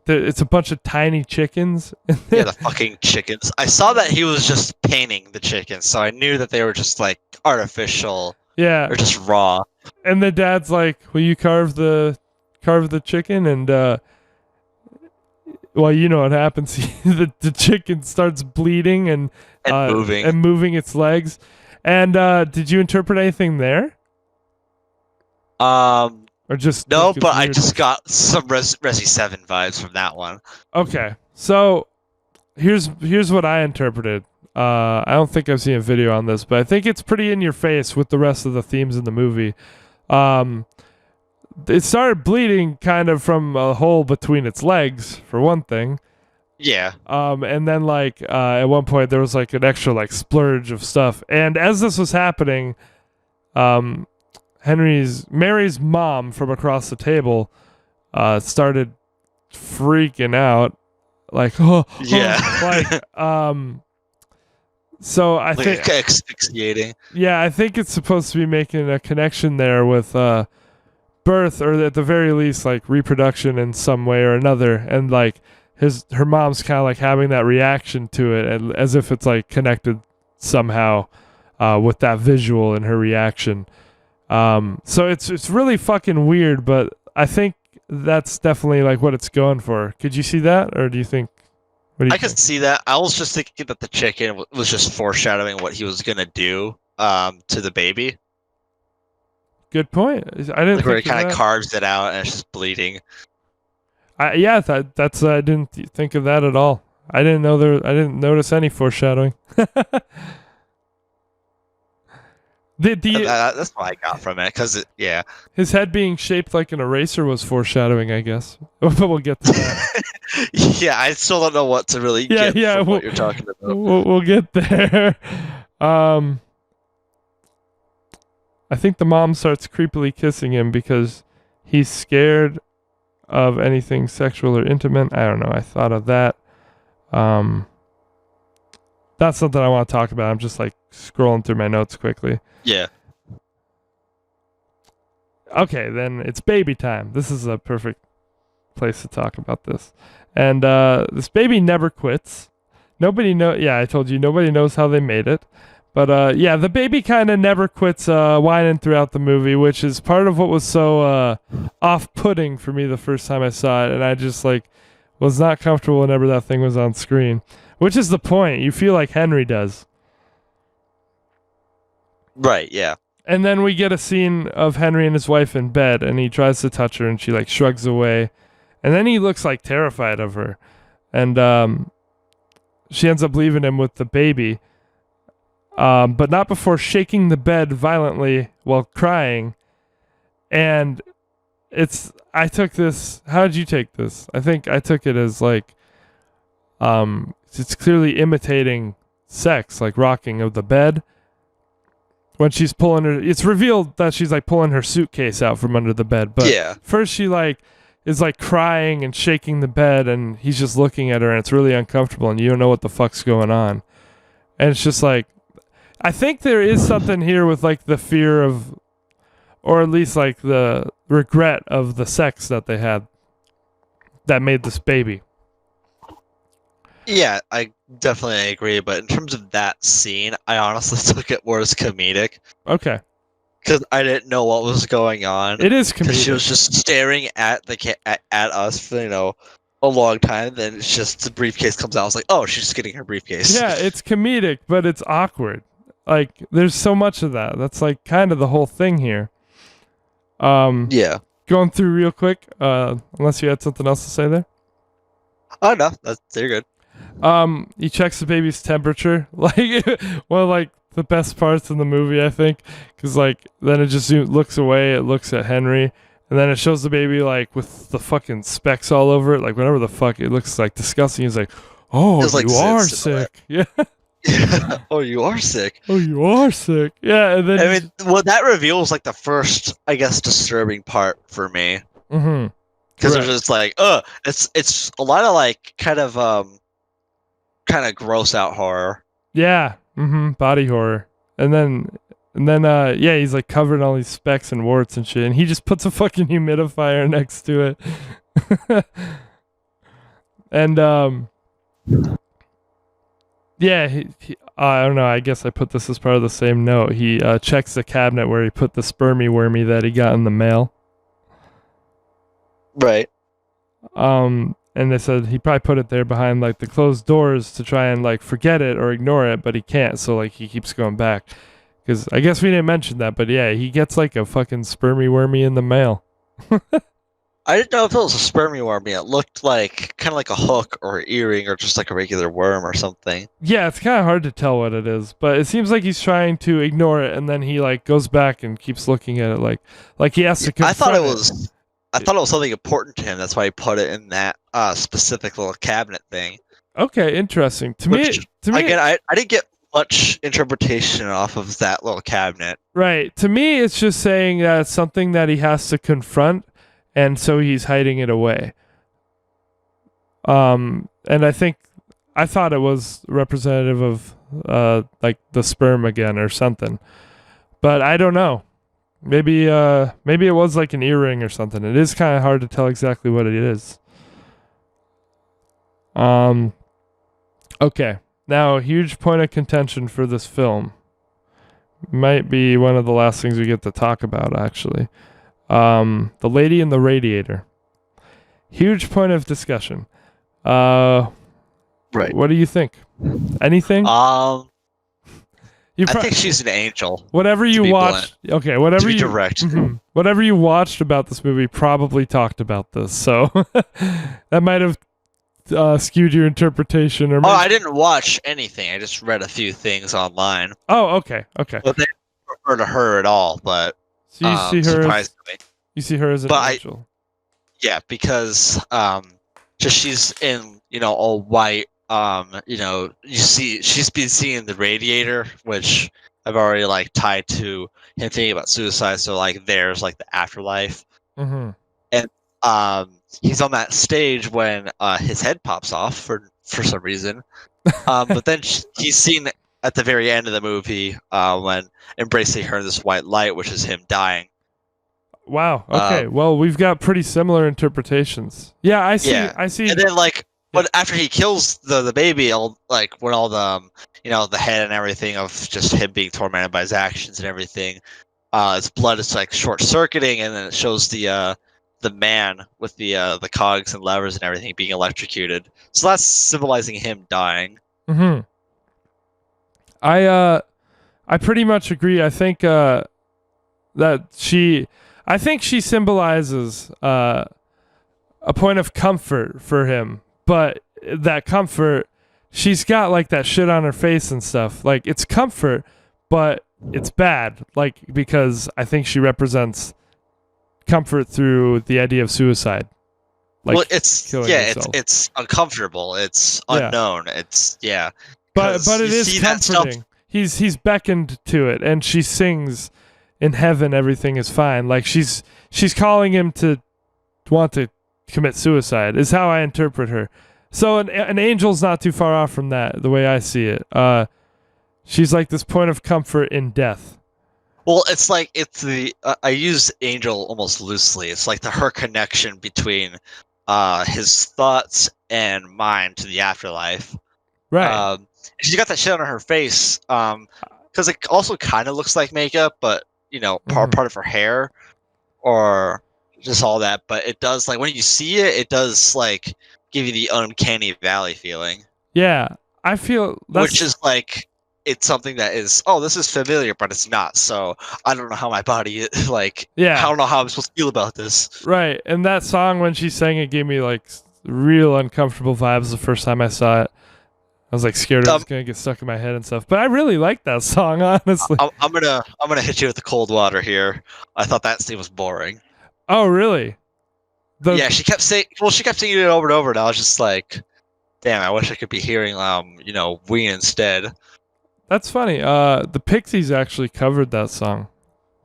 it's a bunch of tiny chickens. Yeah, the fucking chickens. I saw that he was just painting the chickens, so I knew that they were just like artificial. Yeah. Or just raw. And the dad's like, "Will you carve the chicken?" And well, you know what happens. The chicken starts bleeding and moving its legs. And did you interpret anything there? Or just no, but I just got some Resi 7 vibes from that one. Okay, so here's what I interpreted. I don't think I've seen a video on this, but I think it's pretty in your face with the rest of the themes in the movie. It started bleeding kind of from a hole between its legs, for one thing. Yeah. And then like at one point there was like an extra like splurge of stuff. And as this was happening, Mary's mom from across the table started freaking out, like so I think asphyxiating. Yeah, I think it's supposed to be making a connection there with birth, or at the very least like reproduction in some way or another, and like her mom's kind of like having that reaction to it, and as if it's like connected somehow with that visual and her reaction. So it's really fucking weird, but I think that's definitely like what it's going for. Could you see that, or do you think? I could see that. I was just thinking that the chicken was just foreshadowing what he was gonna do to the baby. Good point. I didn't like where he think kind of carves it out and it's just bleeding. I didn't think of that at all. I didn't notice any foreshadowing. That's what I got from it, because his head being shaped like an eraser was foreshadowing, I guess. But we'll get to that. Yeah, I still don't know what to really get from what you're talking about. We'll get there. I think the mom starts creepily kissing him because he's scared of anything sexual or intimate. I don't know. I thought of that. That's something I want to talk about. I'm just like scrolling through my notes quickly. Yeah. Okay, then it's baby time. This is a perfect place to talk about this. And this baby never quits. Yeah, I told you, nobody knows how they made it. But yeah, the baby kind of never quits whining throughout the movie, which is part of what was so off-putting for me the first time I saw it. And I just like was not comfortable whenever that thing was on screen, which is the point. You feel like Henry does. Right, yeah. And then we get a scene of Henry and his wife in bed, and he tries to touch her, and she like shrugs away. And then he looks like terrified of her. And she ends up leaving him with the baby. But not before shaking the bed violently while crying. And I took this, how did you take this? I think I took it as like, it's clearly imitating sex, like rocking of the bed. When she's it's revealed that she's like pulling her suitcase out from under the bed. But yeah. First she like is like crying and shaking the bed, and he's just looking at her, and it's really uncomfortable, and you don't know what the fuck's going on. And it's just like, I think there is something here with like the fear of, or at least like the regret of the sex that they had that made this baby. Yeah, I definitely agree. But in terms of that scene, I honestly took it more as comedic Okay. because I didn't know what was going on. It is Because she comedic. was just staring at at us for a long time. Then it's just the briefcase comes out. I was like, oh, she's just getting her briefcase. Yeah, it's comedic, but it's awkward. Like there's so much of that. That's like kind of the whole thing here. Yeah. Going through real quick, unless you had something else to say there. Oh no, you're good. He checks the baby's temperature, like one of like the best parts in the movie, I think, because like then it just looks away, it looks at Henry, and then it shows the baby like with the fucking specks all over it, like whatever the fuck, it looks like disgusting. He's like, "Oh, It's like you are zits in a way. sick." Yeah. Yeah. Oh, you are sick. Oh, you are sick. Yeah, and then I mean, well, that reveal was like the first, I guess, disturbing part for me mm-hmm. because it Right. was just like, it's a lot of like kind of gross out horror. Yeah, body horror, and then yeah, he's like covered in all these specks and warts and shit, and he just puts a fucking humidifier next to it, and yeah, I don't know. I guess I put this as part of the same note. He checks the cabinet where he put the spermy wormy that he got in the mail. Right. And they said he probably put it there behind like the closed doors to try and like forget it or ignore it, but he can't. So like he keeps going back. Because I guess we didn't mention that, but yeah, he gets like a fucking spermy wormy in the mail. I didn't know if it was a spermy worm. It looked like kind of like a hook or an earring or just like a regular worm or something. Yeah, it's kind of hard to tell what it is, but it seems like he's trying to ignore it, and then he like goes back and keeps looking at it like he has to. I thought confront I thought it was something important to him. That's why he put it in that specific little cabinet thing. Okay, interesting. To me, again, I didn't get much interpretation off of that little cabinet. right. To me, it's just saying that it's something that he has to confront, and so he's hiding it away. And I thought it was representative of like the sperm again or something, but I don't know. Maybe it was like an earring or something. It is kind of hard to tell exactly what it is. Okay. Now, a huge point of contention for this film. Might be one of the last things we get to talk about, actually. The Lady in the Radiator. Huge point of discussion. Right. What do you think? Anything? I think she's an angel. Whatever you be watched. Okay, whatever To be you direct. Mhm. Whatever you watched about this movie probably talked about this. So that might have skewed your interpretation or Oh, I didn't watch anything. I just read a few things online. Oh, okay. Okay. But they didn't refer to her at all. But So you see her as, surprisingly, an But I- angel. yeah, because just she's in all white. You see she's been seeing the radiator, which I've already like tied to him thinking about suicide. So like there's like the afterlife. Mm-hmm. He's on that stage when his head pops off for some reason. But then he's seen at the very end of the movie when embracing her in this white light, which is him dying. Wow. Okay. Well, we've got pretty similar interpretations. Yeah, I see. Yeah. I see. And then like when after he kills the baby, when all the the head and everything of just him being tormented by his actions and everything, his blood is like short circuiting, and then it shows the man with the cogs and levers and everything being electrocuted. So that's symbolizing him dying. Mm-hmm. I pretty much agree. I think I think she symbolizes a point of comfort for him, but that comfort, she's got like that shit on her face and stuff. Like it's comfort, but it's bad. Like because I think she represents comfort through the idea of suicide. Like Well, it's killing yourself. it's uncomfortable. It's Yeah. unknown. It's but 'cause it you is see that stuff- comforting. He's beckoned to it, and she sings, "In heaven, everything is fine." Like she's calling him to want to commit suicide. Is how I interpret her. So an angel's not too far off from that, the way I see it. she's like this point of comfort in death. Well, it's like it's the I use angel almost loosely. It's like her connection between his thoughts and mind to the afterlife. Right. She's got that shit on her face because it also kind of looks like makeup, but part of her hair or just all that. But it does, like, when you see it, it does like give you the uncanny valley feeling. Yeah, I feel which is like, it's something that is, oh, this is familiar, but it's not. So I don't know how my body is, like, I don't know how I'm supposed to feel about this. Right, and that song, when she sang it, gave me like real uncomfortable vibes the first time I saw it. I was like scared it was gonna get stuck in my head and stuff. But I really like that song, honestly. I'm gonna hit you with the cold water here. I thought that scene was boring. Oh, really? Yeah, she kept saying it over and over, and I was just like, damn, I wish I could be hearing Ween instead. That's funny. The Pixies actually covered that song.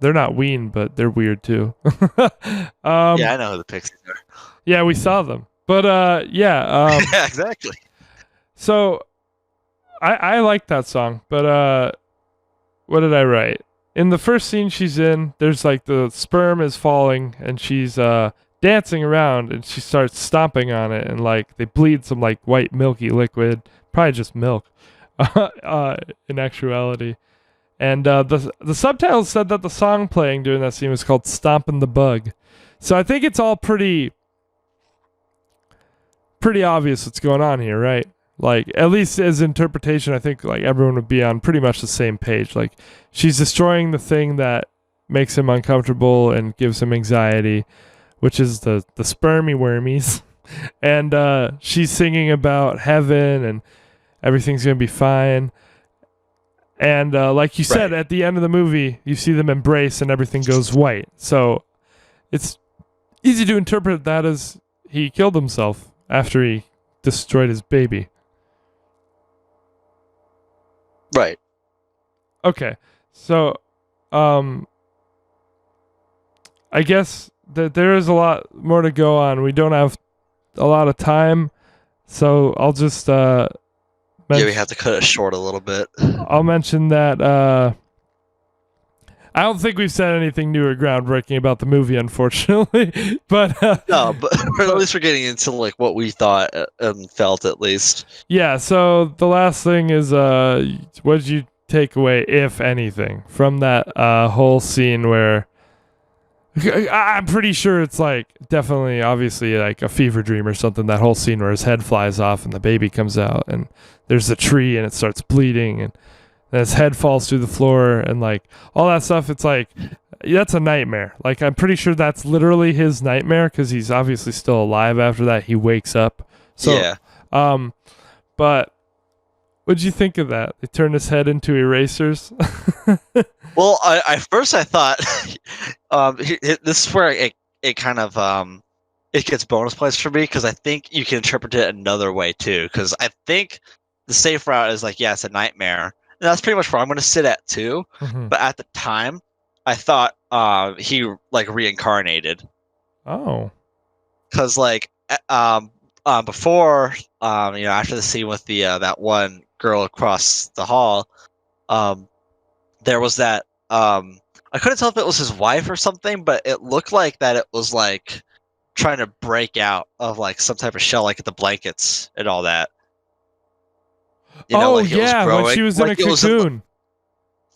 They're not Ween, but they're weird too. Yeah, I know who the Pixies are. Yeah, we saw them. But yeah. Yeah, exactly. So I like that song, but what did I write? In the first scene she's in, there's like the sperm is falling and she's dancing around and she starts stomping on it and like they bleed some like white milky liquid, probably just milk. In actuality. And the subtitles said that the song playing during that scene was called Stompin' the Bug. So I think it's all pretty obvious what's going on here, right? Like, at least as interpretation, I think like everyone would be on pretty much the same page. Like, she's destroying the thing that makes him uncomfortable and gives him anxiety, which is the spermy wormies. And she's singing about heaven and everything's going to be fine. And like you said, at the end of the movie, you see them embrace and everything goes white. So it's easy to interpret that as he killed himself after he destroyed his baby. Right. Okay. So I guess that there is a lot more to go on. We don't have a lot of time. So I'll just... yeah, we have to cut it short a little bit. I'll mention that I don't think we've said anything new or groundbreaking about the movie, unfortunately. But no, but at least we're getting into like what we thought and felt, at least. Yeah. So the last thing is, what did you take away, if anything, from that whole scene where? I'm pretty sure it's like definitely, obviously, like a fever dream or something. That whole scene where his head flies off and the baby comes out, and there's a tree and it starts bleeding, and then his head falls through the floor, and like all that stuff. It's like that's a nightmare. Like I'm pretty sure that's literally his nightmare because he's obviously still alive after that. He wakes up. So, yeah. But what'd you think of that? They turned his head into erasers. Well, I first thought this is where it kind of it gets bonus points for me because I think you can interpret it another way too. Because I think the safe route is like, yeah, it's a nightmare, and that's pretty much where I'm going to sit at too. Mm-hmm. But at the time, I thought he like reincarnated. Oh, because like before after the scene with the that one girl across the hall, there was that I couldn't tell if it was his wife or something, but it looked like that it was like trying to break out of like some type of shell, like the blankets and all that. Like when she was in a cocoon.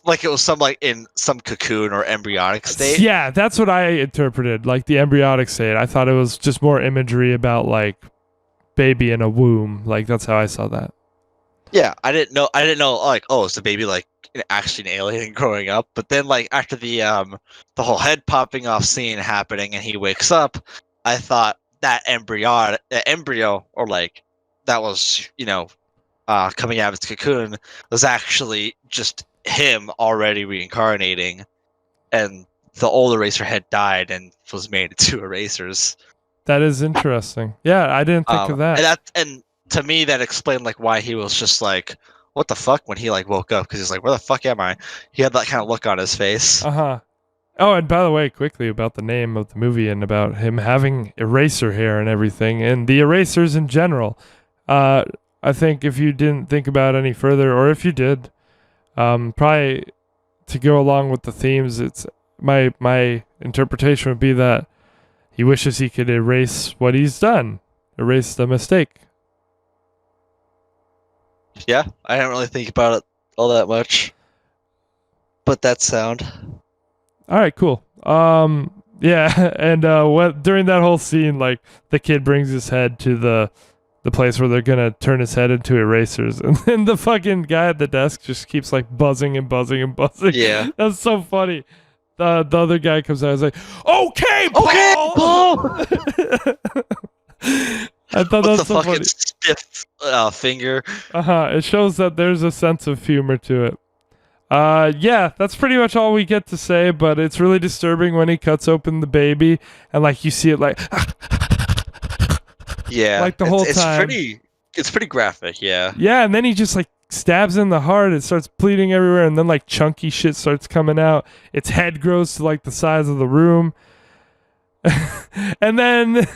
Like it was in some cocoon or embryonic state. Yeah, that's what I interpreted, like the embryonic state. I thought it was just more imagery about like baby in a womb. Like that's how I saw that. Yeah, I didn't know like, oh, is the baby like actually an alien growing up? But then like after the whole head popping off scene happening and he wakes up, I thought that embryo or like that was coming out of its cocoon was actually just him already reincarnating, and the old Eraserhead died and was made into erasers. That is interesting. Yeah, I didn't think of that. And to me, that explained like why he was just like, "What the fuck?" when he like woke up, because he's like, "Where the fuck am I?" He had that kind of look on his face. Oh, and by the way, quickly about the name of the movie and about him having eraser hair and everything, and the erasers in general. I think if you didn't think about it any further, or if you did, Probably to go along with the themes, it's my interpretation would be that he wishes he could erase what he's done, erase the mistake. Yeah, I didn't really think about it all that much, but that's sound. All right, cool. Yeah, and what during that whole scene, like the kid brings his head to the place where they're gonna turn his head into erasers, and then the fucking guy at the desk just keeps like buzzing and buzzing and buzzing. Yeah. That's so funny. The other guy comes out, and is like, "Okay, Okay, Paul!" Paul! I thought With that's the so fucking funny. stiff finger. It shows that there's a sense of humor to it. Yeah, that's pretty much all we get to say, but it's really disturbing when he cuts open the baby and like you see it like Yeah, Like the whole it's time. It's pretty graphic. Yeah. yeah, and then he just like stabs in the heart, it starts bleeding everywhere, and then like chunky shit starts coming out. Its head grows to like the size of the room. And then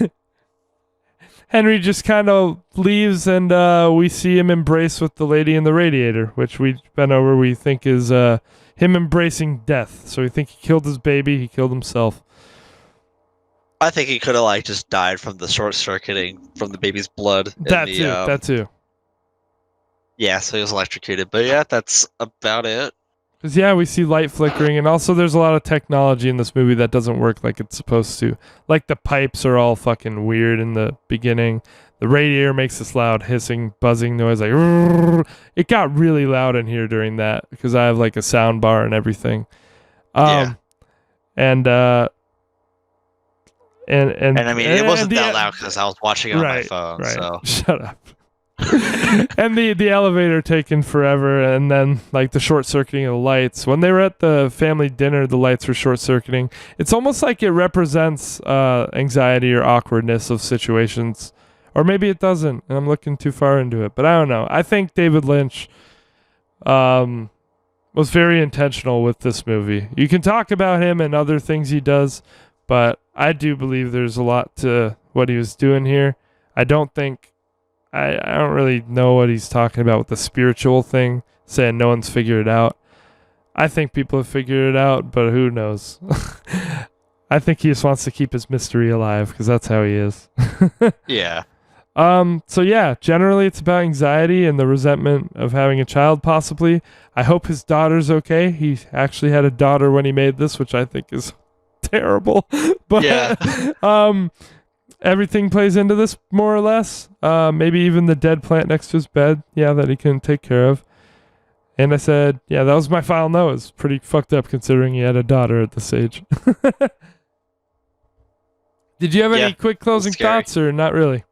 Henry just kind of leaves, and we see him embrace with the lady in the radiator, which we've been over. We think is him embracing death. So we think he killed his baby, he killed himself. I think he could have like just died from the short circuiting from the baby's blood. in That the, too. That too. Yeah, so he was electrocuted. But yeah, that's about it. Because, yeah, we see light flickering, and also there's a lot of technology in this movie that doesn't work like it's supposed to. Like, the pipes are all fucking weird in the beginning. The radiator makes this loud hissing, buzzing noise, like, "Rrrr." It got really loud in here during that, because I have, like, a sound bar and everything. Yeah. And And I mean, it wasn't the- that loud because I was watching it on my Right, phone. right. So Shut up. And the elevator taking forever, and then like the short circuiting of the lights. When they were at the family dinner, the lights were short circuiting. It's almost like it represents anxiety or awkwardness of situations, or maybe it doesn't. And I'm looking too far into it, but I don't know. I think David Lynch was very intentional with this movie. You can talk about him and other things he does, but I do believe there's a lot to what he was doing here. I don't really know what he's talking about with the spiritual thing, saying no one's figured it out. I think people have figured it out, but who knows? I think he just wants to keep his mystery alive because that's how he is. yeah, So yeah, generally it's about anxiety and the resentment of having a child possibly. I hope his daughter's okay. He actually had a daughter when he made this, which I think is terrible. But Yeah. everything plays into this more or less. Maybe even the dead plant next to his bed, that he couldn't take care of. And I said, that was my final note. It's pretty fucked up considering he had a daughter at this age. Did you have any quick closing scary. thoughts or not really?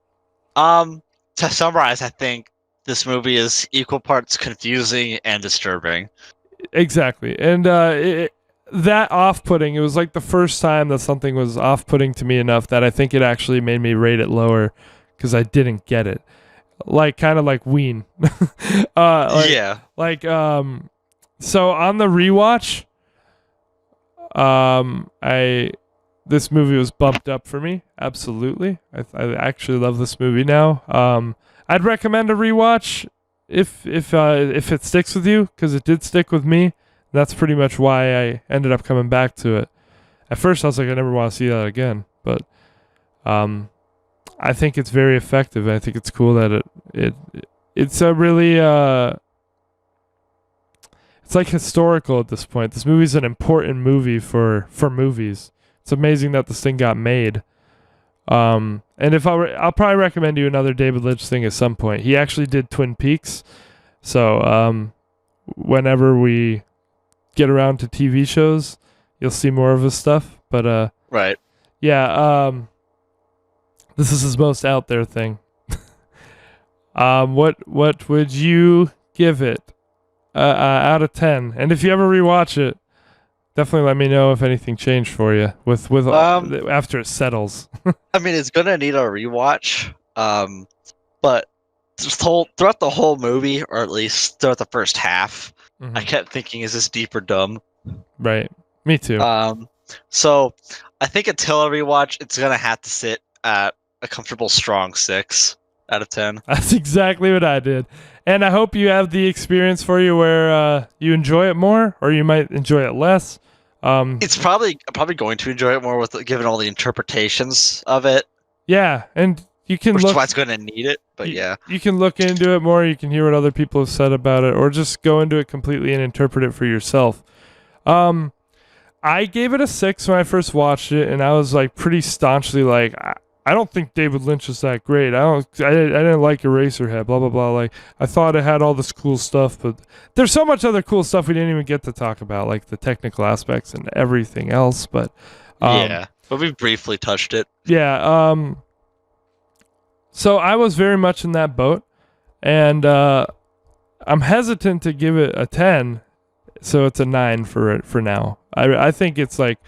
To summarize, I think this movie is equal parts confusing and disturbing. Exactly. And that off-putting, it was like the first time that something was off-putting to me enough that I think it actually made me rate it lower because I didn't get it. Like, kind of like Ween. Yeah. Like, so on the rewatch, this movie was bumped up for me. Absolutely. I actually love this movie now. I'd recommend a rewatch if it sticks with you, because it did stick with me. That's pretty much why I ended up coming back to it. At first, I was like, I never want to see that again. But I think it's very effective. And I think it's cool that it's a really it's like historical at this point. This movie's an important movie for movies. It's amazing that this thing got made. And if I'll probably recommend you another David Lynch thing at some point. He actually did Twin Peaks. So whenever we get around to TV shows, you'll see more of his stuff. But Right. yeah, this is his most out there thing. What would you give it out of 10? And if you ever rewatch it, definitely let me know if anything changed for you with after it settles. I mean, it's gonna need a rewatch. But throughout the whole movie, or at least throughout the first half, I kept thinking, is this deep or dumb? Right. Me too. So I think until a rewatch, it's gonna have to sit at a comfortable strong 6 out of 10. That's exactly what I did. And I hope you have the experience for you where you enjoy it more, or you might enjoy it less. It's probably I'm probably going to enjoy it more with given all the interpretations of it, Yeah, and you can which look. is why it's going to need it. But yeah, You can look into it more. You can hear what other people have said about it, or just go into it completely and interpret it for yourself. I gave it a 6 when I first watched it, and I was like pretty staunchly like, I don't think David Lynch is that great. I didn't like Eraserhead. Blah blah blah. Like I thought it had all this cool stuff, but there's so much other cool stuff we didn't even get to talk about, like the technical aspects and everything else. But but we briefly touched it. yeah. So I was very much in that boat, and I'm hesitant to give it a 10, so it's a 9 for now. I think it's like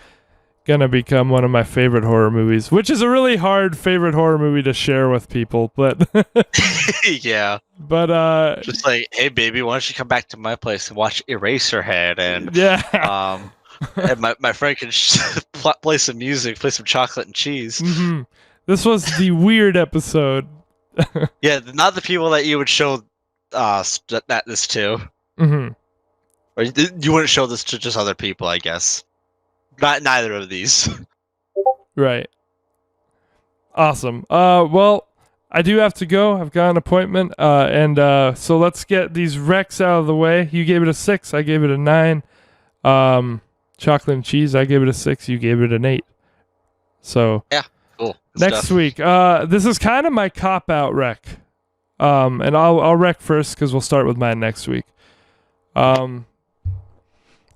gonna become one of my favorite horror movies, which is a really hard favorite horror movie to share with people, but Yeah, but just like, hey baby, why don't you come back to my place and watch Eraserhead and yeah. and my friend can play some music, play some chocolate and cheese. Mhm. This was the weird episode. Yeah, not the people that you would show this to, Mhm. or you wouldn't show this to just other people, I guess. Neither of these. Right. Awesome. Well, I do have to go. I've got an appointment. So let's get these recs out of the way. You gave it a 6. I gave it a 9. Chocolate and cheese. I gave it a 6. You gave it an 8. So Cool. Good next stuff. week. This is kind of my cop out rec. And I'll rec first because we'll start with mine next week. I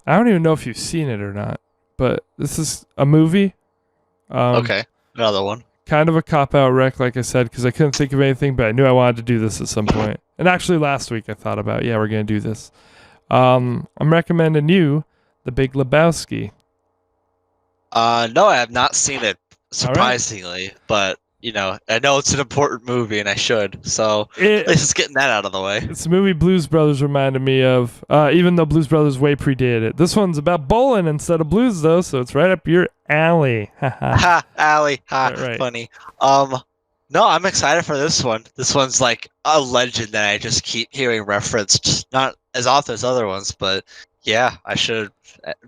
don't even know if you've seen it or not, but this is a movie. Okay, another one. Kind of a cop-out rec, like I said, because I couldn't think of anything, but I knew I wanted to do this at some point. And actually last week I thought about, we're going to do this. I'm recommending you The Big Lebowski. No, I have not seen it, surprisingly, but I know it's an important movie and I should, so at least it's getting that out of the way. It's a movie Blues Brothers reminded me of, even though Blues Brothers way predated it. This one's about bowling instead of blues, though, so it's right up your alley. Ha, Allie, ha, Right. funny. No, I'm excited for this one. This one's like a legend that I just keep hearing referenced, not as often as other ones, but yeah,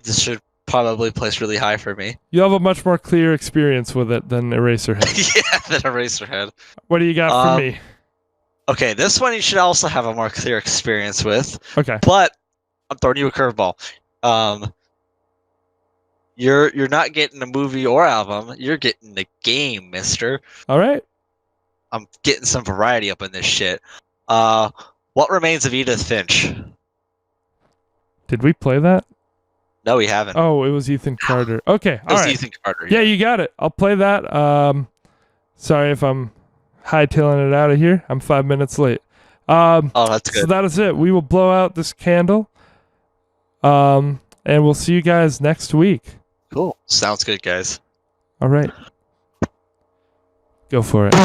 this should probably place really high for me. You have a much more clear experience with it than Eraserhead. Yeah, than Eraserhead. What do you got for me? Okay, this one you should also have a more clear experience with, Okay. but I'm throwing you a curveball. You're not getting a movie or album. You're getting a game, mister. All right. I'm getting some variety up in this shit. What Remains of Edith Finch? Did we play that? No, we haven't. Oh, it was Ethan Carter. Okay. It All was right. Ethan Carter. Yeah, you got it. I'll play that. Sorry if I'm hightailing it out of here. I'm 5 minutes late. Oh, that's good. So that is it. We will blow out this candle. And we'll see you guys next week. Cool. Sounds good, guys. All right. Go for it.